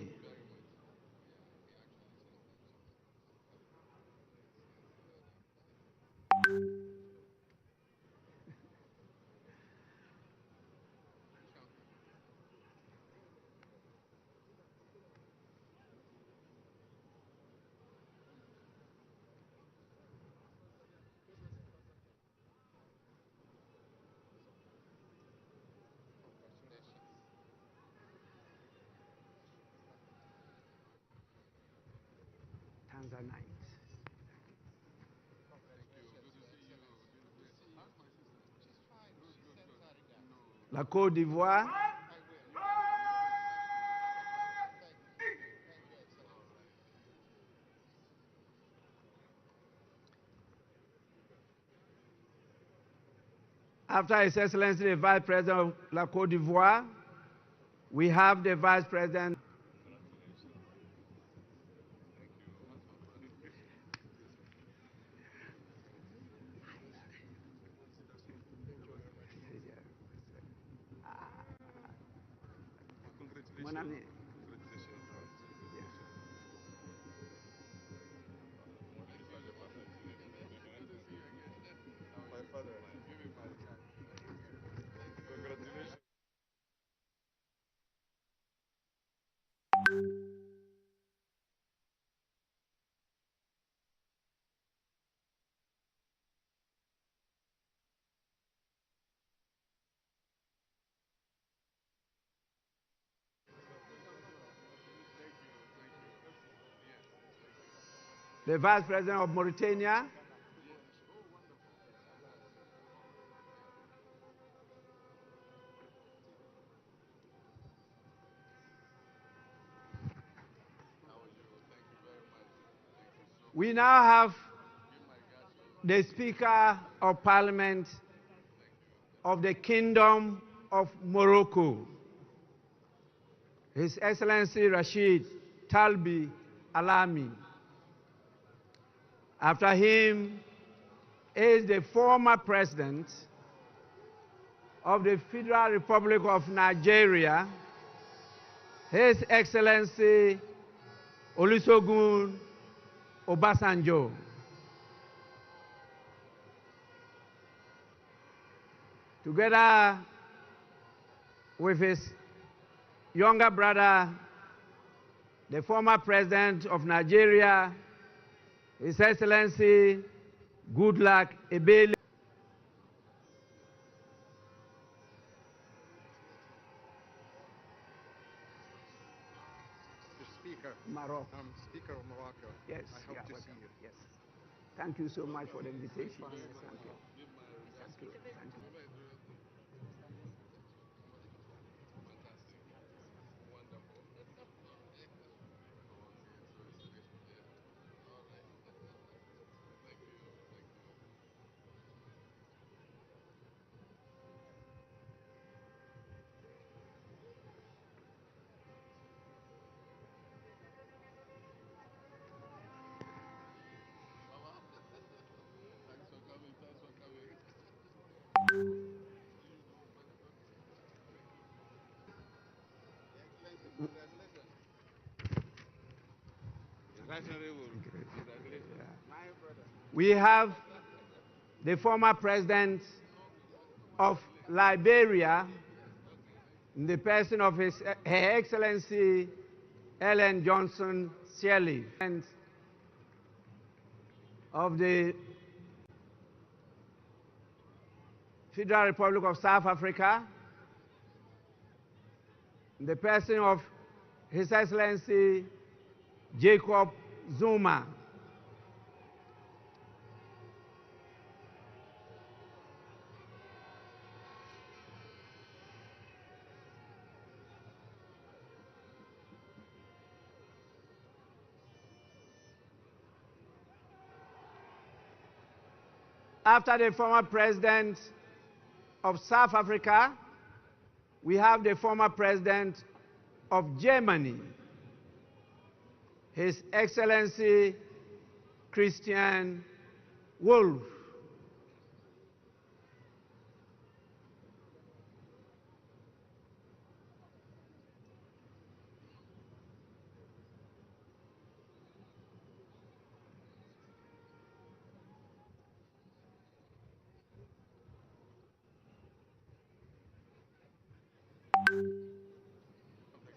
Tanzanite. La Côte d'Ivoire. After His Excellency the Vice President of La Côte d'Ivoire, we have the Vice President. Mon ami. The Vice President of Mauritania. We now have the Speaker of Parliament of the Kingdom of Morocco, His Excellency Rashid Talbi Alami. After him is the former President of the Federal Republic of Nigeria, His Excellency Olusegun Obasanjo. Together with his younger brother, the former President of Nigeria, His Excellency Goodluck Ebele. Speaker. Morocco. I'm Speaker of Morocco. Yes. I hope to see you. Yes. Thank you so much for the invitation. Yes, thank you. Thank you. Thank you. We have the former President of Liberia, in the person of Her Excellency Ellen Johnson Sirleaf, and of the Federal Republic of South Africa, in the person of His Excellency Jacob Zuma. After the former President of South Africa, we have the former President of Germany, His Excellency Christian Wolff.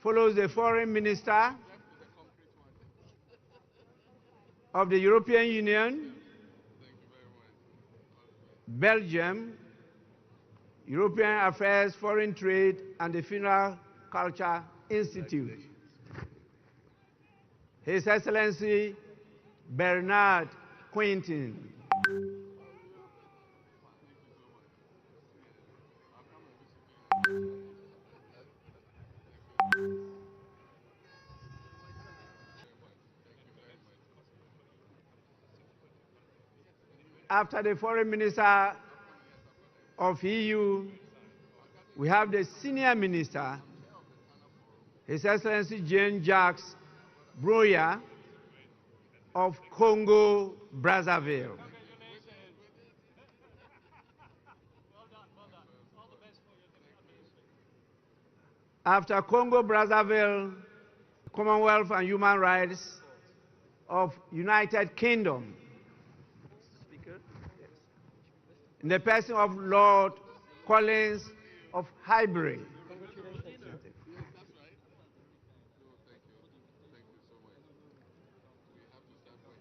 follows the Foreign Minister of the European Union, Belgium, European Affairs, Foreign Trade, and the Funeral Culture Institute. His Excellency Bernard Quintin. After the Foreign Minister of EU, we have the Senior Minister, His Excellency Jean-Jacques Broya of Congo, Brazzaville. After Congo, Brazzaville, Commonwealth and Human Rights of United Kingdom, in the person of Lord Collins of Highbury.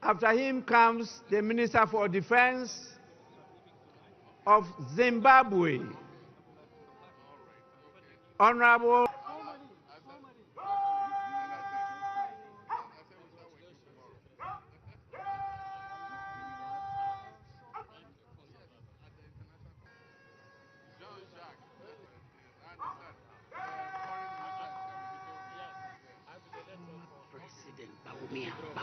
After him comes the Minister for Defense of Zimbabwe, Honorable Mahama.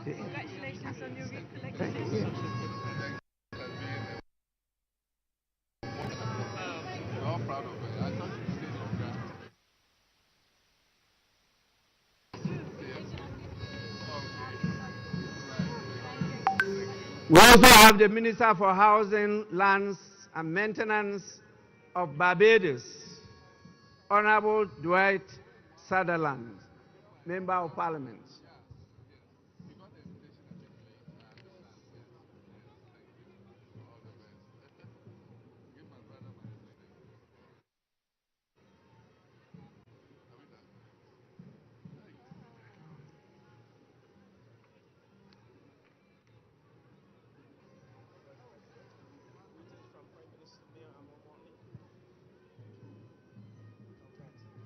Congratulations on your re-election. We're all proud of it. I thought you stayed longer. We also have the Minister for Housing, Lands and Maintenance of Barbados, Honorable Dwight Sutherland, Member of Parliament.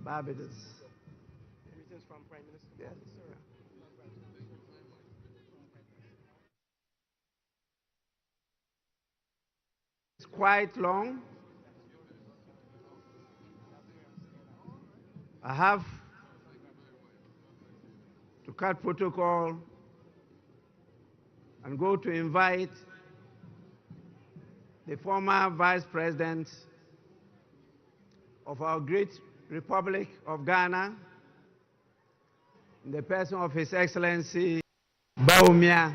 Barbados. Greetings from Prime Minister. Yes. It's quite long. I have to cut protocol and go to invite the former Vice President of our great Republic of Ghana, in the person of His Excellency Bawumia.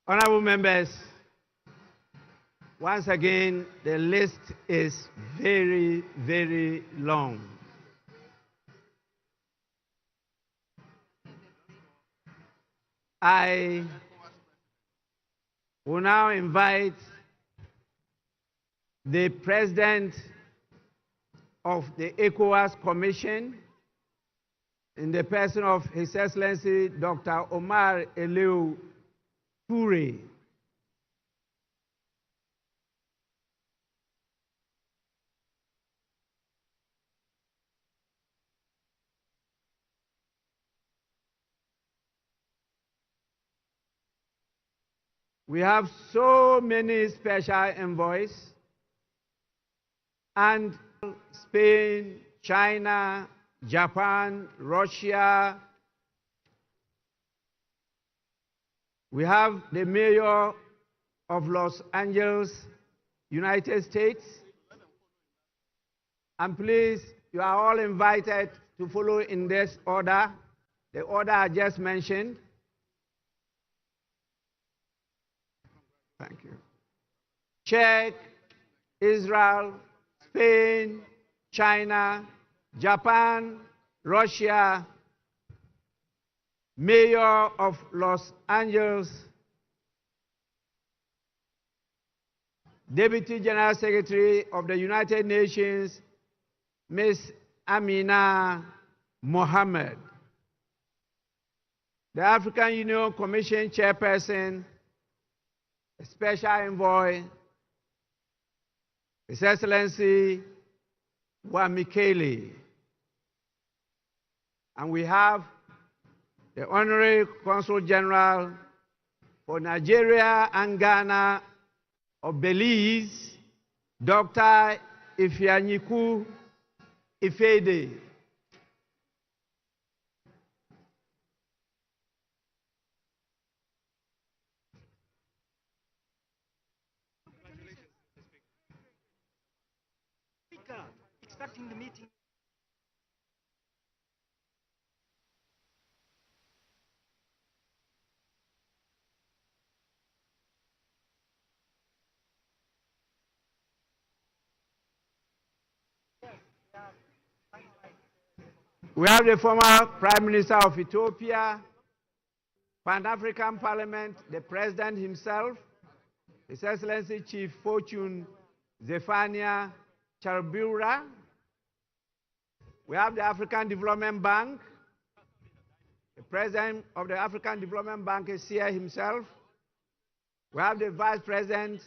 Honorable members, once again, the list is very, very long. I will now invite the President of the ECOWAS Commission, in the person of His Excellency Dr. Omar Eliu Toure. We have so many special envoys, and Spain, China, Japan, Russia. We have the mayor of Los Angeles, United States. And please, you are all invited to follow in this order, the order I just mentioned. Thank you. Czech, Israel, Spain, China, Japan, Russia, Mayor of Los Angeles, Deputy General Secretary of the United Nations, Ms. Amina Mohammed, the African Union Commission Chairperson, Special Envoy, His Excellency Wamikele. And we have the Honorary Consul General for Nigeria and Ghana of Belize, Dr. Ifeanyiku Ifede. Starting the meeting. We have the former Prime Minister of Ethiopia, Pan-African Parliament, the President himself, His Excellency Chief Fortune Zephania Charbura. We have the African Development Bank. The President of the African Development Bank is here himself. We have the Vice President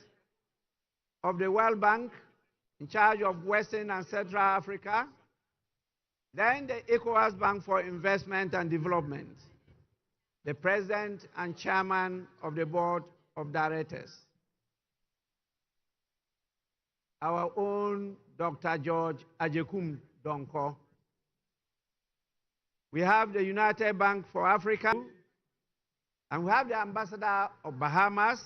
of the World Bank in charge of Western and Central Africa. Then the ECOWAS Bank for Investment and Development, the President and Chairman of the Board of Directors, our own Dr. George Ajekum Donko. We have the United Bank for Africa, and we have the Ambassador of Bahamas,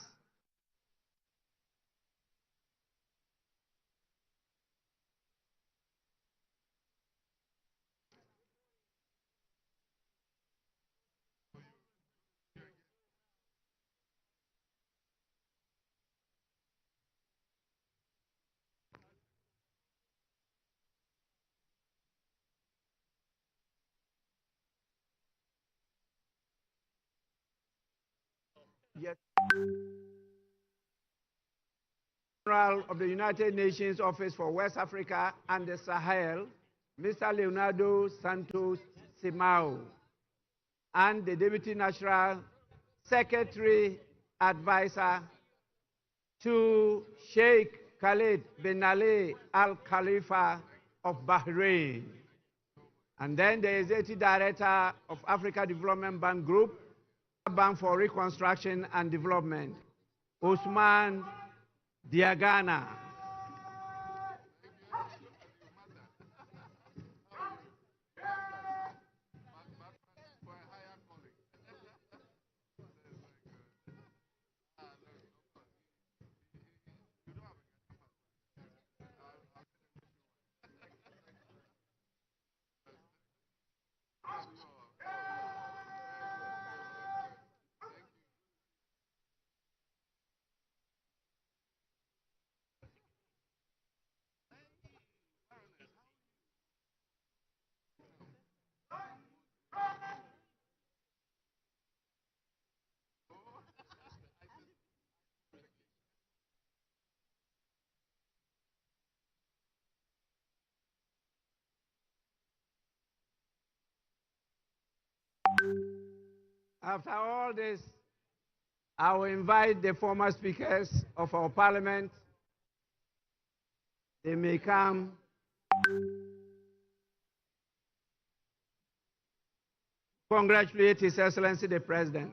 General of the United Nations Office for West Africa and the Sahel, Mr. Leonardo Santos Simao, and the Deputy National Secretary Advisor to Sheikh Khalid bin Ali Al Khalifa of Bahrain. And then the Executive Director of Africa Development Bank Group, Bank for Reconstruction and Development, Usman Diagana. After all this, I will invite the former speakers of our parliament. They may come. Congratulate His Excellency the President.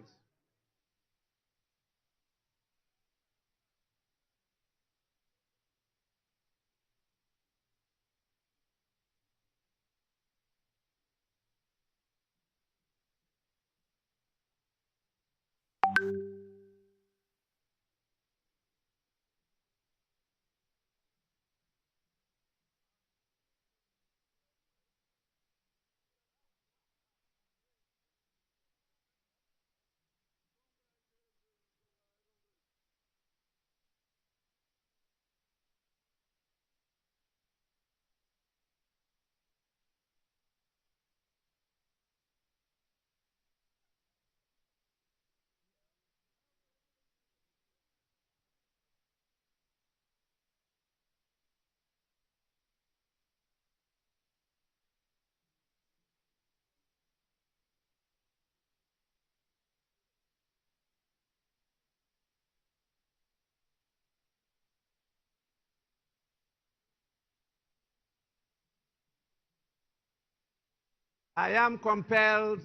I am compelled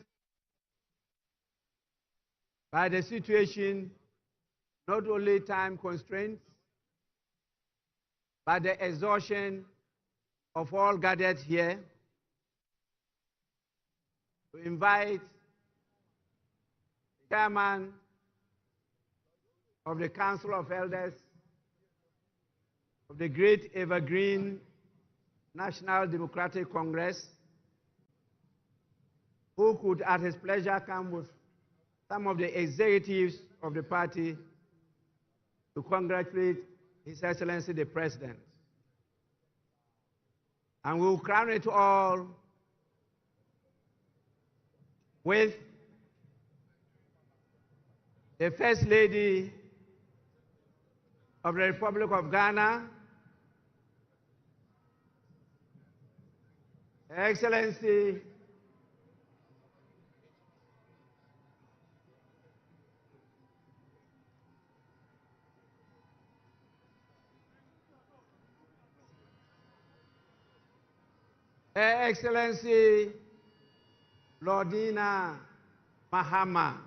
by the situation, not only time constraints, but the exhaustion of all gathered here, to invite the chairman of the Council of Elders of the Great Evergreen National Democratic Congress, who could at his pleasure come with some of the executives of the party to congratulate His Excellency the President. And we will crown it all with the First Lady of the Republic of Ghana, Her Excellency Her Excellency Lordina Mahama.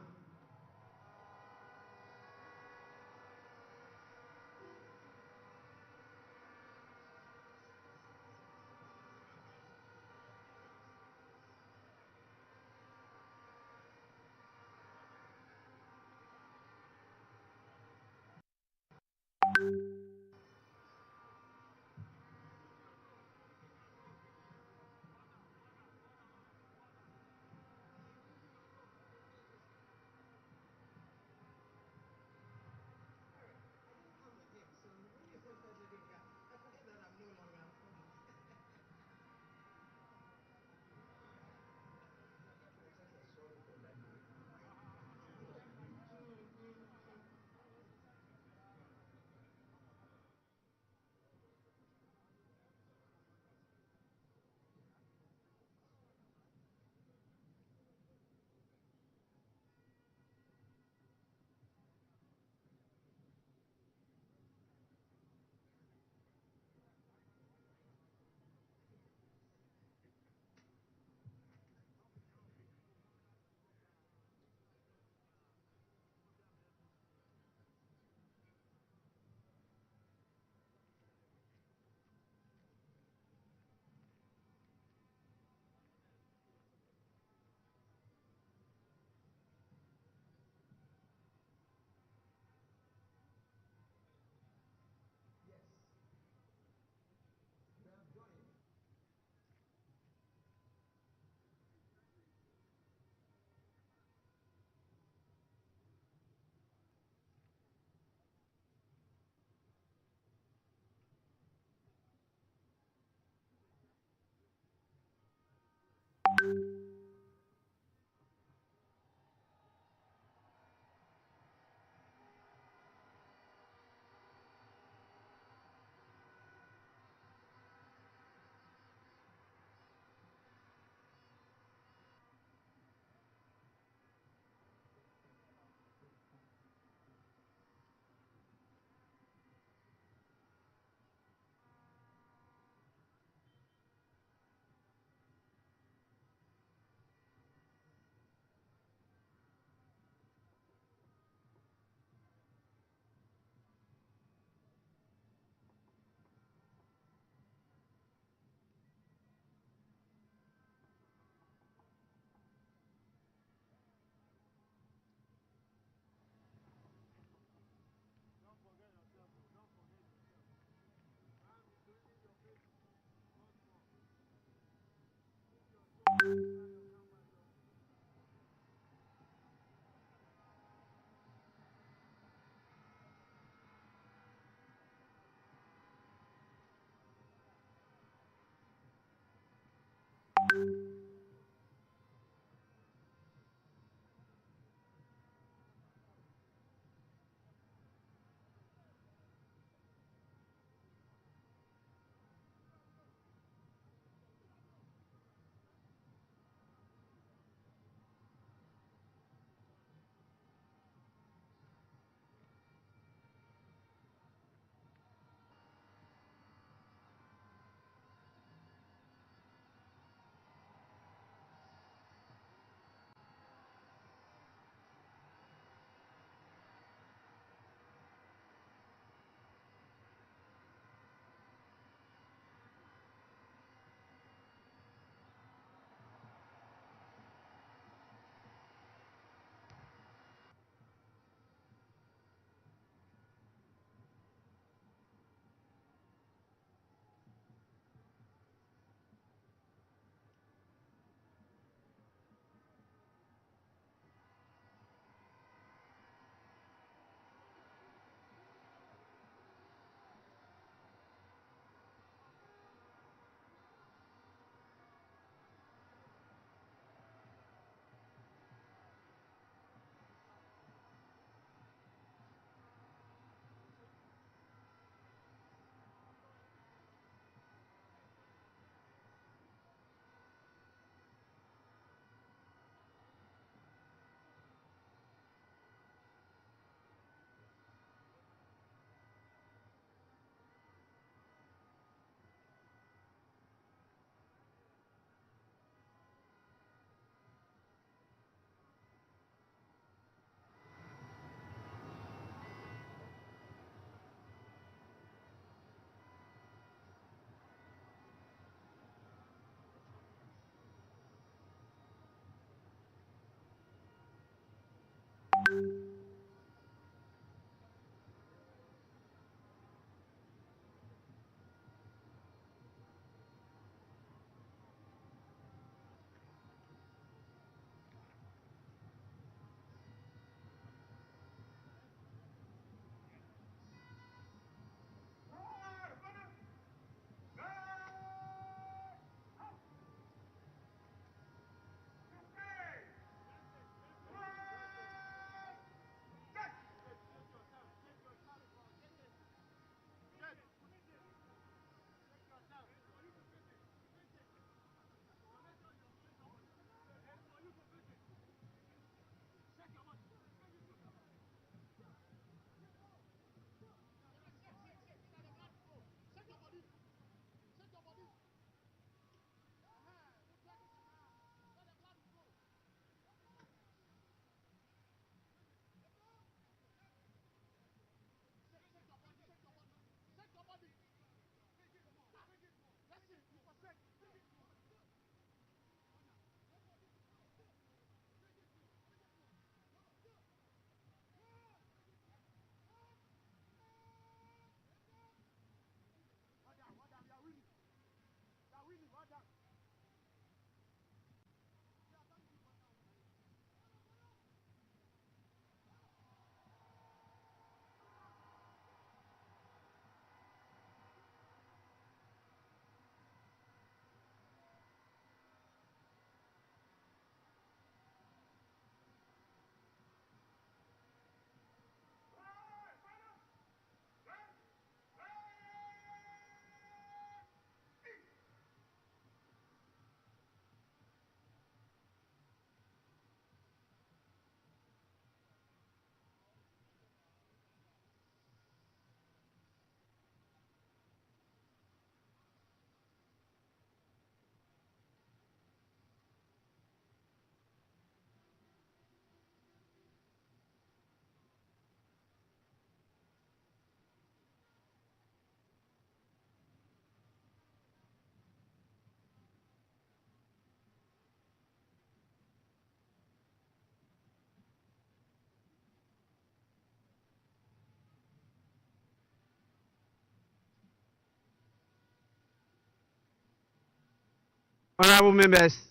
Honorable members,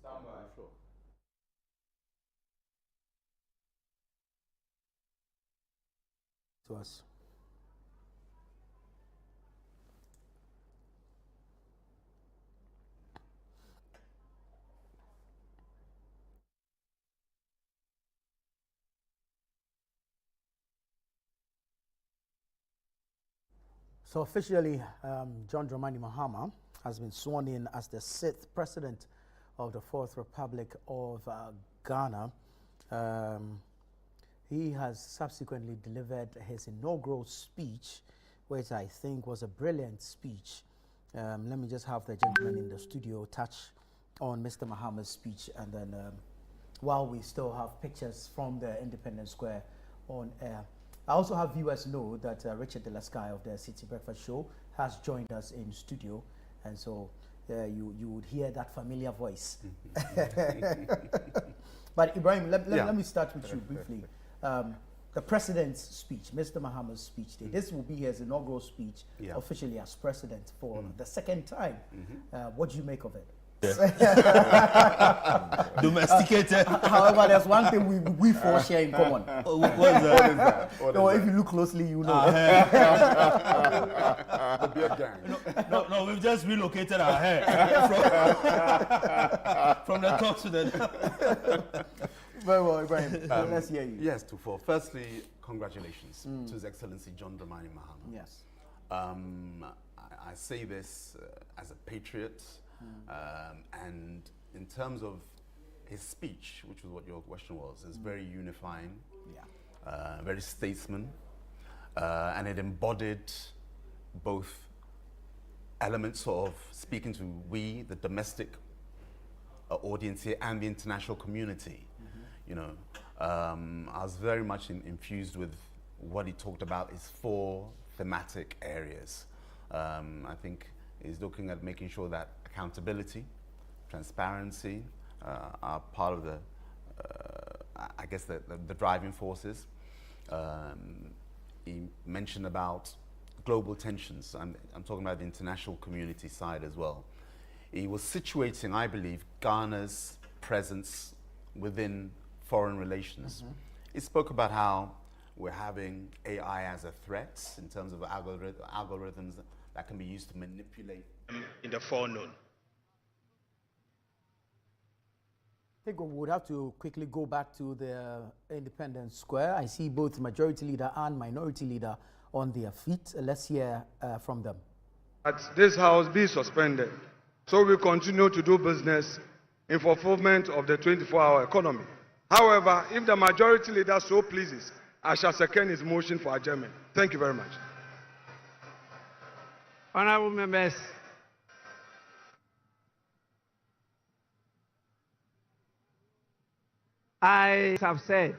Stand by. Sure. To us. So officially, John Dramani Mahama has been sworn in as the 6th president of the Fourth Republic of Ghana. He has subsequently delivered his inaugural speech, which I think was a brilliant speech. Let me just have the gentleman in the studio touch on Mr. Mahama's speech, and then while we still have pictures from the Independence Square on air. I also have viewers know that Richard De La Sky of the City Breakfast Show has joined us in studio, and so you would hear that familiar voice. But Ibrahim, let me start with you briefly. The president's speech, Mr. Mahama's speech, this will be his inaugural speech officially as president for the second time. What do you make of it? Domesticated. However, there's one thing we four share in common. What is that? No, if you look closely, you know. The beard gang. No, we've just relocated our hair from the top to the. Very well, Ibrahim. Let's hear you. Yes, Tufo. Firstly, congratulations to His Excellency John Dramani Mahama. Yes. I say this as a patriot, and in terms of his speech, which was what your question was, is very unifying, very statesman, and it embodied both elements of speaking to we, the domestic audience here, and the international community. You know, I was very much infused with what he talked about is 4 thematic areas. I think he's looking at making sure that accountability, transparency are part of the, I guess, the driving forces. He mentioned about global tensions. I'm talking about the international community side as well. He was situating, I believe, Ghana's presence within foreign relations. He spoke about how we're having AI as a threat in terms of algorithms that can be used to manipulate in the forenoon. I think we would have to quickly go back to the Independence Square. I see both majority leader and minority leader on their feet. Let's hear from them. That this house be suspended, so we continue to do business in fulfillment of the 24-hour economy. However, if the majority leader so pleases, I shall second his motion for adjournment. Thank you very much. Honorable members, I have said,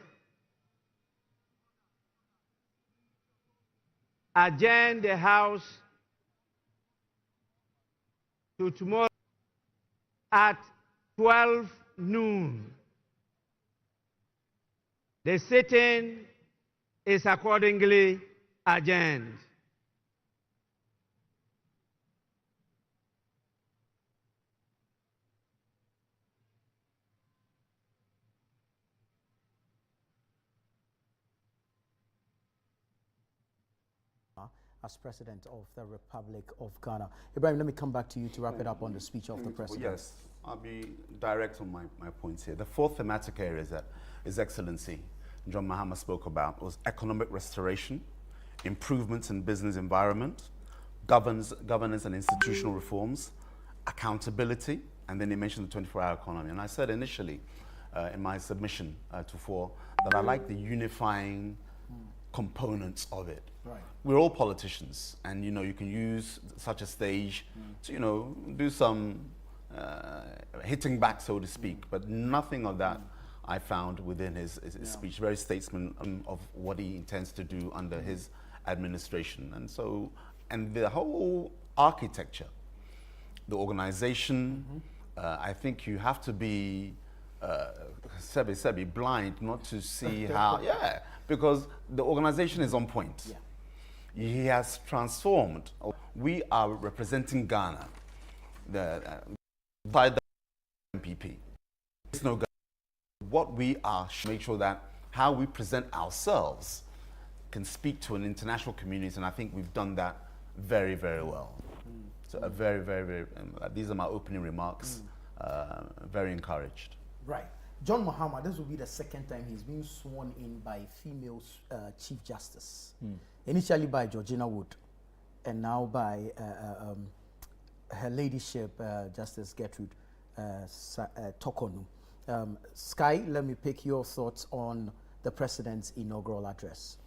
adjourn the House to tomorrow at 12 noon. The sitting is accordingly adjourned. as President of the Republic of Ghana. Ibrahim, let me come back to you to wrap it up on the speech of the President. Yes, I'll be direct on my points here. The fourth thematic area that His Excellency John Mahama spoke about was economic restoration, improvements in business environment, governance and institutional reforms, accountability, and then he mentioned the 24-hour economy. And I said initially in my submission to FOR that I like the unifying components of it. Right. We're all politicians, and you can use such a stage to do some hitting back, so to speak, but nothing of that I found within his speech. Very statesman of what he intends to do under his administration. And the whole architecture, the organization, I think you have to be blind not to see how, because the organization is on point. Yeah. He has transformed. We are representing Ghana by the MPP. There's no Ghana. What we are, make sure that how we present ourselves can speak to an international community, and I think we've done that very, very well. So a very, very, very, these are my opening remarks, very encouraged. Right. John Mahama, this will be the second time he's been sworn in by female Chief Justice. Initially by Georgina Wood, and now by Her Ladyship Justice Gertrude Tokonu. Sky, let me pick your thoughts on the President's inaugural address.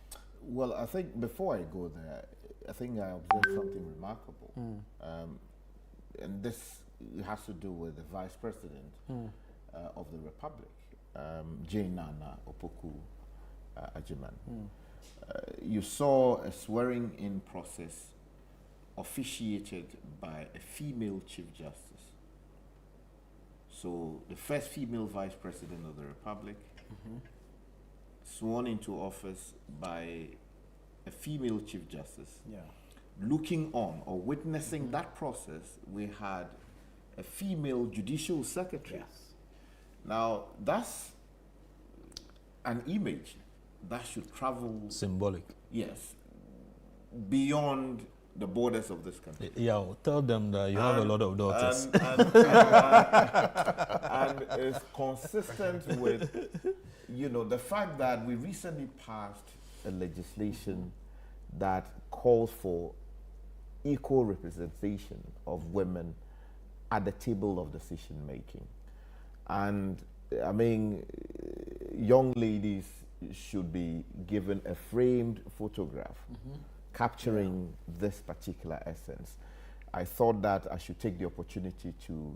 Well, I think before I go there, I think I observed something remarkable. And this has to do with the Vice President of the Republic, Jane Nana Opoku Agyeman. You saw a swearing-in process officiated by a female Chief Justice. So the first female Vice President of the Republic, sworn into office by a female Chief Justice. Yeah. Looking on or witnessing that process, we had a female Judicial Secretary. Yes. Now, that's an image that should travel... Symbolic. Yes. Beyond the borders of this country. Yeah, tell them that you have a lot of daughters. And it's consistent with, the fact that we recently passed a legislation that calls for equal representation of women at the table of decision making. And I mean, young ladies should be given a framed photograph capturing this particular essence. I thought that I should take the opportunity to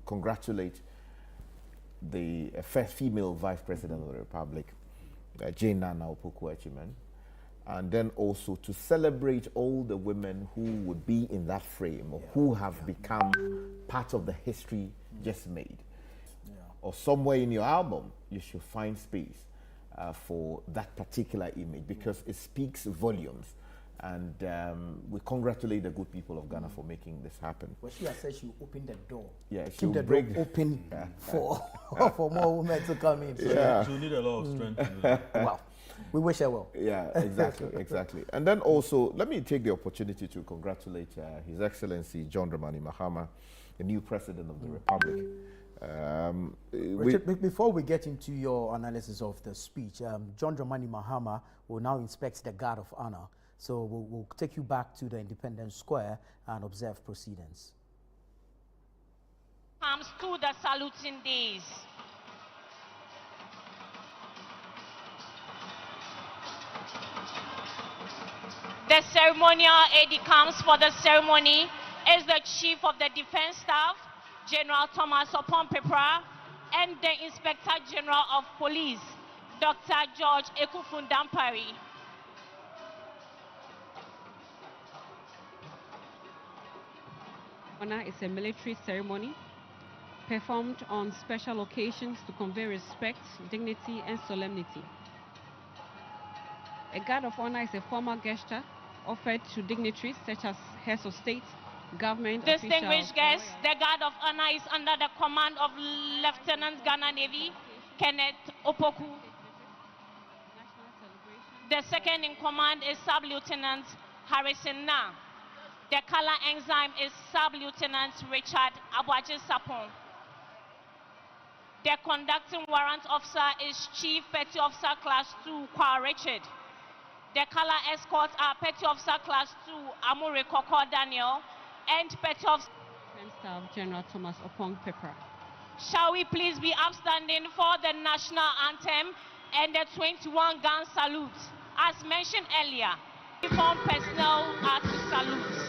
congratulate the first female Vice President of the Republic, Jane Nana Opoku Agyeman, and then also to celebrate all the women who would be in that frame or who have become part of the history just made. Or somewhere in your album, you should find space for that particular image because it speaks volumes. And we congratulate the good people of Ghana for making this happen. Well, she has said she will open the door. Yeah, keep the door open for more women to come in. So yeah. She'll need a lot of strength to do that. Wow. We wish her well. Yeah, exactly, exactly. And then also, let me take the opportunity to congratulate His Excellency John Dramani Mahama, the new President of the Republic. Richard, before we get into your analysis of the speech, John Dramani Mahama will now inspect the Guard of Honor. So we'll take you back to the Independence Square and observe proceedings. Comes to the saluting days. The ceremonial aide comes for the ceremony is the Chief of the Defense Staff, General Thomas Opon-Pepra, and the Inspector General of Police, Dr. George Ekufundampari. Honor is a military ceremony performed on special occasions to convey respect, dignity, and solemnity. A guard of honor is a formal gesture offered to dignitaries such as heads of state, government, distinguished guests, the guard of honor is under the command of Lieutenant Ghana Navy Kenneth Opoku. The second in command is Sub-Lieutenant Harrison Na. The color ensign is Sub-Lieutenant Richard Abuaji Sapon. The conducting warrant officer is Chief Petty Officer Class 2 Kwa Richard. The color escorts are Petty Officer Class 2 Amure Koko Daniel and Petty Officer Staff General Thomas Opong Pepra. Shall we please be upstanding for the national anthem and the 21 gun salute? As mentioned earlier, uniform personnel are to salute.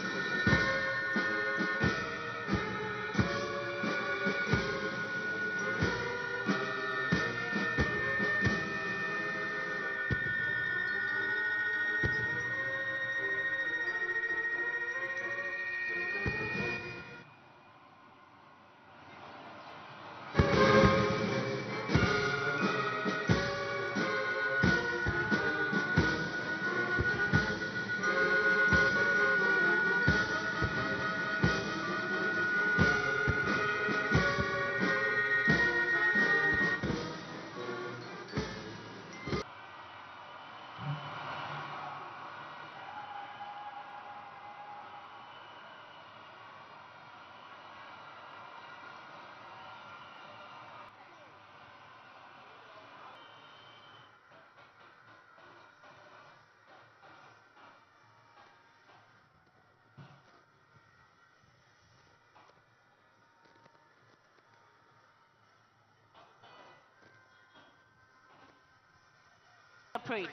Parade.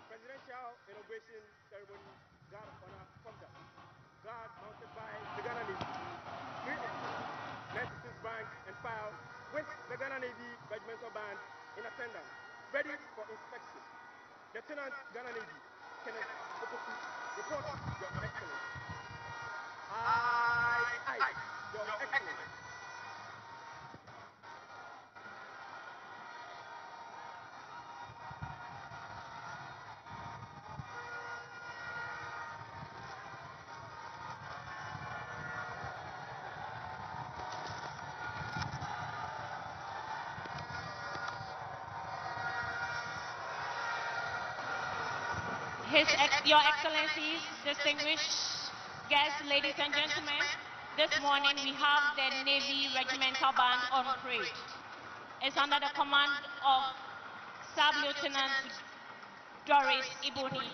Presidential inauguration ceremony, guard of honor conduct. Guard mounted by the Ghana Navy. 96 rank and file with the Ghana Navy regimental band in attendance, ready for inspection. Lieutenant Ghana Navy, Kenneth Opoku, report Your Excellency. Aye, Your Excellency. Your Excellencies, distinguished guests, ladies and gentlemen, this morning we have the Navy Regimental Band on parade. It's under the command of Sub-Lieutenant Doris Iboni.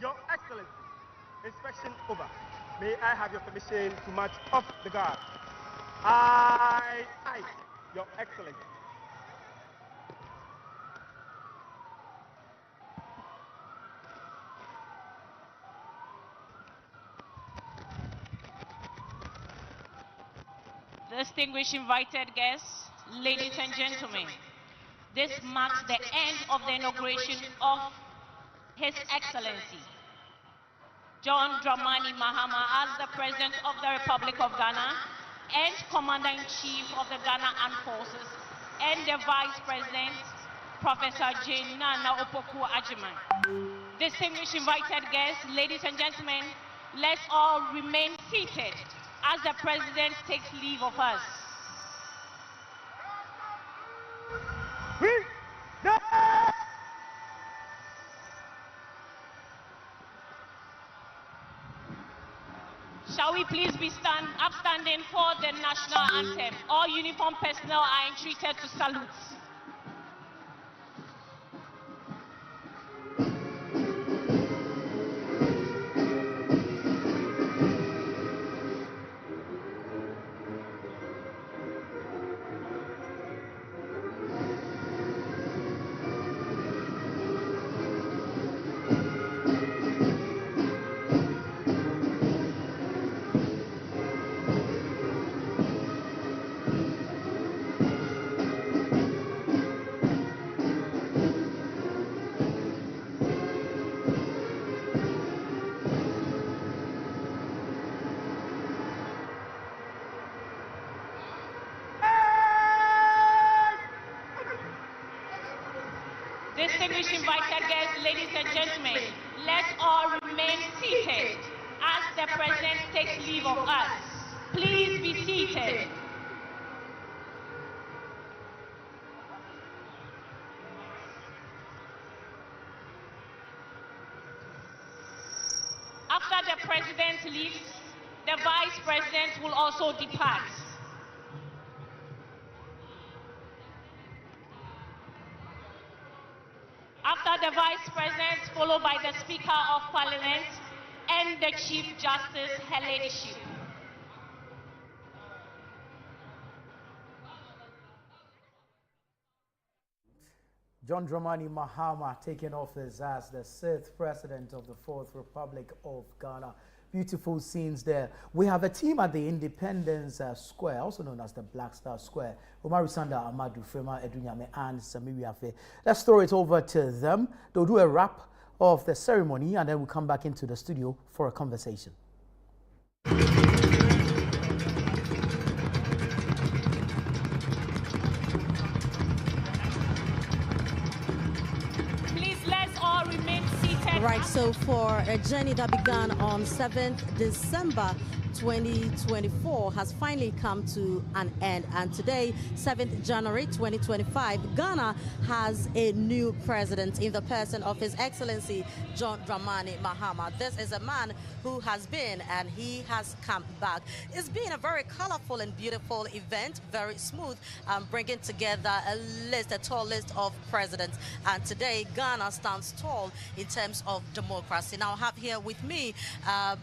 Your Excellency, inspection over. May I have your permission to march off the guard? Aye, Your Excellency. Distinguished invited guests, ladies and gentlemen, this marks the end of the inauguration of His Excellency John Dramani Mahama as the President of the Republic of Ghana and Commander-in-Chief of the Ghana Armed Forces, and the Vice President, Professor Jane Nana Opoku-Agyeman. Distinguished invited guests, ladies and gentlemen, let's all remain seated as the President takes leave of us. Shall we please be upstanding for the national anthem? All uniformed personnel are entreated to salute. Distinguished invited guests, ladies and gentlemen, let's all remain seated as the President takes leave of us. Please be seated. After the President leaves, the Vice President will also depart. After the Vice President, followed by the Speaker of Parliament and the Chief Justice, her ladyship. John Dramani Mahama taking office as the 6th President of the 4th Republic of Ghana. Beautiful scenes there. We have a team at the Independence Square, also known as the Black Star Square. Omari Sanda, Amadou Frema, Edunyame, and Samiri Afe. Let's throw it over to them. They'll do a wrap of the ceremony, and then we'll come back into the studio for a conversation. Right, so for a journey that began on 7th December 2024 has finally come to an end, and today, 7th January 2025, Ghana has a new president in the person of His Excellency John Dramani Mahama. This is a man who has been, and he has come back. It's been a very colorful and beautiful event, very smooth, bringing together a tall list of presidents. And today, Ghana stands tall in terms of democracy. Now, I have here with me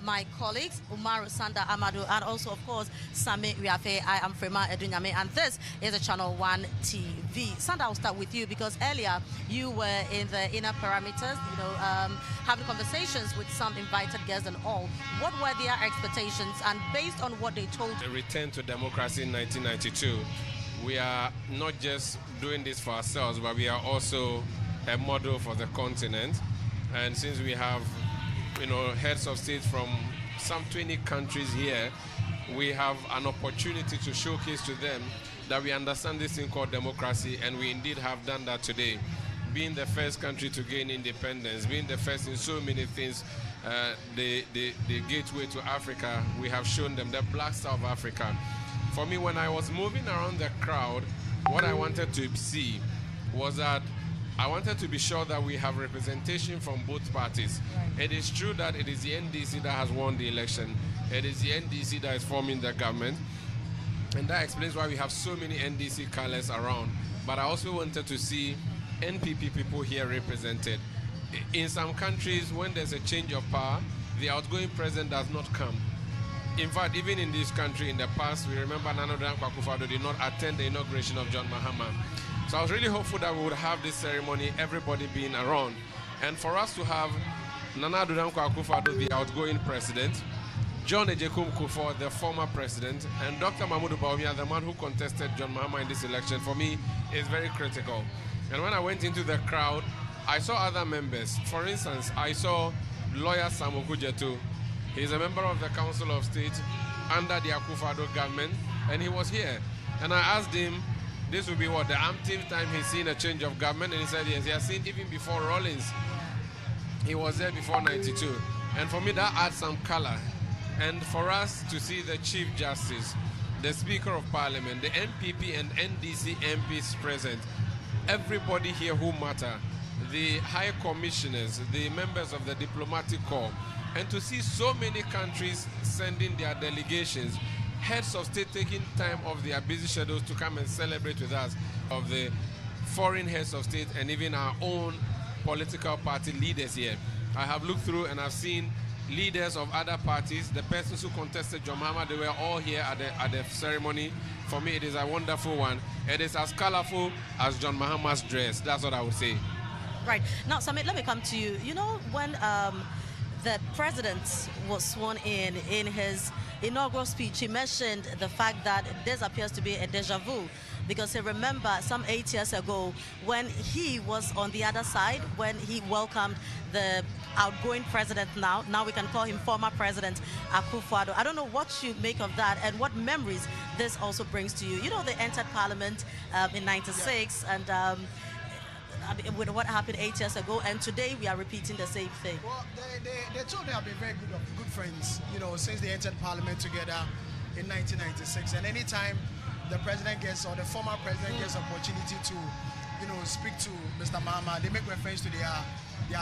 my colleagues, Umaru Sanda Amadu, and also, of course, Sami Riafe. I am Frema Edunyame, and this is a Channel 1 TV. Sanda, I'll start with you because earlier you were in the inner parameters, having conversations with some invited guests and all. What were their expectations, and based on what they told you? A return to democracy in 1992. We are not just doing this for ourselves, but we are also a model for the continent. And since we have, heads of state from some 20 countries here, we have an opportunity to showcase to them that we understand this thing called democracy, and we indeed have done that today. Being the first country to gain independence, being the first in so many things, the gateway to Africa, we have shown them the Black Star of Africa. For me, when I was moving around the crowd, what I wanted to see was that I wanted to be sure that we have representation from both parties. Right. It is true that it is the NDC that has won the election. It is the NDC that is forming the government. And that explains why we have so many NDC colors around. But I also wanted to see NPP people here represented. In some countries, when there's a change of power, the outgoing president does not come. In fact, even in this country, in the past, we remember Nana Addo Dankwa Akufo-Addo did not attend the inauguration of John Mahama. So I was really hopeful that we would have this ceremony, everybody being around. And for us to have Nana Addo Dankwa Akufo-Addo, the outgoing president, John Ejekum Kufuor, the former president, and Dr. Mahmoud Bawumia, the man who contested John Mahama in this election, for me, is very critical. And when I went into the crowd, I saw other members. For instance, I saw lawyer Sam Okujetu. He's a member of the Council of State under the Akufo-Addo government, and he was here. And I asked him, this will be what, the umpteenth time he's seen a change of government? And he said, yes, he has seen even before Rawlings. He was there before 92. And for me, that adds some color. And for us to see the Chief Justice, the Speaker of Parliament, the NPP and NDC MPs present, everybody here who matter, the High Commissioners, the members of the Diplomatic Corps, and to see so many countries sending their delegations, heads of state taking time off their busy schedules to come and celebrate with us, of the foreign heads of state and even our own political party leaders here. I have looked through and I've seen leaders of other parties, the persons who contested John Mahama, they were all here at the ceremony. For me, it is a wonderful one. It is as colorful as John Mahama's dress. That's what I would say. Right. Now, Samit, let me come to you. You know, when the president was sworn in his inaugural speech, he mentioned the fact that this appears to be a deja vu, because he remembered some 8 years ago when he was on the other side, when he welcomed the outgoing president now we can call him former President Akufo-Addo. I don't know what you make of that and what memories this also brings to you. You know, they entered parliament in 96, yeah. And with what happened 8 years ago, and today we are repeating the same thing. Well, they told they have been very good friends, you know, since they entered parliament together in 1996. And anytime the president gets, or the former president gets opportunity to, you know, speak to Mr. Mahama, they make reference to their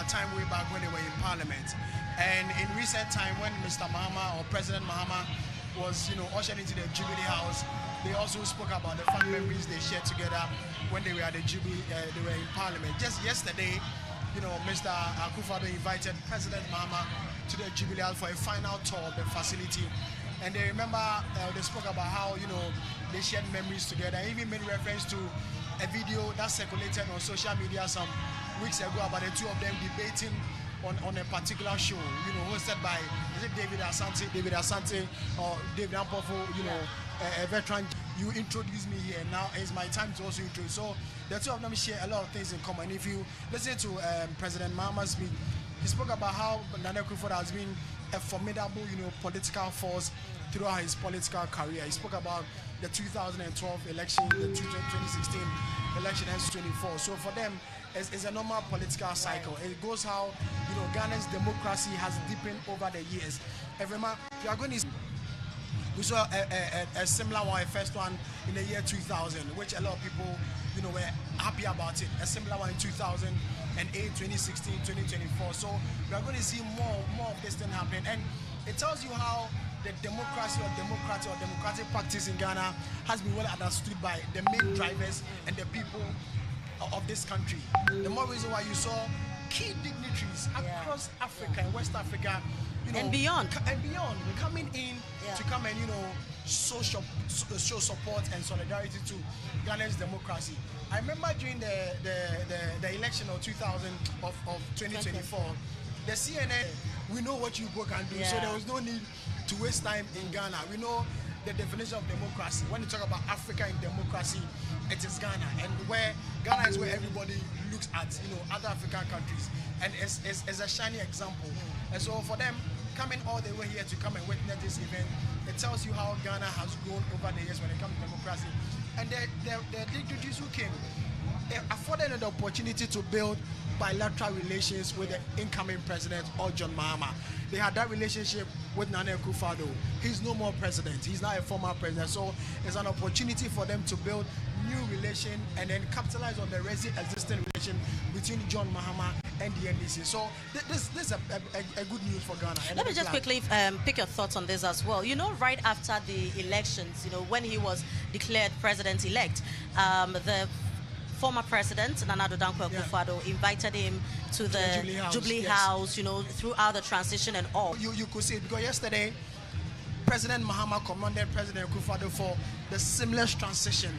time way back when they were in parliament. And in recent time, when Mr. Mahama or President Mahama was, you know, ushered into the Jubilee House, they also spoke about the fun memories they shared together when they were at the Jubilee, they were in Parliament. Just yesterday, you know, Mr. Akufo-Addo invited President Mahama to the Jubilee House for a final tour of the facility. And they remember, they spoke about how, you know, they shared memories together. I even made reference to a video that circulated on social media some weeks ago about the two of them debating on a particular show, you know, hosted by, is it David Asante or David Ampofo, you know, a veteran. You introduced me here, now it's my time to also introduce. So the two of them share a lot of things in common. If you listen to President Mahama's speech, he spoke about how Nana Akufo-Addo has been a formidable, you know, political force throughout his political career. He spoke about the 2012 election, the 2016 election, and 2024. So for them, it's a normal political cycle. It goes how, you know, Ghana's democracy has deepened over the years. Every man, you are going to We saw a similar one, a first one in the year 2000, which a lot of people, you know, were happy about it. A similar one in 2008, 2016, 2024. So we are going to see more of this thing happening. And it tells you how the democratic practice in Ghana has been well understood by the main drivers and the people of this country. The more reason why you saw key dignitaries across Africa and West Africa, you know, and beyond coming in to come and, you know, show support and solidarity to Ghana's democracy. I remember during the election of 2024, the CNN, we know what you go can do, so there was no need to waste time in Ghana. We know the definition of democracy. When you talk about Africa in democracy, it is Ghana, and where Ghana is where everybody looks at, you know, other African countries, and it's a shining example. And so for them coming all the way here to come and witness this event, it tells you how Ghana has grown over the years when it comes to democracy. And the dignitaries who came, they afforded the opportunity to build bilateral relations with the incoming president, or John Mahama. They had that relationship with Nana Akufo-Addo. He's no more president. He's now a former president. So it's an opportunity for them to build new relation and then capitalize on the existing relation between John Mahama and the NDC. So this is a good news for Ghana. Let me just quickly pick your thoughts on this as well. You know, right after the elections, you know, when he was declared president-elect, the former president, Nana Akufo-Addo, invited him to the Jubilee House, you know, throughout the transition and all. You could see it, because yesterday, President Mahama commended President Akufo-Addo for the seamless transition.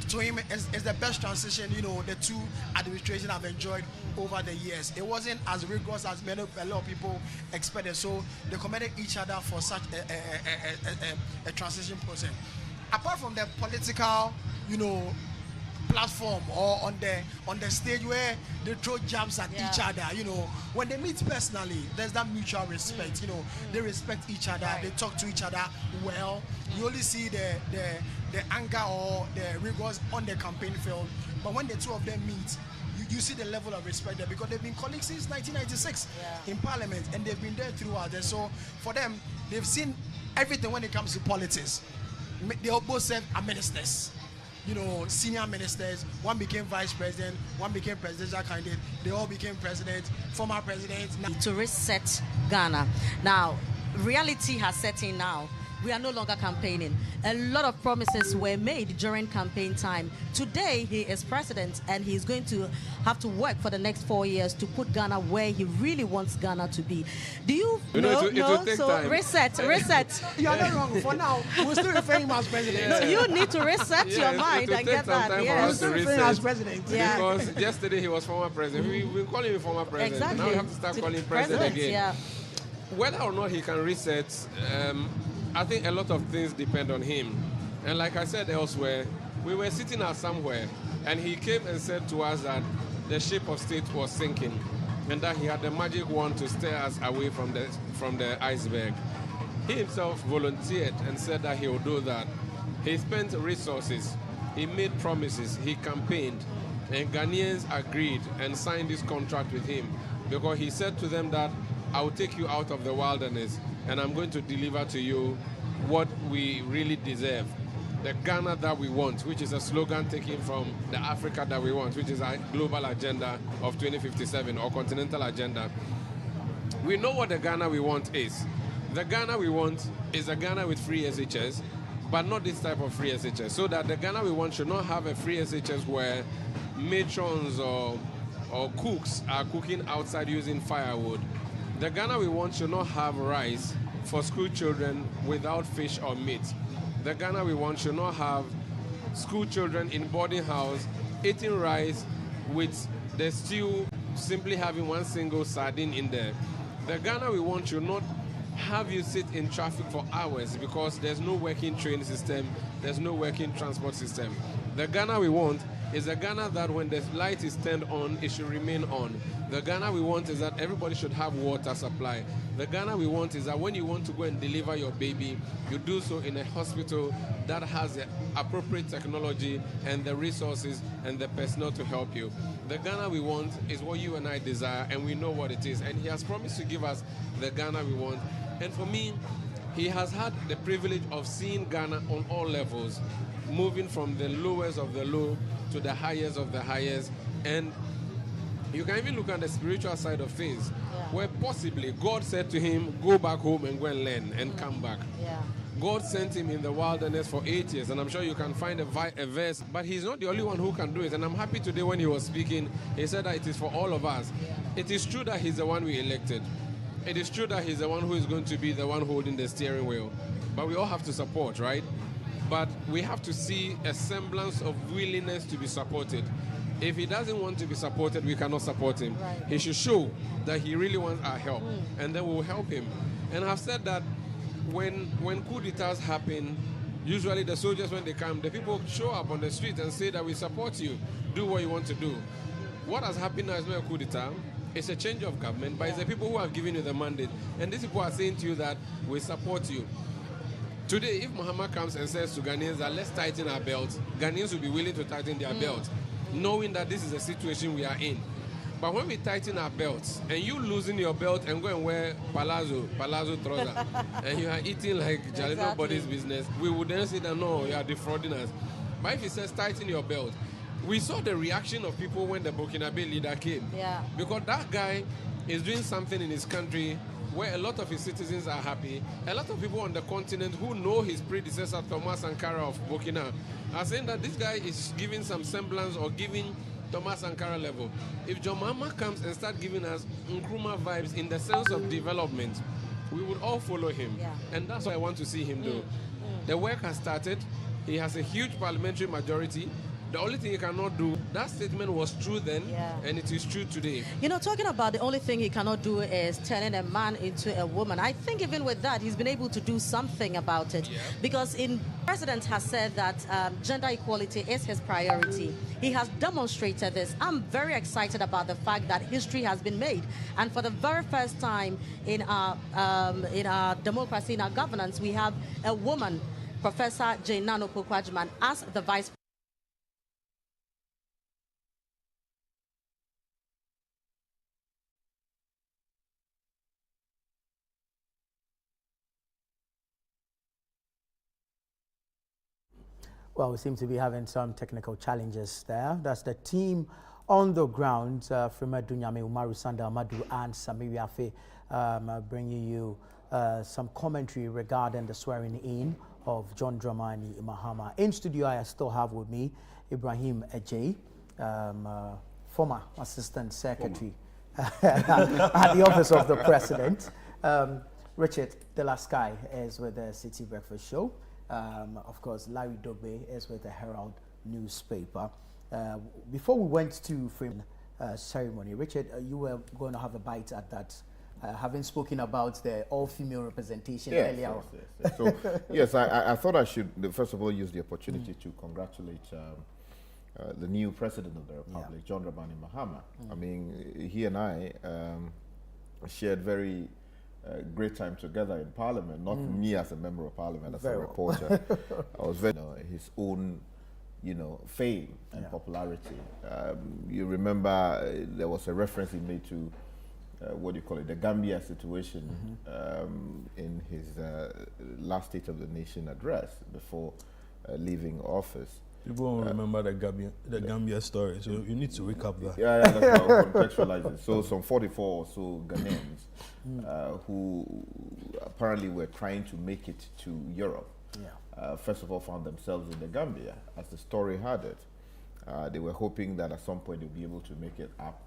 To him, it's the best transition, you know, the two administrations have enjoyed over the years. It wasn't as rigorous as a lot of people expected, so they commended each other for such a transition process. Apart from the political, you know, platform or on the stage where they throw jabs at each other, you know, when they meet personally, there's that mutual respect. You know, they respect each other, they talk to each other well. You only see the anger or the rigors on the campaign field, but when the two of them meet, you see the level of respect there, because they've been colleagues since 1996 in Parliament, and they've been there throughout. And so for them, they've seen everything when it comes to politics. They all both serve as ministers, you know, senior ministers. One became vice president, one became presidential candidate. They all became president, former president. To reset Ghana. Now, reality has set in now. We are no longer campaigning. A lot of promises were made during campaign time. Today, he is president, and he's going to have to work for the next 4 years to put Ghana where he really wants Ghana to be. Do you know? It will take time. Reset. You are not wrong. For now, we'll still refer him as president. No, you need to reset your mind and get that. Yes. We'll refer him as president. Yeah. Because yesterday he was former president. We've been calling him former president. Exactly. Now we have to start calling him president again. Yeah. Whether or not he can reset, I think a lot of things depend on him. And like I said elsewhere, we were sitting out somewhere, and he came and said to us that the ship of state was sinking, and that he had the magic wand to steer us away from the iceberg. He himself volunteered and said that he would do that. He spent resources, he made promises, he campaigned, and Ghanaians agreed and signed this contract with him, because he said to them that I will take you out of the wilderness, and I'm going to deliver to you what we really deserve. The Ghana that we want, which is a slogan taken from the Africa that we want, which is our global agenda of 2057 or continental agenda. We know what the Ghana we want is. The Ghana we want is a Ghana with free SHS, but not this type of free SHS. So that the Ghana we want should not have a free SHS where matrons or cooks are cooking outside using firewood. The Ghana we want should not have rice for school children without fish or meat. The Ghana we want should not have school children in boarding house eating rice with the stew simply having one single sardine in there. The Ghana we want should not have you sit in traffic for hours because there's no working train system, there's no working transport system. The Ghana we want is a Ghana that when the light is turned on, it should remain on. The Ghana we want is that everybody should have water supply. The Ghana we want is that when you want to go and deliver your baby, you do so in a hospital that has the appropriate technology and the resources and the personnel to help you. The Ghana we want is what you and I desire, and we know what it is. And he has promised to give us the Ghana we want. And for me, he has had the privilege of seeing Ghana on all levels, moving from the lowest of the low to the highest of the highest. And you can even look at the spiritual side of things, where possibly God said to him, go back home and go and learn and come back. God sent him in the wilderness for 8 years, and I'm sure you can find a verse, but he's not the only one who can do it. And I'm happy today when he was speaking, he said that it is for all of us. It is true that he's the one we elected. It is true that he's the one who is going to be the one holding the steering wheel. But we all have to support, right? But we have to see a semblance of willingness to be supported. If he doesn't want to be supported, we cannot support him. Right. He should show that he really wants our help, and then we'll help him. And I've said that when coup d'etats happen, usually the soldiers, when they come, the people show up on the street and say that we support you, do what you want to do. What has happened now is not a coup d'etat, it's a change of government, but it's the people who have given you the mandate. And these people are saying to you that we support you. Today, if Mahama comes and says to Ghanaians that let's tighten our belts, Ghanaians will be willing to tighten their belts, knowing that this is a situation we are in. But when we tighten our belts, and you losing your belt and go and wear palazzo trouser, and you are eating like jolly nobody's business, we would then say that no, you are defrauding us. But if he says tighten your belt, we saw the reaction of people when the Burkinabe leader came. Yeah. Because that guy is doing something in his country where a lot of his citizens are happy. A lot of people on the continent who know his predecessor, Thomas Sankara of Burkina, are saying that this guy is giving some semblance or giving Thomas Sankara level. If John Mahama comes and start giving us Nkrumah vibes in the sense of development, we would all follow him. Yeah. And that's what I want to see him do. The work has started. He has a huge parliamentary majority. The only thing he cannot do, that statement was true then, and it is true today. You know, talking about the only thing he cannot do is turning a man into a woman. I think even with that, he's been able to do something about it. Yeah. Because the president has said that gender equality is his priority. He has demonstrated this. I'm very excited about the fact that history has been made. And for the very first time in our democracy, in our governance, we have a woman, Professor Jane Nano Pokwajman, as the vice president. Well, we seem to be having some technical challenges there. That's the team on the ground, Frima Dunyame, Umaru Sanda Amadu, and Samiri Afe, bringing you some commentary regarding the swearing in of John Dramani Mahama. In studio, I still have with me Ibrahim Ejay, former Assistant Secretary at the Office of the President. Richard Delasky is with the City Breakfast Show. Of course, Larry Dogbe is with the Herald newspaper. Before we went to frame ceremony, Richard, you were going to have a bite at that, having spoken about the all-female representation earlier. Yes. So, yes, I thought I should, first of all, use the opportunity to congratulate the new president of the Republic, John Dramani Mahama. I mean, he and I shared very great time together in Parliament, not me as a member of Parliament, as a reporter. I was very, his own, fame and popularity. You remember there was a reference he made to, the Gambia situation in his last State of the Nation address before leaving office. People won't remember the Gambia story, so you need to recap that. Yeah, that's how I contextualize it. So some 44 or so Ghanaians who apparently were trying to make it to Europe, first of all found themselves in the Gambia, as the story had it. They were hoping that at some point they'll be able to make it up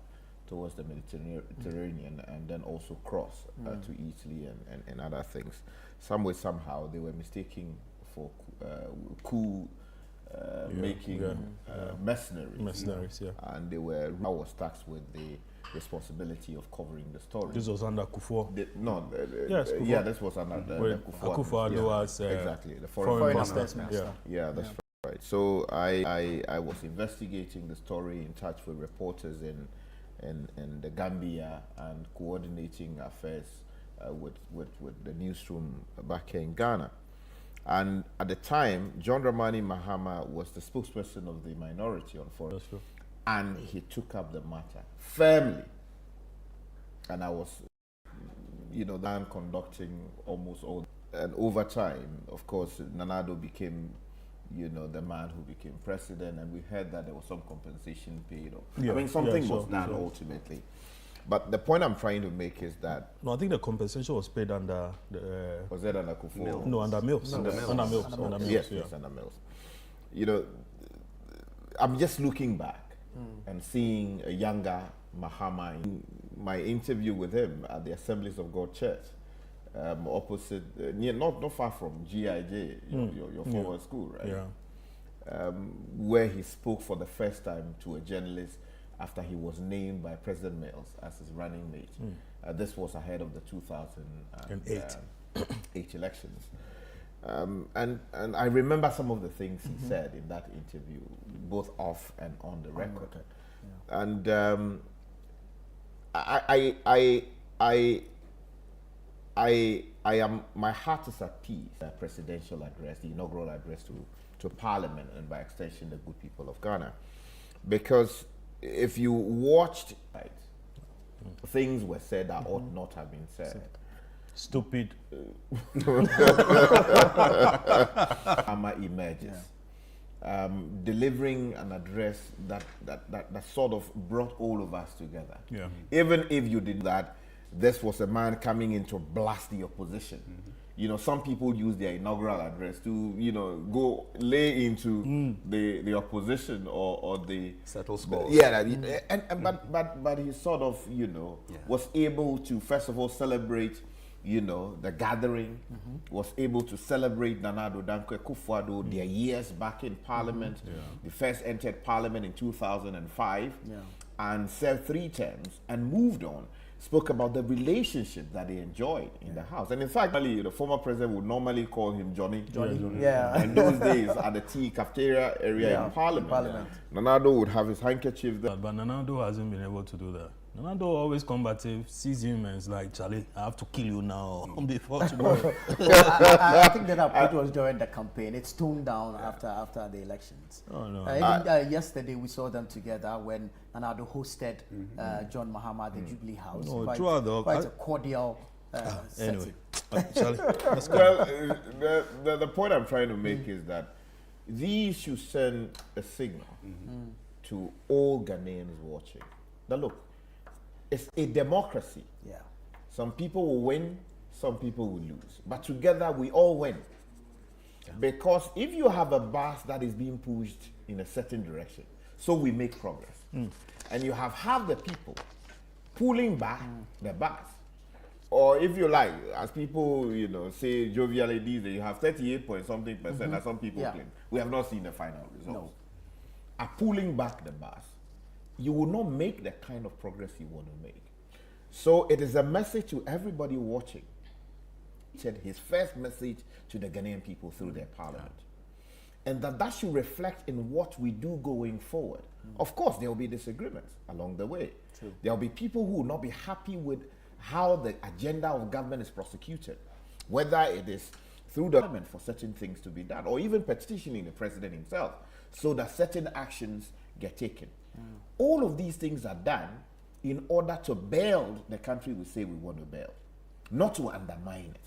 towards the Mediterranean and then also cross to Italy and other things. Some way, somehow, they were mistaking for coup making mercenaries, and I was tasked with the responsibility of covering the story. This was under Kufuor? Kufuor. This was under the Kufuor. Exactly, the foreign minister. Yeah, that's right. So I was investigating the story, in touch with reporters in the Gambia, and coordinating affairs with the newsroom back here in Ghana. And at the time, John Dramani Mahama was the spokesperson of the minority on foreign. That's true. And he took up the matter firmly. And I was, conducting almost all. and over time, of course, Nana Addo became, you know, the man who became president, and we heard that there was some compensation paid. I mean, something was done ultimately. But the point I'm trying to make is that... No, I think the compensation was paid under the... Was it under Kufuor? No, under Mills. Under Mills. Yes, under Mills. You know, I'm just looking back and seeing a younger Mahama. In my interview with him at the Assemblies of God Church, opposite, not far from GIJ, your former school, right? Yeah. Where he spoke for the first time to a journalist after he was named by President Mills as his running mate. This was ahead of the 2008 elections. And I remember some of the things he said in that interview, both off and on the record. And I am, my heart is at peace. The presidential address, the inaugural address to Parliament, and by extension the good people of Ghana, because if you watched, right, things were said that ought not have been said. Stupid. Mahama emerges, delivering an address that sort of brought all of us together. Yeah. Even if you did that, this was a man coming in to blast the opposition. You know, some people use their inaugural address to, you know, go lay into the opposition or the settle scores. Yeah, but he sort of, you know, was able to first of all celebrate, you know, the gathering, was able to celebrate Nana Addo Dankwa Akufo-Addo, their years back in Parliament. They first entered Parliament in 2005 and served 3 terms and moved on. Spoke about the relationship that they enjoyed in the House. And in fact, the former president would normally call him Johnny. Yeah. In those days, at the tea cafeteria area in Parliament. Nana Addo would have his handkerchief there. But Nana Addo hasn't been able to do that. Nana Addo always combative, sees him and is like, Charlie, I have to kill you now before tomorrow. I think that approach was during the campaign. It's toned down after the elections. Oh, no. Even yesterday we saw them together when Nana Addo hosted John Mahama at the Jubilee House. No, quite a cordial anyway. setting. Well, the point I'm trying to make is that these should send a signal to all Ghanaians watching that look, it's a democracy. Yeah. Some people will win, some people will lose. But together we all win. Because if you have a bus that is being pushed in a certain direction, so we make progress. And you have half the people pulling back the bus. Or if you like, as people, you know, say jovially these days, you have 38.something%, as some people claim. We have not seen the final results. Are pulling back the bus, you will not make the kind of progress you want to make. So it is a message to everybody watching. He said his first message to the Ghanaian people through their parliament. And that should reflect in what we do going forward. Of course, there will be disagreements along the way. There will be people who will not be happy with how the agenda of government is prosecuted, whether it is through the government for certain things to be done, or even petitioning the president himself, so that certain actions get taken. All of these things are done in order to build the country we say we want to build, not to undermine it.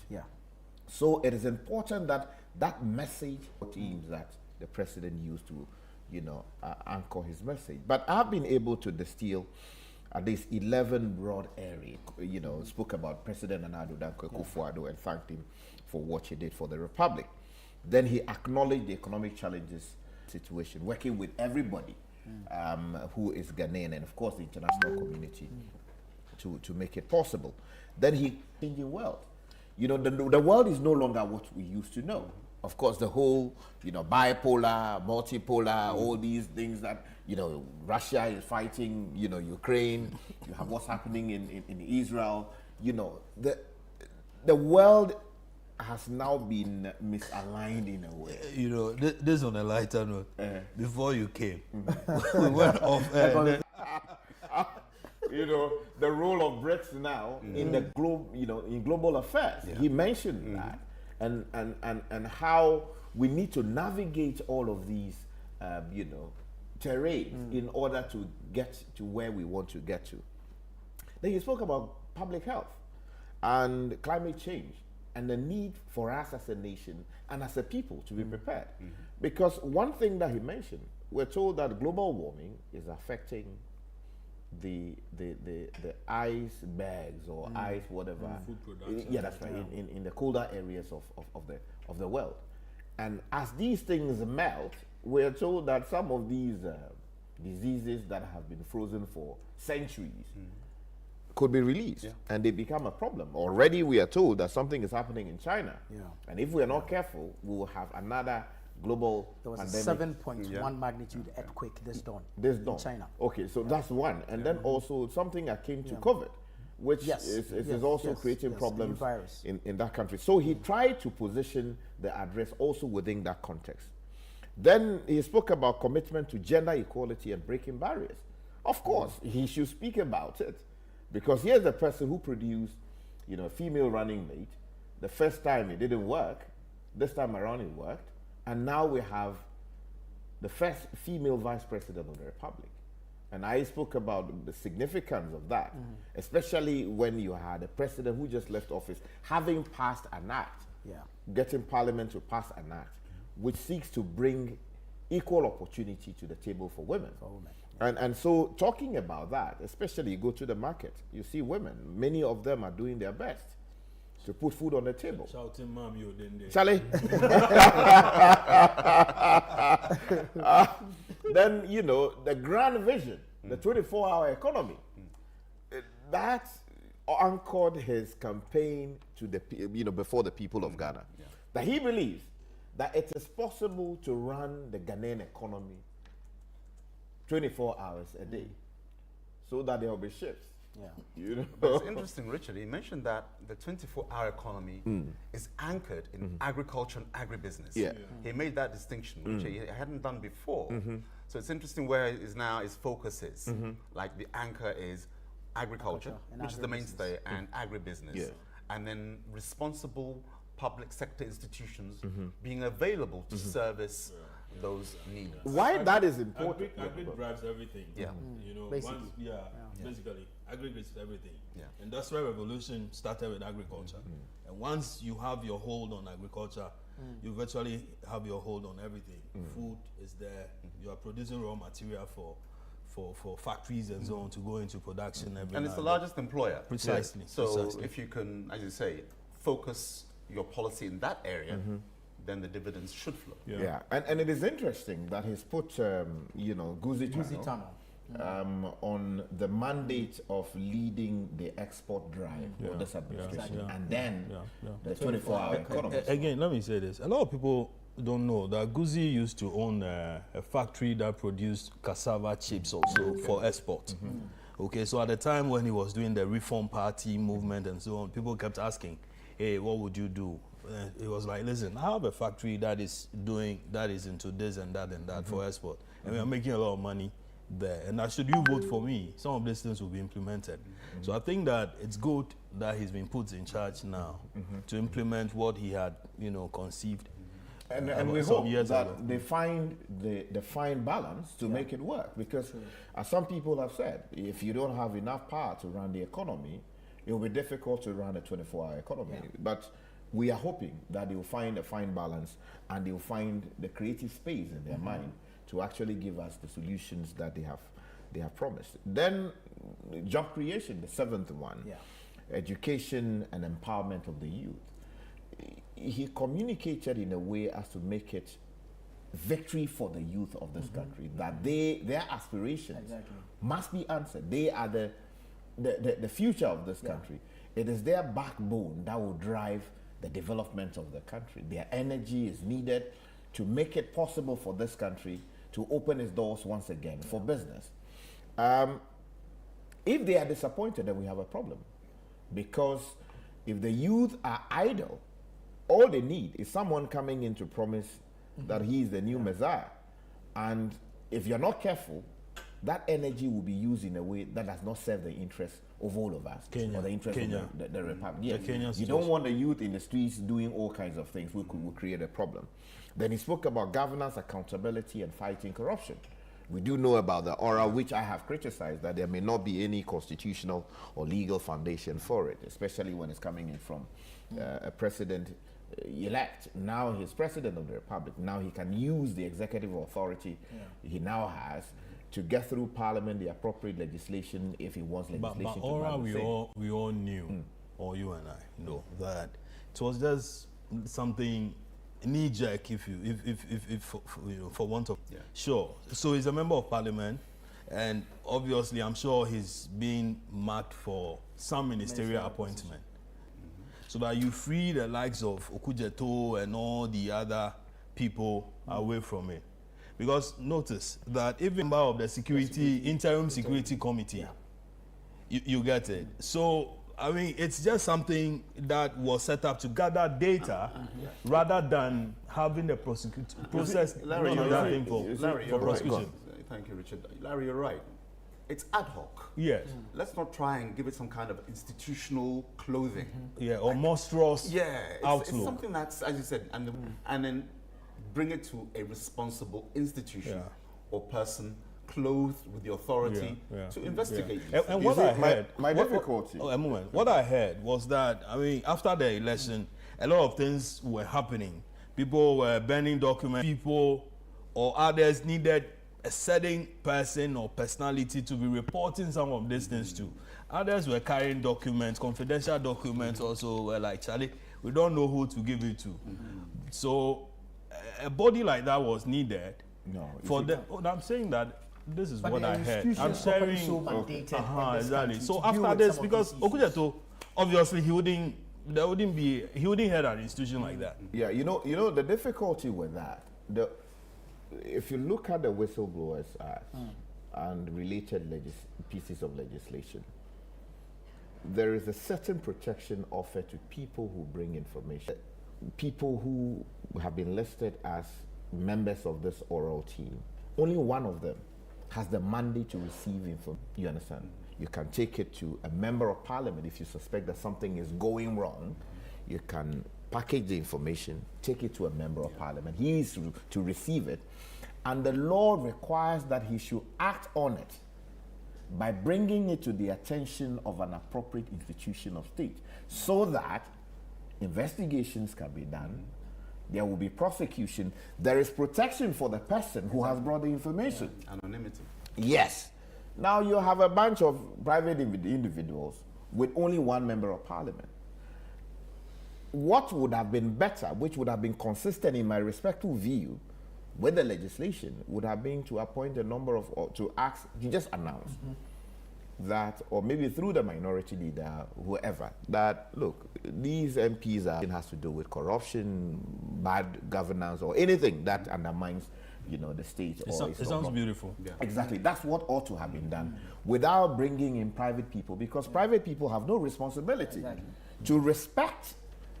So it is important that that message teams that the president used to, you know, anchor his message. But I've been able to distill at least 11 broad areas. You know, spoke about President Nana Addo Dankwa Akufo-Addo and thanked him for what he did for the Republic. Then he acknowledged the economic challenges situation, working with everybody who is Ghanaian and of course the international community to make it possible. Then he changing world. You know, the world is no longer what we used to know. Of course, the whole, you know, bipolar, multipolar, all these things that, you know, Russia is fighting, you know, Ukraine, you have what's happening in Israel, you know, the world has now been misaligned in a way. You know, this on a lighter note. Before you came, we went off. You know, the role of BRICS now in the in global affairs. He mentioned that, and how we need to navigate all of these, you know, terrains in order to get to where we want to get to. Then he spoke about public health and climate change. and the need for us as a nation and as a people to be prepared. Because one thing that he mentioned, we're told that global warming is affecting the icebergs or ice whatever. Food production. Yeah, that's right. In the colder areas of the world, and as these things melt, we're told that some of these diseases that have been frozen for centuries could be released, and they become a problem. Already, we are told that something is happening in China, and if we are not careful, we will have another global There was pandemic. a 7.1 magnitude earthquake this dawn. In China. Okay, so that's one. And then also something akin to COVID, which is also creating problems in that country. So he tried to position the address also within that context. Then he spoke about commitment to gender equality and breaking barriers. Of course, he should speak about it, because here's the person who produced, a female running mate. The first time it didn't work, this time around it worked. And now we have the first female vice president of the republic. And I spoke about the significance of that, especially when you had a president who just left office having passed an act, getting parliament to pass an act, which seeks to bring equal opportunity to the table for women. And so talking about that, especially you go to the market, you see women, many of them are doing their best to put food on the table. Shouting, "Mom, you didn't they?" Charlie. Then, the grand vision, the 24-hour economy, that anchored his campaign to the, before the people of Ghana. That he believes that it is possible to run the Ghanaian economy 24 hours a day, so that there will be shifts. But it's interesting, Richard. He mentioned that the 24-hour economy is anchored in agriculture and agribusiness. He made that distinction, which he hadn't done before. So it's interesting where his focus is. Like the anchor is agriculture, which is the mainstay, and agribusiness. And then responsible public sector institutions being available to service those needs. Why that is important? Agri drives everything. Basically. Basically, aggregates everything. Industrial revolution started with agriculture. And once you have your hold on agriculture, you virtually have your hold on everything. Food is there. You are producing raw material for factories and so on to go into production. And it's the largest employer. Precisely. So if you can, as you say, focus your policy in that area, then the dividends should flow. And it is interesting that he's put, Guzi Tunnel on the mandate of leading the export drive for this administration, and then the 24-hour economy. Again, let me say this. A lot of people don't know that Guzi used to own a factory that produced cassava chips also for export. Okay, so at the time when he was doing the Reform Party movement and so on, people kept asking, hey, what would you do? It was like, listen, I have a factory that is into this and that for export, and we are making a lot of money there. And should you vote for me, some of these things will be implemented. So I think that it's good that he's been put in charge now to implement what he had, conceived. And we hope that they find the fine balance to make it work, because as some people have said, if you don't have enough power to run the economy, it will be difficult to run a 24-hour economy. But we are hoping that they will find a fine balance, and they will find the creative space in their mind to actually give us the solutions that they have promised. Then job creation, the seventh one, education and empowerment of the youth. He communicated in a way as to make it victory for the youth of this country, that their aspirations must be answered. They are the future of this country. It is their backbone that will drive the development of the country. Their energy is needed to make it possible for this country to open its doors once again for business. If they are disappointed, then we have a problem. Because if the youth are idle, all they need is someone coming in to promise that he is the new Messiah. And if you're not careful, that energy will be used in a way that does not serve the interest of all of us, or the interest of the Republic. You don't want the youth in the streets doing all kinds of things which will create a problem. Then he spoke about governance, accountability, and fighting corruption. We do know about the oral, which I have criticized, that there may not be any constitutional or legal foundation for it, especially when it's coming in from a president-elect. Now he's president of the republic. Now he can use the executive authority he now has to get through parliament the appropriate legislation if he wants legislation but to oral, we all knew, or you and I know, that it was just something knee-jerk, for want of sure. So he's a member of parliament, and obviously I'm sure he's being marked for some ministerial appointment, so that you free the likes of Okujeto and all the other people away from it. Because notice that even member of the interim security committee, you get it. So I mean, it's just something that was set up to gather data rather than having the process. Larry, you're right. For prosecution. Thank you, Richard. Larry, you're right. It's ad hoc. Yes. Let's not try and give it some kind of institutional clothing. Yeah, or monstrous outlook. It's something that's, as you said, and then bring it to a responsible institution or person clothed with the authority to investigate. And what I heard, my difficulty. A moment. What I heard was that, I mean, after the election, a lot of things were happening. People were burning documents. People or others needed a certain person or personality to be reporting some of these things to. Others were carrying documents, confidential documents. Also were like, Charlie, we don't know who to give it to. So a body like that was needed. No, for the. I'm saying that. This is what I heard. I'm sharing. Exactly. So after this, because Okujeto, obviously he wouldn't head an institution like that. Yeah, you know the difficulty with that. If you look at the Whistleblowers Act and related pieces of legislation, there is a certain protection offered to people who bring information. People who have been listed as members of this oral team, only one of them has the mandate to receive information. You understand? You can take it to a member of parliament if you suspect that something is going wrong. You can package the information, take it to a member of parliament. He is to receive it. And the law requires that he should act on it by bringing it to the attention of an appropriate institution of state so that investigations can be done. There will be prosecution. There is protection for the person who has brought the information. Anonymity. Yes. Now you have a bunch of private individuals with only one member of parliament. What would have been better, which would have been consistent in my respectful view with the legislation, would have been to appoint a number of, or to ask, to just announce that, or maybe through the minority leader, whoever, that, look, these MPs has to do with corruption, bad governance, or anything that undermines, the state. It sounds beautiful. Yeah. Exactly. That's what ought to have been done without bringing in private people, because private people have no responsibility to respect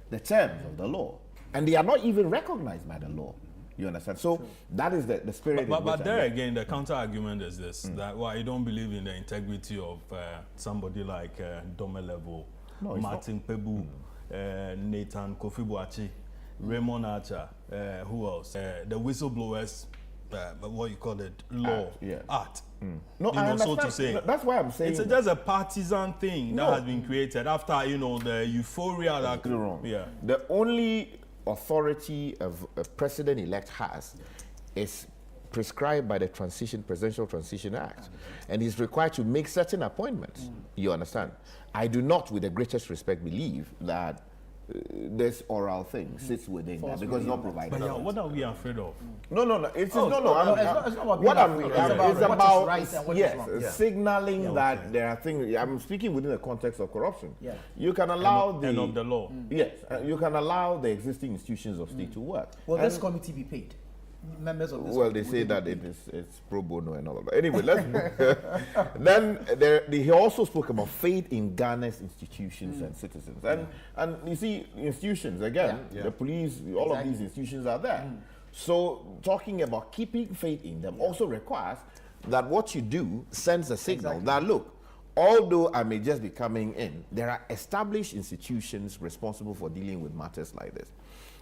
the terms of the law, and they are not even recognized by the law. You understand? So that is the spirit. But there again, the counter argument is this: that I don't believe in the integrity of somebody like Domelevo, Martin Pebu, Nathan Kofi Boachi, Raymond Archer, who else? The whistleblowers, what you call it, law, art. No, I understand. So to say, that's why I'm saying it's just a partisan thing that has been created after the euphoria. That's wrong. Yeah. The only authority of a president-elect has is prescribed by the Presidential Transition Act, and he's required to make certain appointments. You understand? I do not, with the greatest respect, believe that this oral thing sits within that, because it's not provided. But what are we afraid of? No. It's about signaling that there are things. I'm speaking within the context of corruption. Yeah. You can allow of the law. Yes, you can allow the existing institutions of state to work. Will this committee be paid? Members of this. Well, they say that it's pro bono and all of that. Anyway, then he also spoke about faith in Ghana's institutions and citizens. And you see, institutions, again, the police, all of these institutions are there. So talking about keeping faith in them also requires that what you do sends a signal that, look, although I may just be coming in, there are established institutions responsible for dealing with matters like this.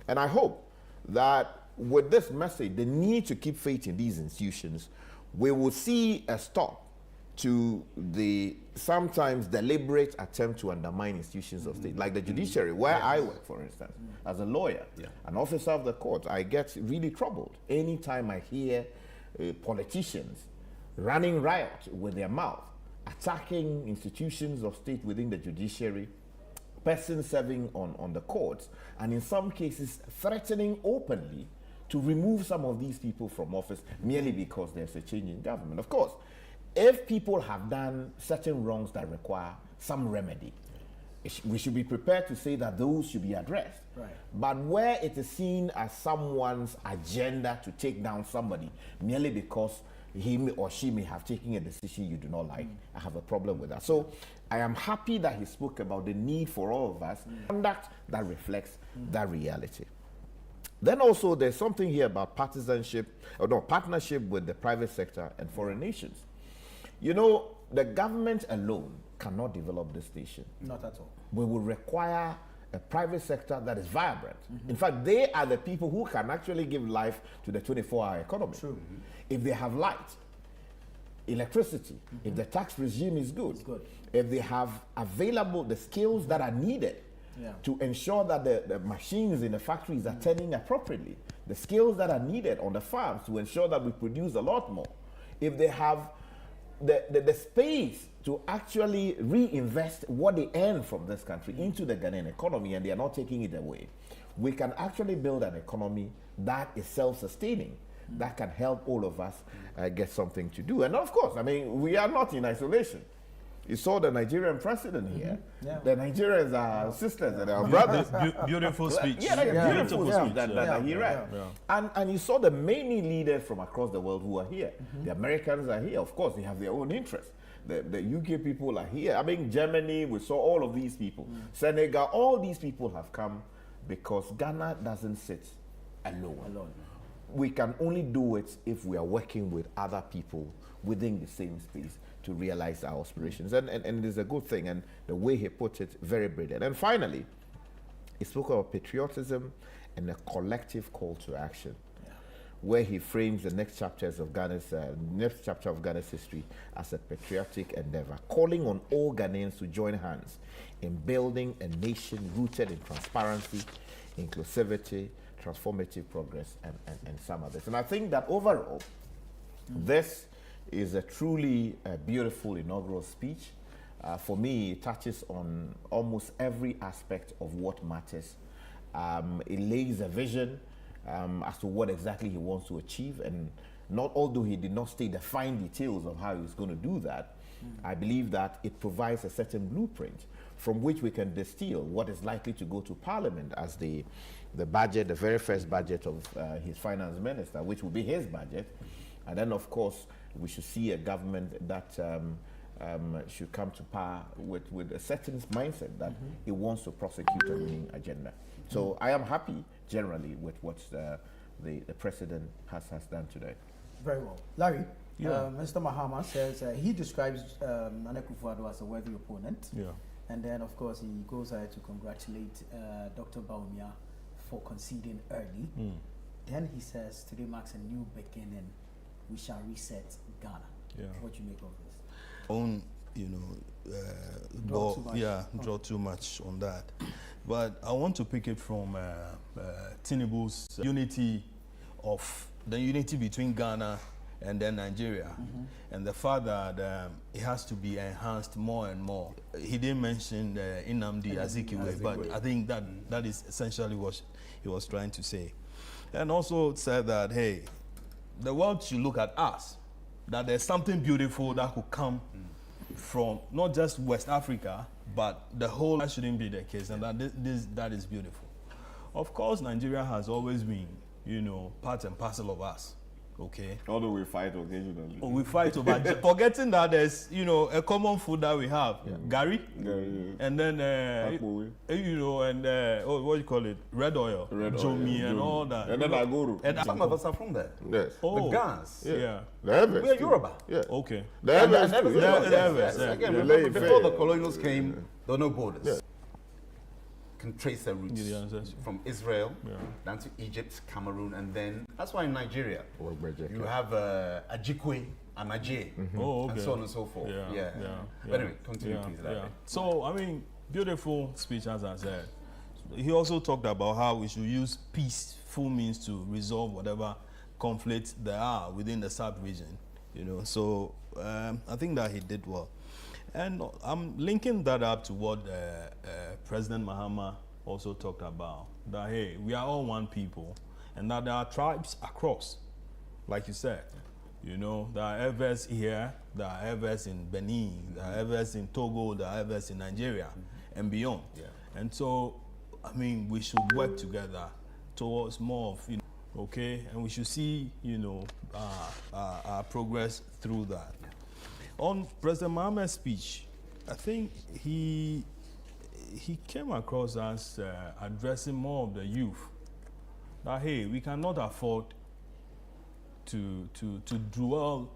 And I hope that with this message, the need to keep faith in these institutions we will see a stop to the sometimes deliberate attempt to undermine institutions of state, like the judiciary, where I work, for instance, as a lawyer, an officer of the court. I get really troubled anytime I hear politicians running riot with their mouth, attacking institutions of state within the judiciary, persons serving on the courts, and in some cases threatening openly to remove some of these people from office merely because there's a change in government. Of course, if people have done certain wrongs that require some remedy, we should be prepared to say that those should be addressed. Right. But where it is seen as someone's agenda to take down somebody merely because he or she may have taken a decision you do not like, I have a problem with that. So I am happy that he spoke about the need for all of us conduct that reflects that reality. Then also there's something here about partnership with the private sector and foreign nations. You know, the government alone cannot develop this nation. Not at all. We will require a private sector that is vibrant. In fact, they are the people who can actually give life to the 24-hour economy. True. If they have light, electricity, if the tax regime is good, if they have available the skills that are needed to ensure that the machines in the factories are turning appropriately, the skills that are needed on the farms to ensure that we produce a lot more, if they have the space to actually reinvest what they earn from this country into the Ghanaian economy, and they are not taking it away, we can actually build an economy that is self-sustaining, that can help all of us get something to do. And of course, I mean, we are not in isolation. You saw the Nigerian president here. The Nigerians are sisters and our brothers. Beautiful speech. Beautiful speech that he read. And you saw the many leaders from across the world who are here. The Americans are here. Of course, they have their own interests. The UK people are here. I mean, Germany, we saw all of these people. Senegal, all these people have come because Ghana doesn't sit alone. We can only do it if we are working with other people within the same space to realize our aspirations. And it is a good thing. And the way he put it, very brilliant. And finally, he spoke about patriotism and a collective call to action, where he frames the next chapter of Ghana's history as a patriotic endeavor, calling on all Ghanaians to join hands in building a nation rooted in transparency, inclusivity, transformative progress, and some others. And I think that overall, this is a truly beautiful inaugural speech. For me, it touches on almost every aspect of what matters. It lays a vision as to what exactly he wants to achieve, and although he did not state the fine details of how he was going to do that, I believe that it provides a certain blueprint from which we can distill what is likely to go to Parliament as the budget, the very first budget of his finance minister, which will be his budget. And then, of course, we should see a government that should come to power with a certain mindset that it wants to prosecute a winning agenda. So I am happy generally with what the president has done today. Very well. Larry, Mr. Mahama says he describes Nana Akufo-Addo as a worthy opponent. And then, of course, he goes ahead to congratulate Dr. Bawumia for conceding early. Then he says, today marks a new beginning. We shall reset Ghana. What do you make of this? Draw too much on that. But I want to pick it from Tinubu's unity between Ghana and then Nigeria, and the fact that it has to be enhanced more and more. He didn't mention Nnamdi Azikiwe, but I think that is essentially what he was trying to say. And also said that, hey, the world should look at us, that there's something beautiful that could come from not just West Africa, but the whole. That shouldn't be the case, and that is beautiful. Of course, Nigeria has always been, part and parcel of us. Okay. Although we fight occasionally. We fight over forgetting that there's a common food that we have, Gary, and then what do you call it, red oil, Jomi, and all that. And then Aguru. And some of us are from there. Yes. The Gans. The Evers. We are Yoruba. Okay. The Evers. Again, before the colonials came, there were no borders. can trace their roots from Israel down to Egypt, Cameroon, and then that's why in Nigeria you have Ajikwe, Amaje, and so on and so forth. But anyway, continue please. So, I mean, beautiful speech, as I said. He also talked about how we should use peaceful means to resolve whatever conflicts there are within the sub-region, you know. So I think that he did well. And I'm linking that up to what President Mahama also talked about, that, hey, we are all one people, and that there are tribes across, like you said. You know, there are Evers here, there are Evers in Benin, there are Evers in Togo, there are Evers in Nigeria, and beyond. And so, I mean, we should work together towards more of, you know, okay, and we should see, you know, our progress through that. On President Mahama's speech, I think he came across as addressing more of the youth. That, hey, we cannot afford to dwell,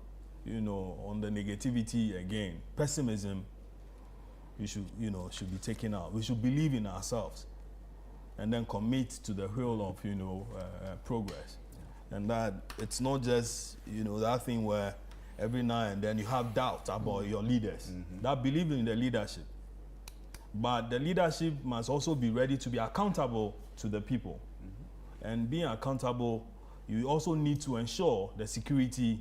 you know, on the negativity again. Pessimism, should be taken out. We should believe in ourselves, and then commit to the whole of, you know, progress. And that it's not just, you know, that thing where every now and then you have doubts about your leaders. That believe in the leadership. But the leadership must also be ready to be accountable to the people. And being accountable, you also need to ensure the security,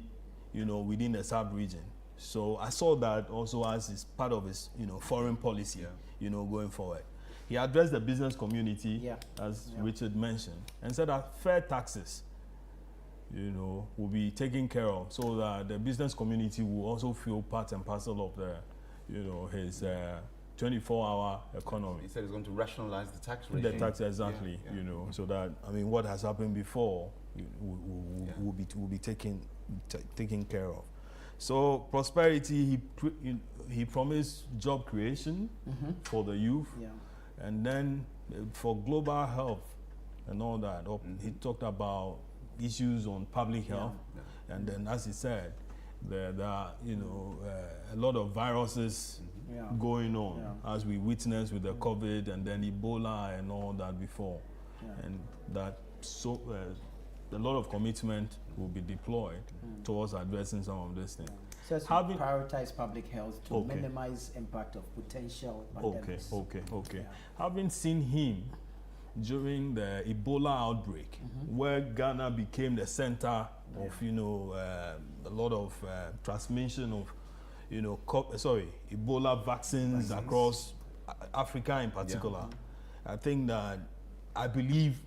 you know, within the sub-region. So I saw that also as part of his, you know, foreign policy, you know, going forward. He addressed the business community, as Richard mentioned, and said that fair taxes, you know, will be taken care of, so that the business community will also feel part and parcel of the, you know, his 24-hour economy. He said he's going to rationalize the tax regime. The tax, exactly, you know, so that, I mean, what has happened before will be taken care of. So prosperity, he promised job creation for the youth, and then for global health and all that. He talked about issues on public health, and then, as he said, there are, you know, a lot of viruses going on, as we witnessed with the COVID and then Ebola and all that before, and that a lot of commitment will be deployed towards addressing some of these things. So prioritize public health to minimize impact of potential pandemics. Okay. Having seen him during the Ebola outbreak, where Ghana became the center of, you know, a lot of transmission of, you know, Ebola vaccines across Africa in particular, I think that, I believe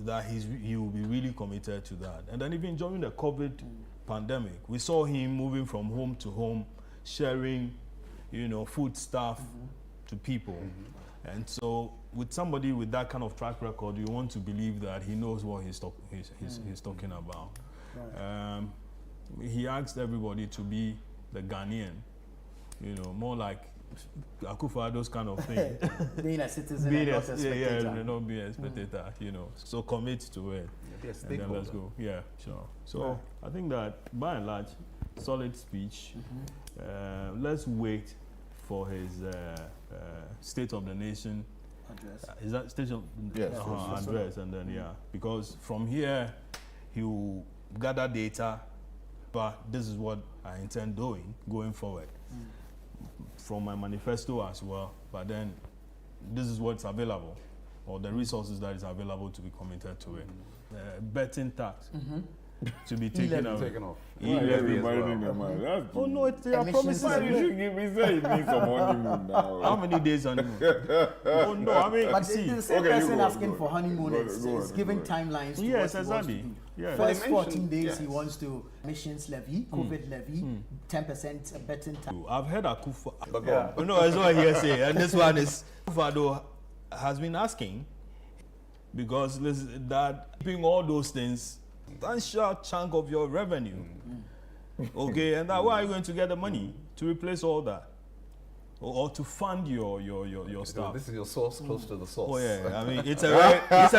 that he will be really committed to that. And then even during the COVID pandemic, we saw him moving from home to home, sharing, you know, food stuff to people. And so with somebody with that kind of track record, you want to believe that he knows what he's talking about. He asked everybody to be the Ghanaian, you know, more like Akufo-Addo's kind of thing. Being a citizen and not a spectator. Not being a spectator, you know. So commit to it. And then let's go. Yeah, sure. So I think that by and large, solid speech. Let's wait for his State of the Nation address. Is that State of address? And then because from here he will gather data, but this is what I intend doing going forward. From my manifesto as well, but then this is what's available, or the resources that is available to be committed to it. Betting tax to be taken off. Oh no, it's a promise. You give me say you need some honeymoon now. How many days honeymoon? Oh no, I mean, but the same person asking for honeymoon is giving timelines to what he wants to do. First 14 days he wants to emissions levy, COVID levy, 10% betting tax. I've heard Akufo. No, it's not hearsay, and this one is Akufo has been asking, because that keeping all those things, substantial chunk of your revenue. Okay, and that, where are you going to get the money to replace all that? Or to fund your stuff? This is your source, close to the source. Oh yeah, I mean, it's a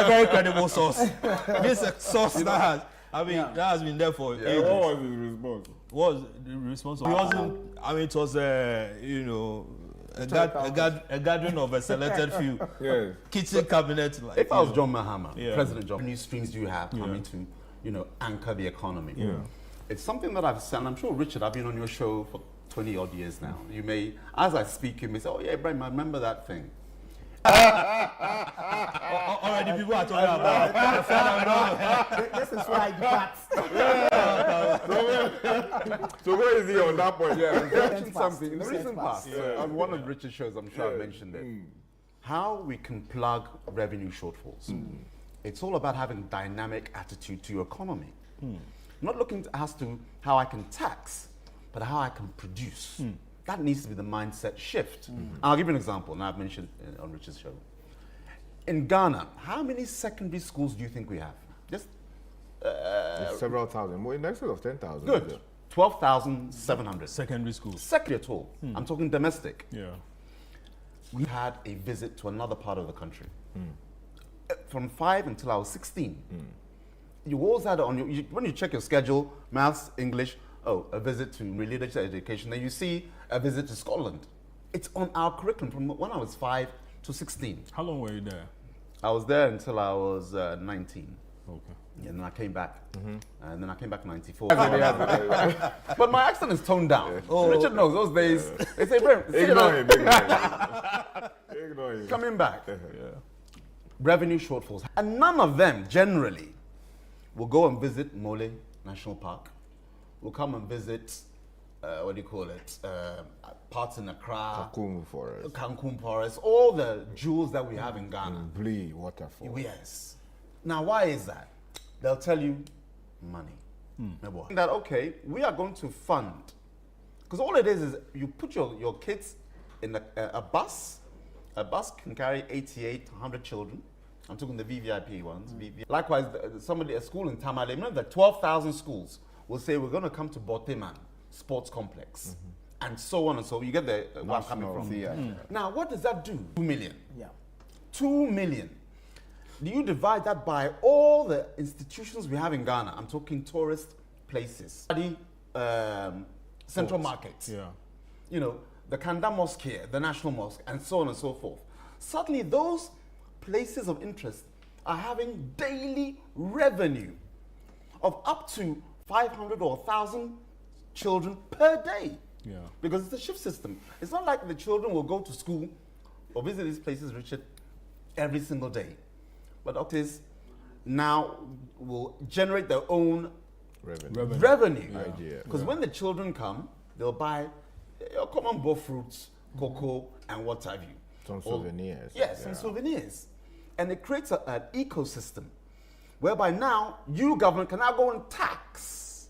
very credible source. It's a source that has, that has been there for ages. What was his response? What was the response? It wasn't, I mean, it was, you know, a gathering of a selected few. Yes. Kitchen cabinet. Like, if I was John Mahama, Yeah. President John, how many streams do you have coming to, anchor the economy? Yeah. It's something that I've said, and I'm sure, Richard, I've been on your show for 20 odd years now. You may, as I speak, you may say, oh yeah, Ibrahim, I remember that thing. Already people are talking about it. This is why So where is he on that point? Yeah, you mentioned something in the recent past. On one of Richard's shows, I'm sure I mentioned it. How we can plug revenue shortfalls. It's all about having dynamic attitude to your economy. Not looking as to how I can tax, but how I can produce. That needs to be the mindset shift. I'll give you an example, and I've mentioned it on Richard's show. In Ghana, how many secondary schools do you think we have? Just several thousand, more in excess of 10,000. Good. 12,700. Secondary schools. Secondary at all. I'm talking domestic. Yeah. We had a visit to another part of the country. From 5 until I was 16. You always had it on your, when you check your schedule, maths, English, a visit to religious education, then you see a visit to Scotland. It's on our curriculum from when I was 5 to 16. How long were you there? I was there until I was 19. Okay. Yeah, and then I came back. And then I came back in 94. But my accent is toned down. Richard knows those days. They say, ignore him. Coming back. Revenue shortfalls. And none of them, generally, will go and visit Mole National Park. Will come and visit, what do you call it? Parts in Accra. Cancun Forest. All the jewels that we have in Ghana. Blee waterfall. Yes. Now, why is that? They'll tell you money. That, okay, we are going to fund. Because all it is you put your kids in a bus. A bus can carry 88, 100 children. I'm talking the VVIP ones. Likewise, a school in Tamale, remember the 12,000 schools will say, we're going to come to Boteman Sports Complex. And so on and so on. You get where I'm coming from. Now, what does that do? 2 million. Yeah. 2 million. Do you divide that by all the institutions we have in Ghana? I'm talking tourist places. Central markets. Yeah. You know, the Kanda Mosque here, the National Mosque, and so on and so forth. Suddenly, those places of interest are having daily revenue of up to 500 or 1,000 children per day. Yeah. Because it's a shift system. It's not like the children will go to school or visit these places, Richard, every single day. But doctors now will generate their own revenue. Because when the children come, they'll buy your common both fruits, cocoa, and what have you. Some souvenirs. Yes, some souvenirs. And it creates an ecosystem whereby now you, government, can now go and tax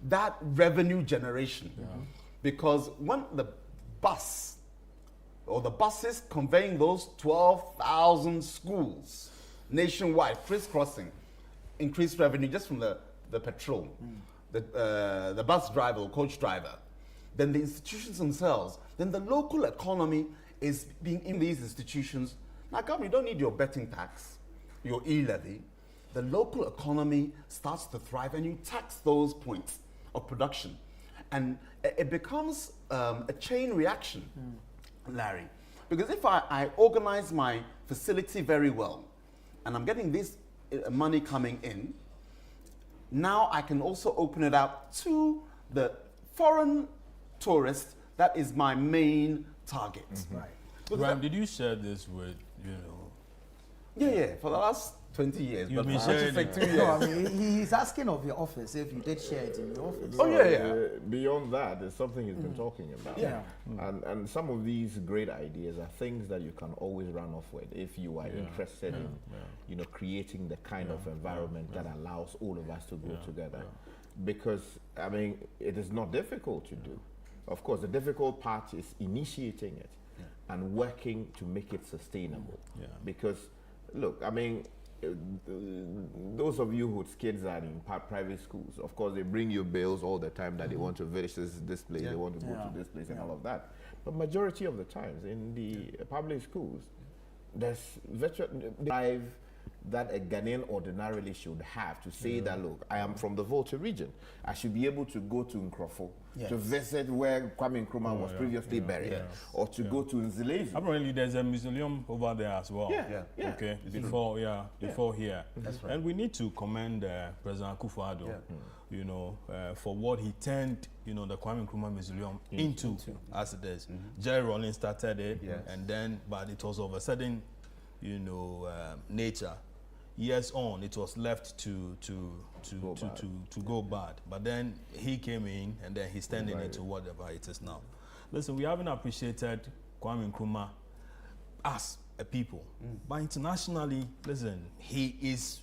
that revenue generation. Because when the bus or the buses conveying those 12,000 schools nationwide, crisscrossing, increased revenue just from the petrol, the bus driver or coach driver, then the institutions themselves, then the local economy is being in these institutions. Now, government, you don't need your betting tax, your e-levy. The local economy starts to thrive and you tax those points of production. And it becomes a chain reaction, Larry. Because if I organize my facility very well, and I'm getting this money coming in, now I can also open it up to the foreign tourists. That is my main target. Graham, did you share this with, Yeah, for the last 20 years. You've but been sharing it. 2 years. No, I mean, he's asking of your office if you did share it in your office. Oh, yeah. Beyond that, there's something he's been talking about. Yeah. And some of these great ideas are things that you can always run off with if you are interested in, creating the kind of environment that allows all of us to go together. Because, I mean, it is not difficult to do. Of course, the difficult part is initiating it and working to make it sustainable. Because, look, I mean, those of you whose kids are in private schools, of course, they bring you bills all the time that they want to visit this place, they want to go to this place and all of that. But majority of the times in the public schools, there's that a Ghanaian ordinarily should have to say that, look, I am from the Volta region. I should be able to go to Nkrofo, to visit where Kwame Nkrumah was previously buried, or to go to Nzilezi. Apparently, there's a mausoleum over there as well. Okay, before here. That's right. And we need to commend President Akufo-Addo, you know, for what he turned, you know, the Kwame Nkrumah Mausoleum into as it is. Jerry Rawlings started it, and then, but it was of a sudden, you know, nature. Years on, it was left to go bad. But then he came in, and then he's turning it into whatever it is now. Listen, we haven't appreciated Kwame Nkrumah as a people, but internationally, listen, he is,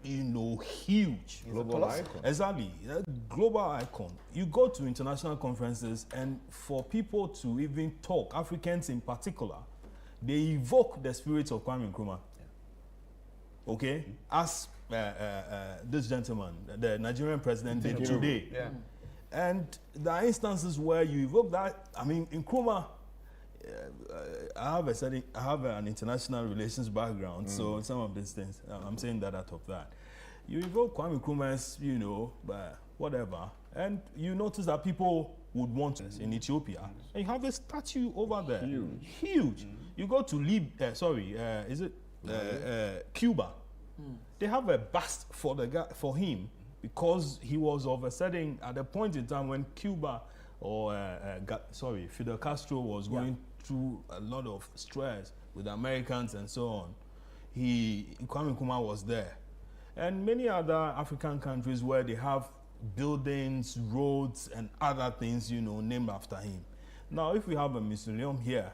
you know, huge. Global icon. Exactly, a global icon. You go to international conferences, and for people to even talk, Africans in particular, they evoke the spirit of Kwame Nkrumah. Okay, as this gentleman, the Nigerian president, did today. And there are instances where you evoke that. I mean, Nkrumah, I have an international relations background, so some of these things, I'm saying that out of that. You evoke Kwame Nkrumah's, you know, whatever, and you notice that people would want this in Ethiopia, and you have a statue over there, huge. You go to Cuba. They have a bust for the guy, for him, because he was of a certain, at a point in time when Cuba Fidel Castro was going through a lot of stress with the Americans and so on. Kwame Nkrumah was there, and many other African countries where they have buildings, roads, and other things, you know, named after him. Now, if we have a mausoleum here,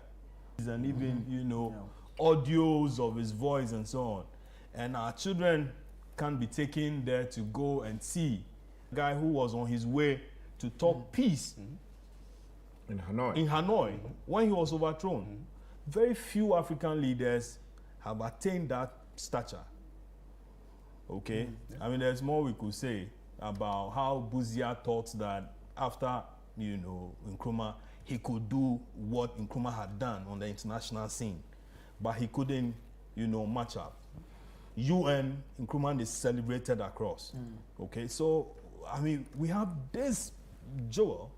and even, you know, audios of his voice and so on, and our children can be taken there to go and see a guy who was on his way to talk peace in Hanoi, when he was overthrown. Very few African leaders have attained that stature. Okay, I mean, there's more we could say about how Buzia thought that after, you know, Nkrumah, he could do what Nkrumah had done on the international scene, but he couldn't, you know, match up. UN, Nkrumah is celebrated across. Okay, so, I mean, we have this jewel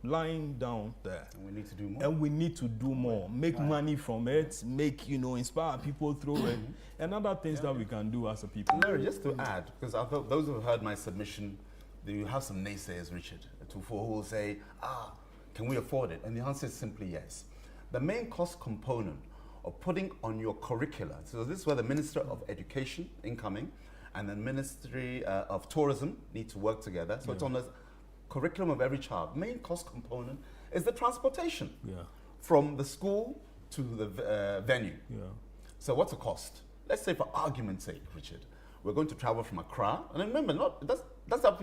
lying down there. And we need to do more. And we need to do more. Make money from it, make, you know, inspire people through it, and other things that we can do as a people. Larry, just to add, because I thought those who have heard my submission, you have some naysayers, Richard, who will say, can we afford it? And the answer is simply yes. The main cost component of putting on your curricula, so this is where the Minister of Education, incoming, and the Ministry of Tourism need to work together. So it's on the curriculum of every child. Main cost component is the transportation from the school to the venue. So what's the cost? Let's say, for argument's sake, Richard, we're going to travel from Accra, and remember, that's up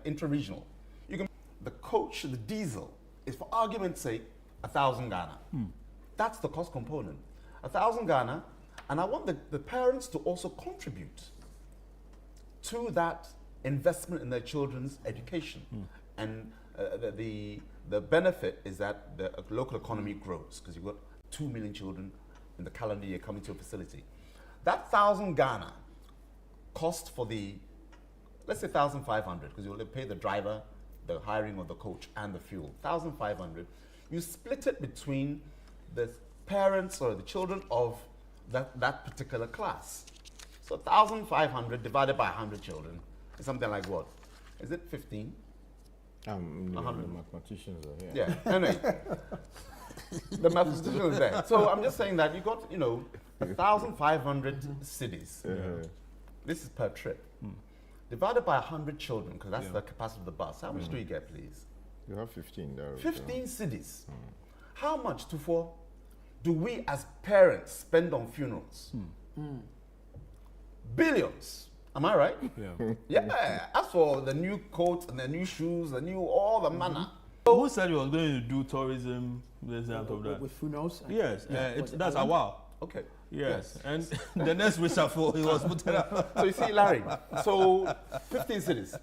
intra-regional. You can the coach, the diesel, is for argument's sake 1,000 Ghana. That's the cost component. 1,000 Ghana, and I want the parents to also contribute to that investment in their children's education. And the benefit is that the local economy grows, because you've got 2 million children in the calendar year coming to a facility. That 1,000 Ghana cost for the, let's say 1,500, because you'll pay the driver, the hiring of the coach, and the fuel. 1,500. You split it between the parents or the children of that particular class. So 1,500 divided by 100 children is something like what? Is it 15? 100. The mathematicians are here. Yeah, anyway. The mathematician is there. So I'm just saying that you got, 1,500 cities. This is per trip. Divided by 100 children, because that's the capacity of the bus. How much do you get, please? You have 15 there. 15 cities. How much do we as parents spend on funerals? Billions. Am I right? Yeah. As for the new coats and the new shoes, all the manner. Who said you was going to do tourism with funerals? Yes, that's a wow. Okay. Yes, and the next reshuffle, he was put up. So you see, Larry, so 15 cities.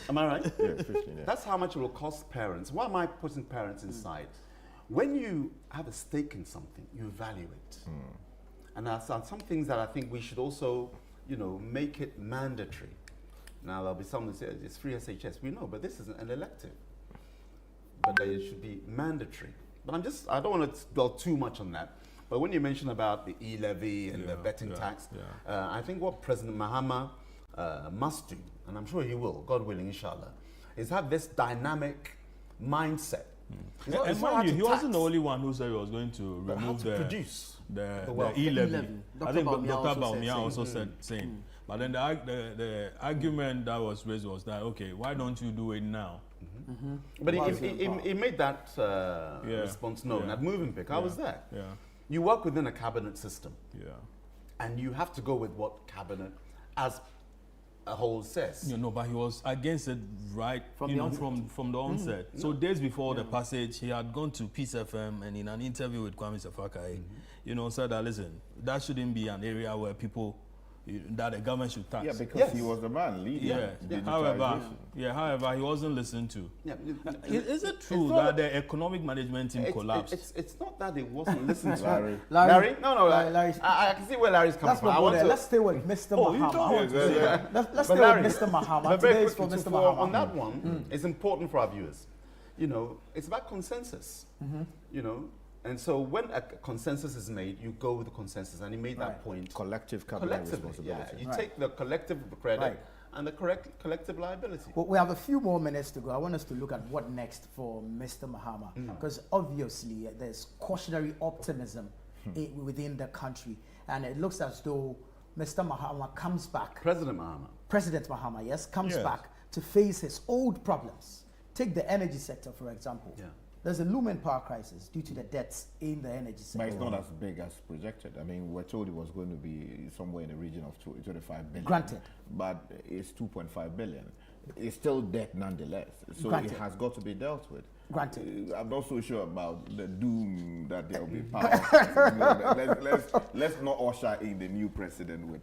Am I right? Yeah, 15, yeah. That's how much it will cost parents. Why am I putting parents inside? When you have a stake in something, you evaluate. And there are some things that I think we should also, make it mandatory. Now, there'll be someone who says it's free SHS. We know, but this isn't an elective. But it should be mandatory. But I don't want to dwell too much on that. But when you mention about the e-levy and the betting tax, I think what President Mahama must do, and I'm sure he will, God willing, inshallah, is have this dynamic mindset. And mind you, he wasn't the only one who said he was going to remove the e-levy. I think Dr. Baumia also said same. But then the argument that was raised was that, okay, why don't you do it now? But he made that response known at Moving Pick. I was there. You work within a cabinet system. And you have to go with what cabinet as a whole says. But he was against it right from the onset. So days before the passage, he had gone to Peace FM and in an interview with Kwame Sefakai, said that, listen, that shouldn't be an area where people, that the government should tax. Yeah, because he was the man leading. However, he wasn't listened to. Is it true that the economic management team collapsed? It's not that it wasn't listened to. Larry? No, Larry. I can see where Larry's coming from. Let's stay with Mr. Mahama. Let's stay with Mr. Mahama. Today is for Mr. Mahama. On that one, it's important for our viewers. It's about consensus. And so when a consensus is made, you go with the consensus, and he made that point. Collective cabinet responsibility. You take the collective credit and the collective liability. Well, we have a few more minutes to go. I want us to look at what next for Mr. Mahama, because obviously there's cautionary optimism within the country, and it looks as though Mr. Mahama comes back. President Mahama, yes, comes back to face his old problems. Take the energy sector, for example. There's a looming power crisis due to the debts in the energy sector. But it's not as big as projected. I mean, we're told it was going to be somewhere in the region of 25 billion. Granted. But it's 2.5 billion. It's still debt nonetheless. So it has got to be dealt with. Granted. I'm not so sure about the doom that there will be power. Let's not usher in the new president with.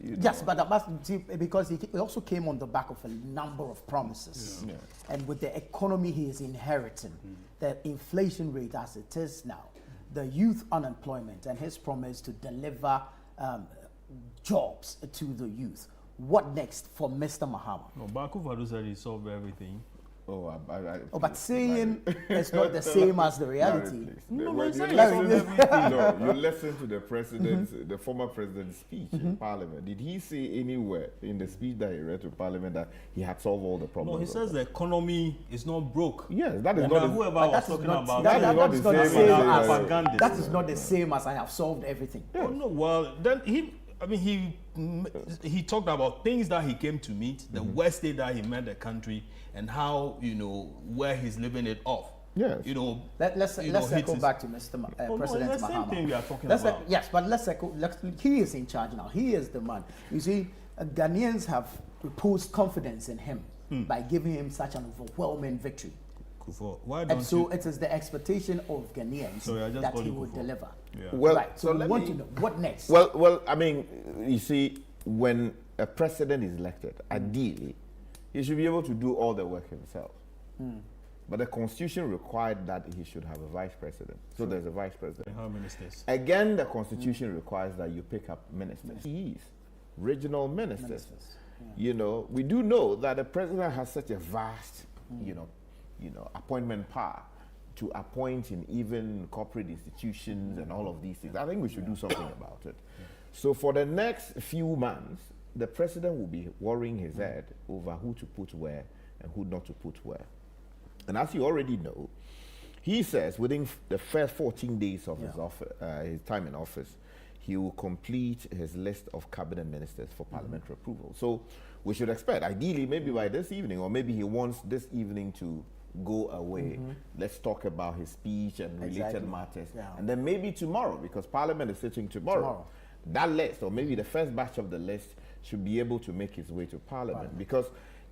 Yes, but that must be because he also came on the back of a number of promises. And with the economy he is inheriting, the inflation rate as it is now, the youth unemployment, and his promise to deliver jobs to the youth. What next for Mr. Mahama? No, Baku Fadu said he solved everything. But saying it's not the same as the reality. You listen to the president's, the former president's speech in Parliament. Did he say anywhere in the speech that he read to Parliament that he had solved all the problems? No, he says the economy is not broke. Yes, that is not. Whoever was talking about that is not the same as I have solved everything. Oh no, well then he talked about things that he came to meet, the worst day that he met the country, and how where he's living it off. Yes. Let's circle back to Mr. President Mahama. Same thing we are talking about. Yes, but he is in charge now. He is the man. You see, Ghanaians have reposed confidence in him by giving him such an overwhelming victory. And so it is the expectation of Ghanaians that he will deliver. Well, so we want to know what next. Well, I mean, you see, when a president is elected, ideally, he should be able to do all the work himself. But the Constitution required that he should have a vice president. So there's a vice president. How ministers? Again, the Constitution requires that you pick up ministers. Regional ministers. We do know that the president has such a vast, appointment power to appoint in even corporate institutions and all of these things. I think we should do something about it. So for the next few months, the president will be worrying his head over who to put where and who not to put where. And as you already know, he says within the first 14 days of his time in office, he will complete his list of cabinet ministers for parliamentary approval. So we should expect, ideally, maybe by this evening, or maybe he wants this evening to go away. Let's talk about his speech and related matters. And then maybe tomorrow, because Parliament is sitting tomorrow, that list, or maybe the first batch of the list, should be able to make its way to Parliament. Because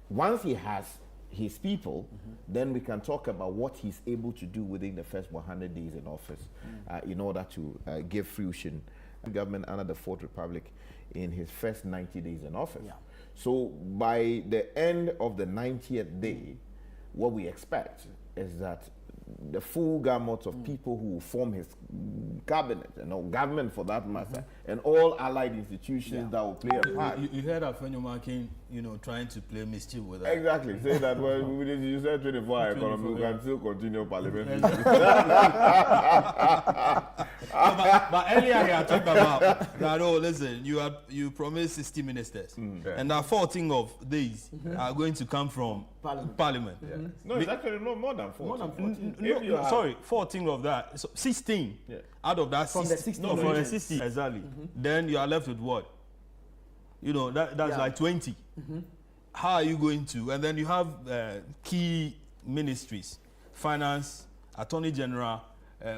once he has his people, then we can talk about what he's able to do within the first 100 days in office in order to give fruition to government under the Fourth Republic in his first 90 days in office. So by the end of the 90th day, what we expect is that the full gamut of people who will form his cabinet, government for that matter, and all allied institutions that will play a part. You heard of Fenyo King, trying to play mischief with that. Exactly. Say that when you said 24-hour economy, we can still continue parliament. But earlier I talked about that. Oh, listen, you promised 60 ministers, and that 14 of these are going to come from Parliament. No, it's actually no more than 14. More than 14. Sorry, 14 of that. So 16 out of that. From 60, the 60. No, from the 60 exactly. Then you are left with what? That's like 20. How are you going to? And then you have key ministries: finance, attorney general,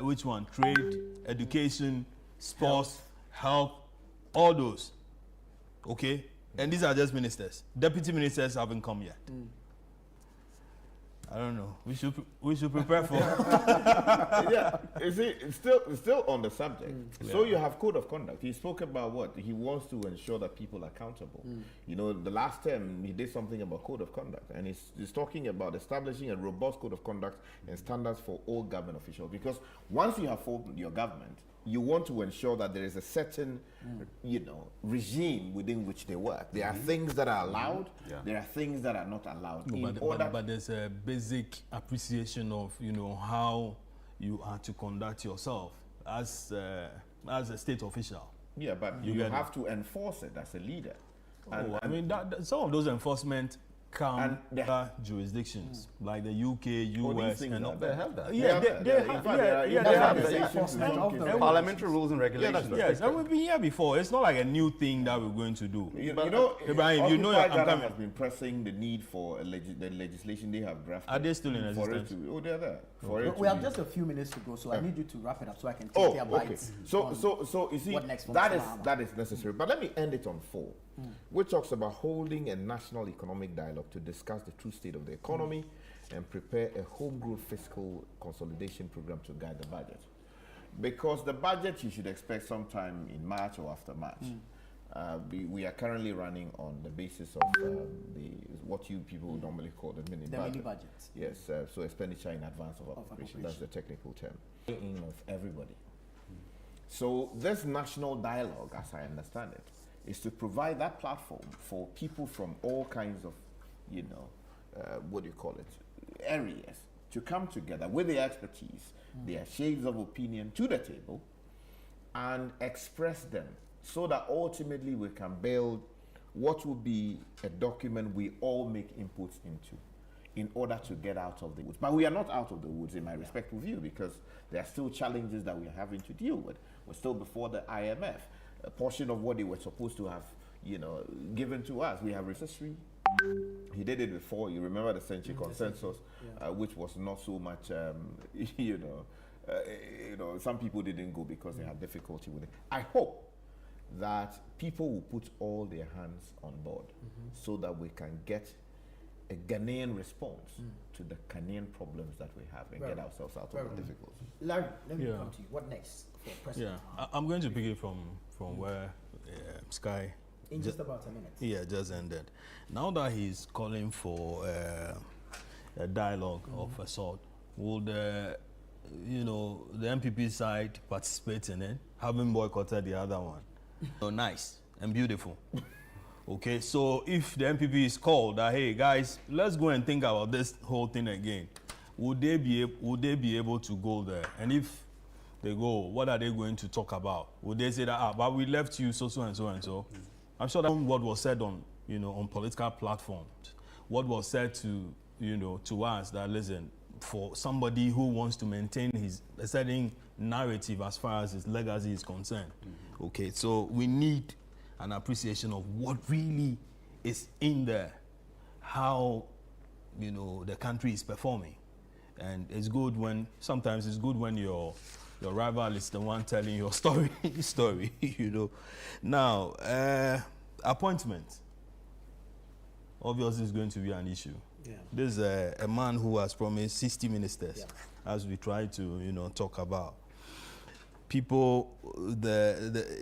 which one? Trade, education, sports, health, all those. Okay, and these are just ministers. Deputy ministers haven't come yet. I don't know. We should prepare for. Yeah, you see, it's still on the subject. So you have code of conduct. He spoke about what he wants to ensure that people are accountable. The last term he did something about code of conduct, and he's talking about establishing a robust code of conduct and standards for all government officials. Because once you have formed your government, you want to ensure that there is a certain, regime within which they work. There are things that are allowed. There are things that are not allowed. But there's a basic appreciation of how you are to conduct yourself as a state official. Yeah, but you have to enforce it as a leader. I mean, some of those enforcement come under jurisdictions like the UK, US, and all. They have that. They have parliamentary rules and regulations. Yes, and we've been here before. It's not like a new thing that we're going to do. Ibrahim, has been pressing the need for the legislation they have drafted. Are they still in existence? They're there. We have just a few minutes to go, so I need you to wrap it up so I can take their bites. So you see, that is necessary. But let me end it on 4, which talks about holding a national economic dialogue to discuss the true state of the economy and prepare a homegrown fiscal consolidation program to guide the budget. Because the budget you should expect sometime in March or after March. We are currently running on the basis of what you people normally call the mini budget. Yes, so expenditure in advance of operation. That's the technical term. Of everybody. So this national dialogue, as I understand it, is to provide that platform for people from all kinds of, areas to come together with their expertise, their shades of opinion to the table, and express them so that ultimately we can build what will be a document we all make inputs into in order to get out of the woods. But we are not out of the woods in my respectful view, because there are still challenges that we are having to deal with. We're still before the IMF. A portion of what they were supposed to have, given to us, we have necessary. He did it before. You remember the Century Consensus, which was not so much, some people didn't go because they had difficulty with it. I hope that people will put all their hands on board so that we can get a Ghanaian response to the Ghanaian problems that we have and get ourselves out of the difficulties. Larry, let me come to you. What next for President? I'm going to pick it from where Sky in just about a minute. Yeah, just ended. Now that he's calling for a dialogue of a sort, will the MPP side participate in it, having boycotted the other one? Nice and beautiful. Okay, so if the MPP is called that, hey guys, let's go and think about this whole thing again, would they be able to go there? And if they go, what are they going to talk about? Would they say that, but we left you so and so and so? I'm sure that what was said on on political platforms, what was said to to us, that listen, for somebody who wants to maintain a certain narrative as far as his legacy is concerned. Okay, so we need an appreciation of what really is in there, how the country is performing. And it's good when your rival is the one telling your story. Now, appointment obviously is going to be an issue. This is a man who has promised 60 ministers, as we try to talk about. People,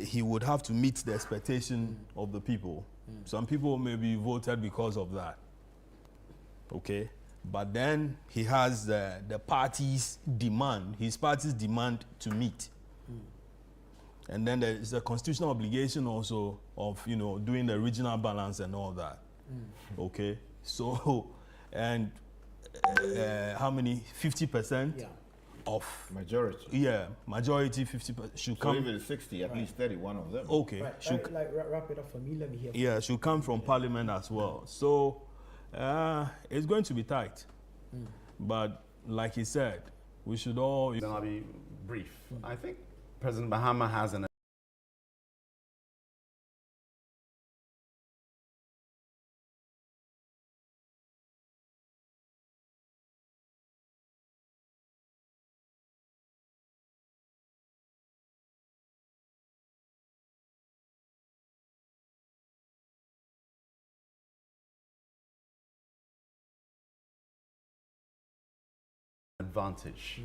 he would have to meet the expectation of the people. Some people may be voted because of that. Okay, But then he has the party's demand, his party's demand to meet. And then there is a constitutional obligation also of, you know, doing the regional balance and all that. Okay, so, and how many? 50% of majority. Yeah, majority 50% should come. So if it is 60, at least 31 of them. Okay, Right, like, wrap it up for me. Let me hear. Yeah, should come from Parliament as well. So it's going to be tight. But like he said, we should all. Then I'll be brief. I think President Mahama has an advantage.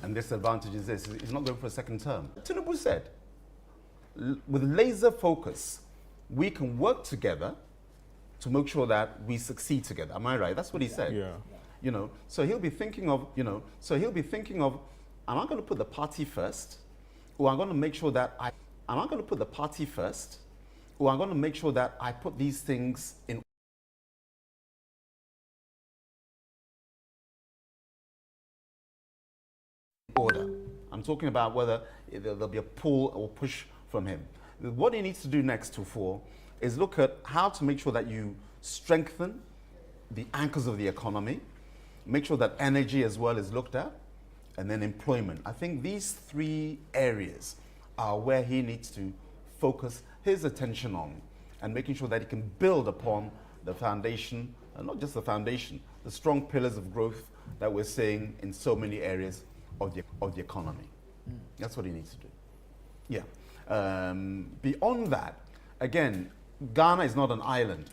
And this advantage is this: he's not going for a second term. Tinubu said, with laser focus, we can work together to make sure that we succeed together. Am I right? That's what he said. Yeah. You know, so he'll be thinking of, you know, am I going to put the party first, or I'm going to make sure that am I going to put the party first, or I'm going to make sure that I put these things in order. I'm talking about whether there'll be a pull or push from him. What he needs to do next is look at how to make sure that you strengthen the anchors of the economy, make sure that energy as well is looked at, and then employment. I think these three areas are where he needs to focus his attention on, and making sure that he can build upon the foundation, and not just the foundation, the strong pillars of growth that we're seeing in so many areas of the economy. That's what he needs to do. Yeah. Beyond that, again, Ghana is not an island.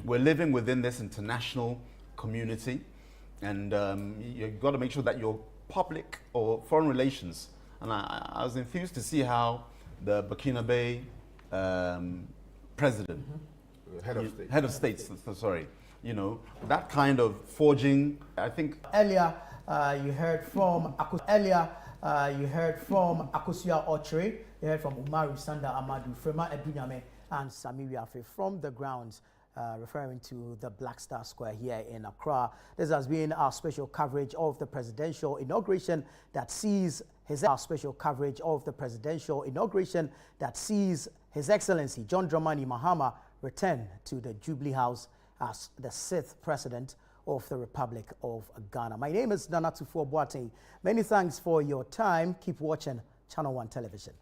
We're living within this international community, and you've got to make sure that your public or foreign relations, and I was enthused to see how the Burkinabe president, head of state, sorry, you know, that kind of forging, I think. Earlier, you heard from Akosia Ochre, you heard from Umaru Sanda Amadu, Frema Edunyame, and Samiri Afe from the grounds, referring to the Black Star Square here in Accra. This has been our special coverage of the presidential inauguration that sees His Excellency John Dramani Mahama return to the Jubilee House as the 6th president of the Republic of Ghana. My name is Nana Tufo Boateng. Many thanks for your time. Keep watching Channel 1 Television.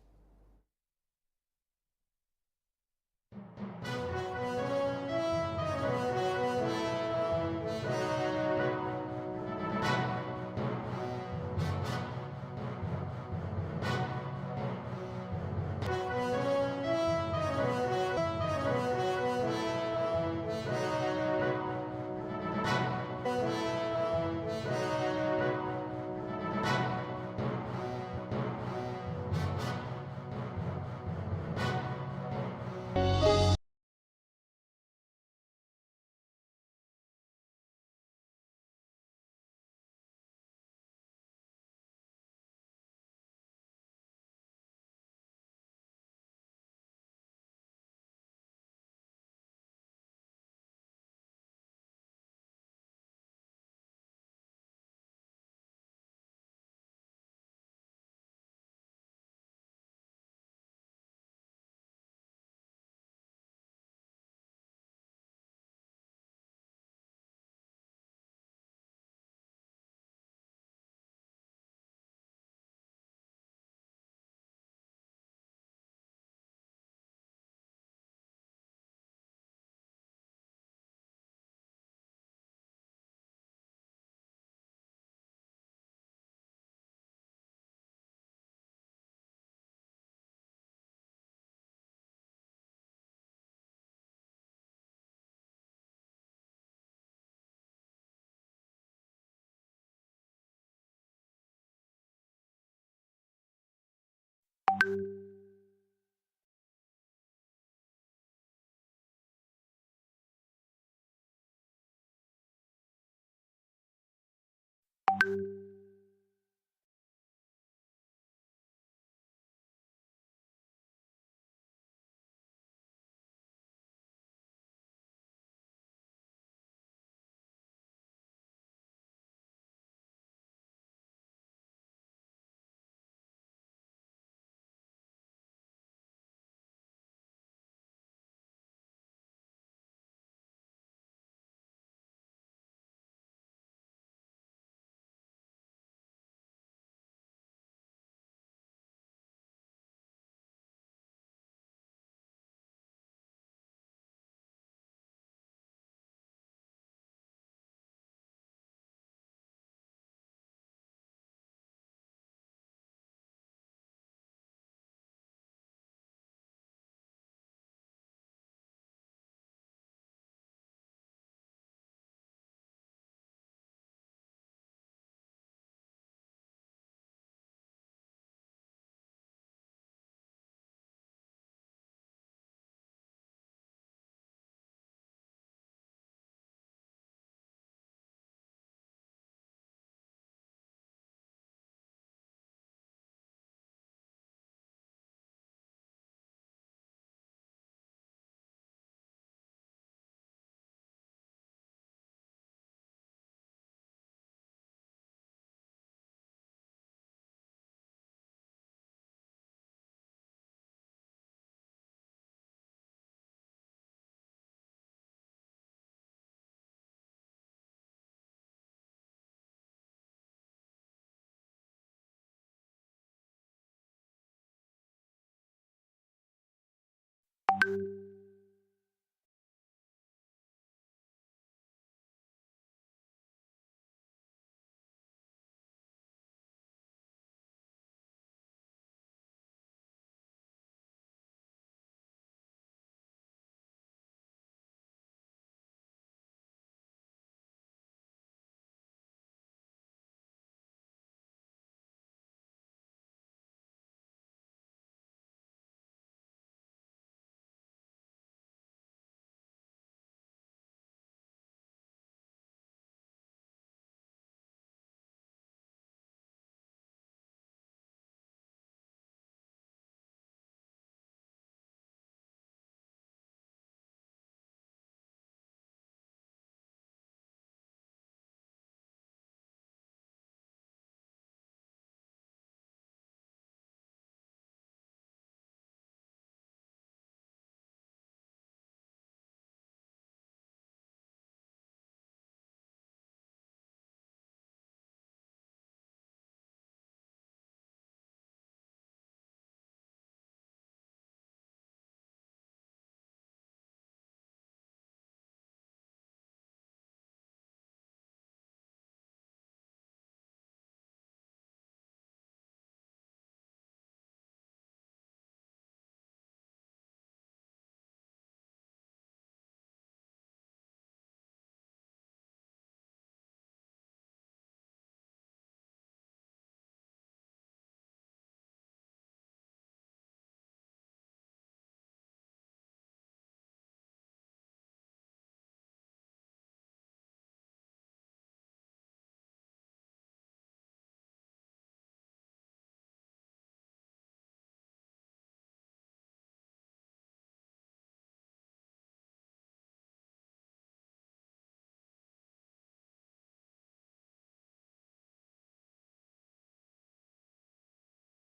you.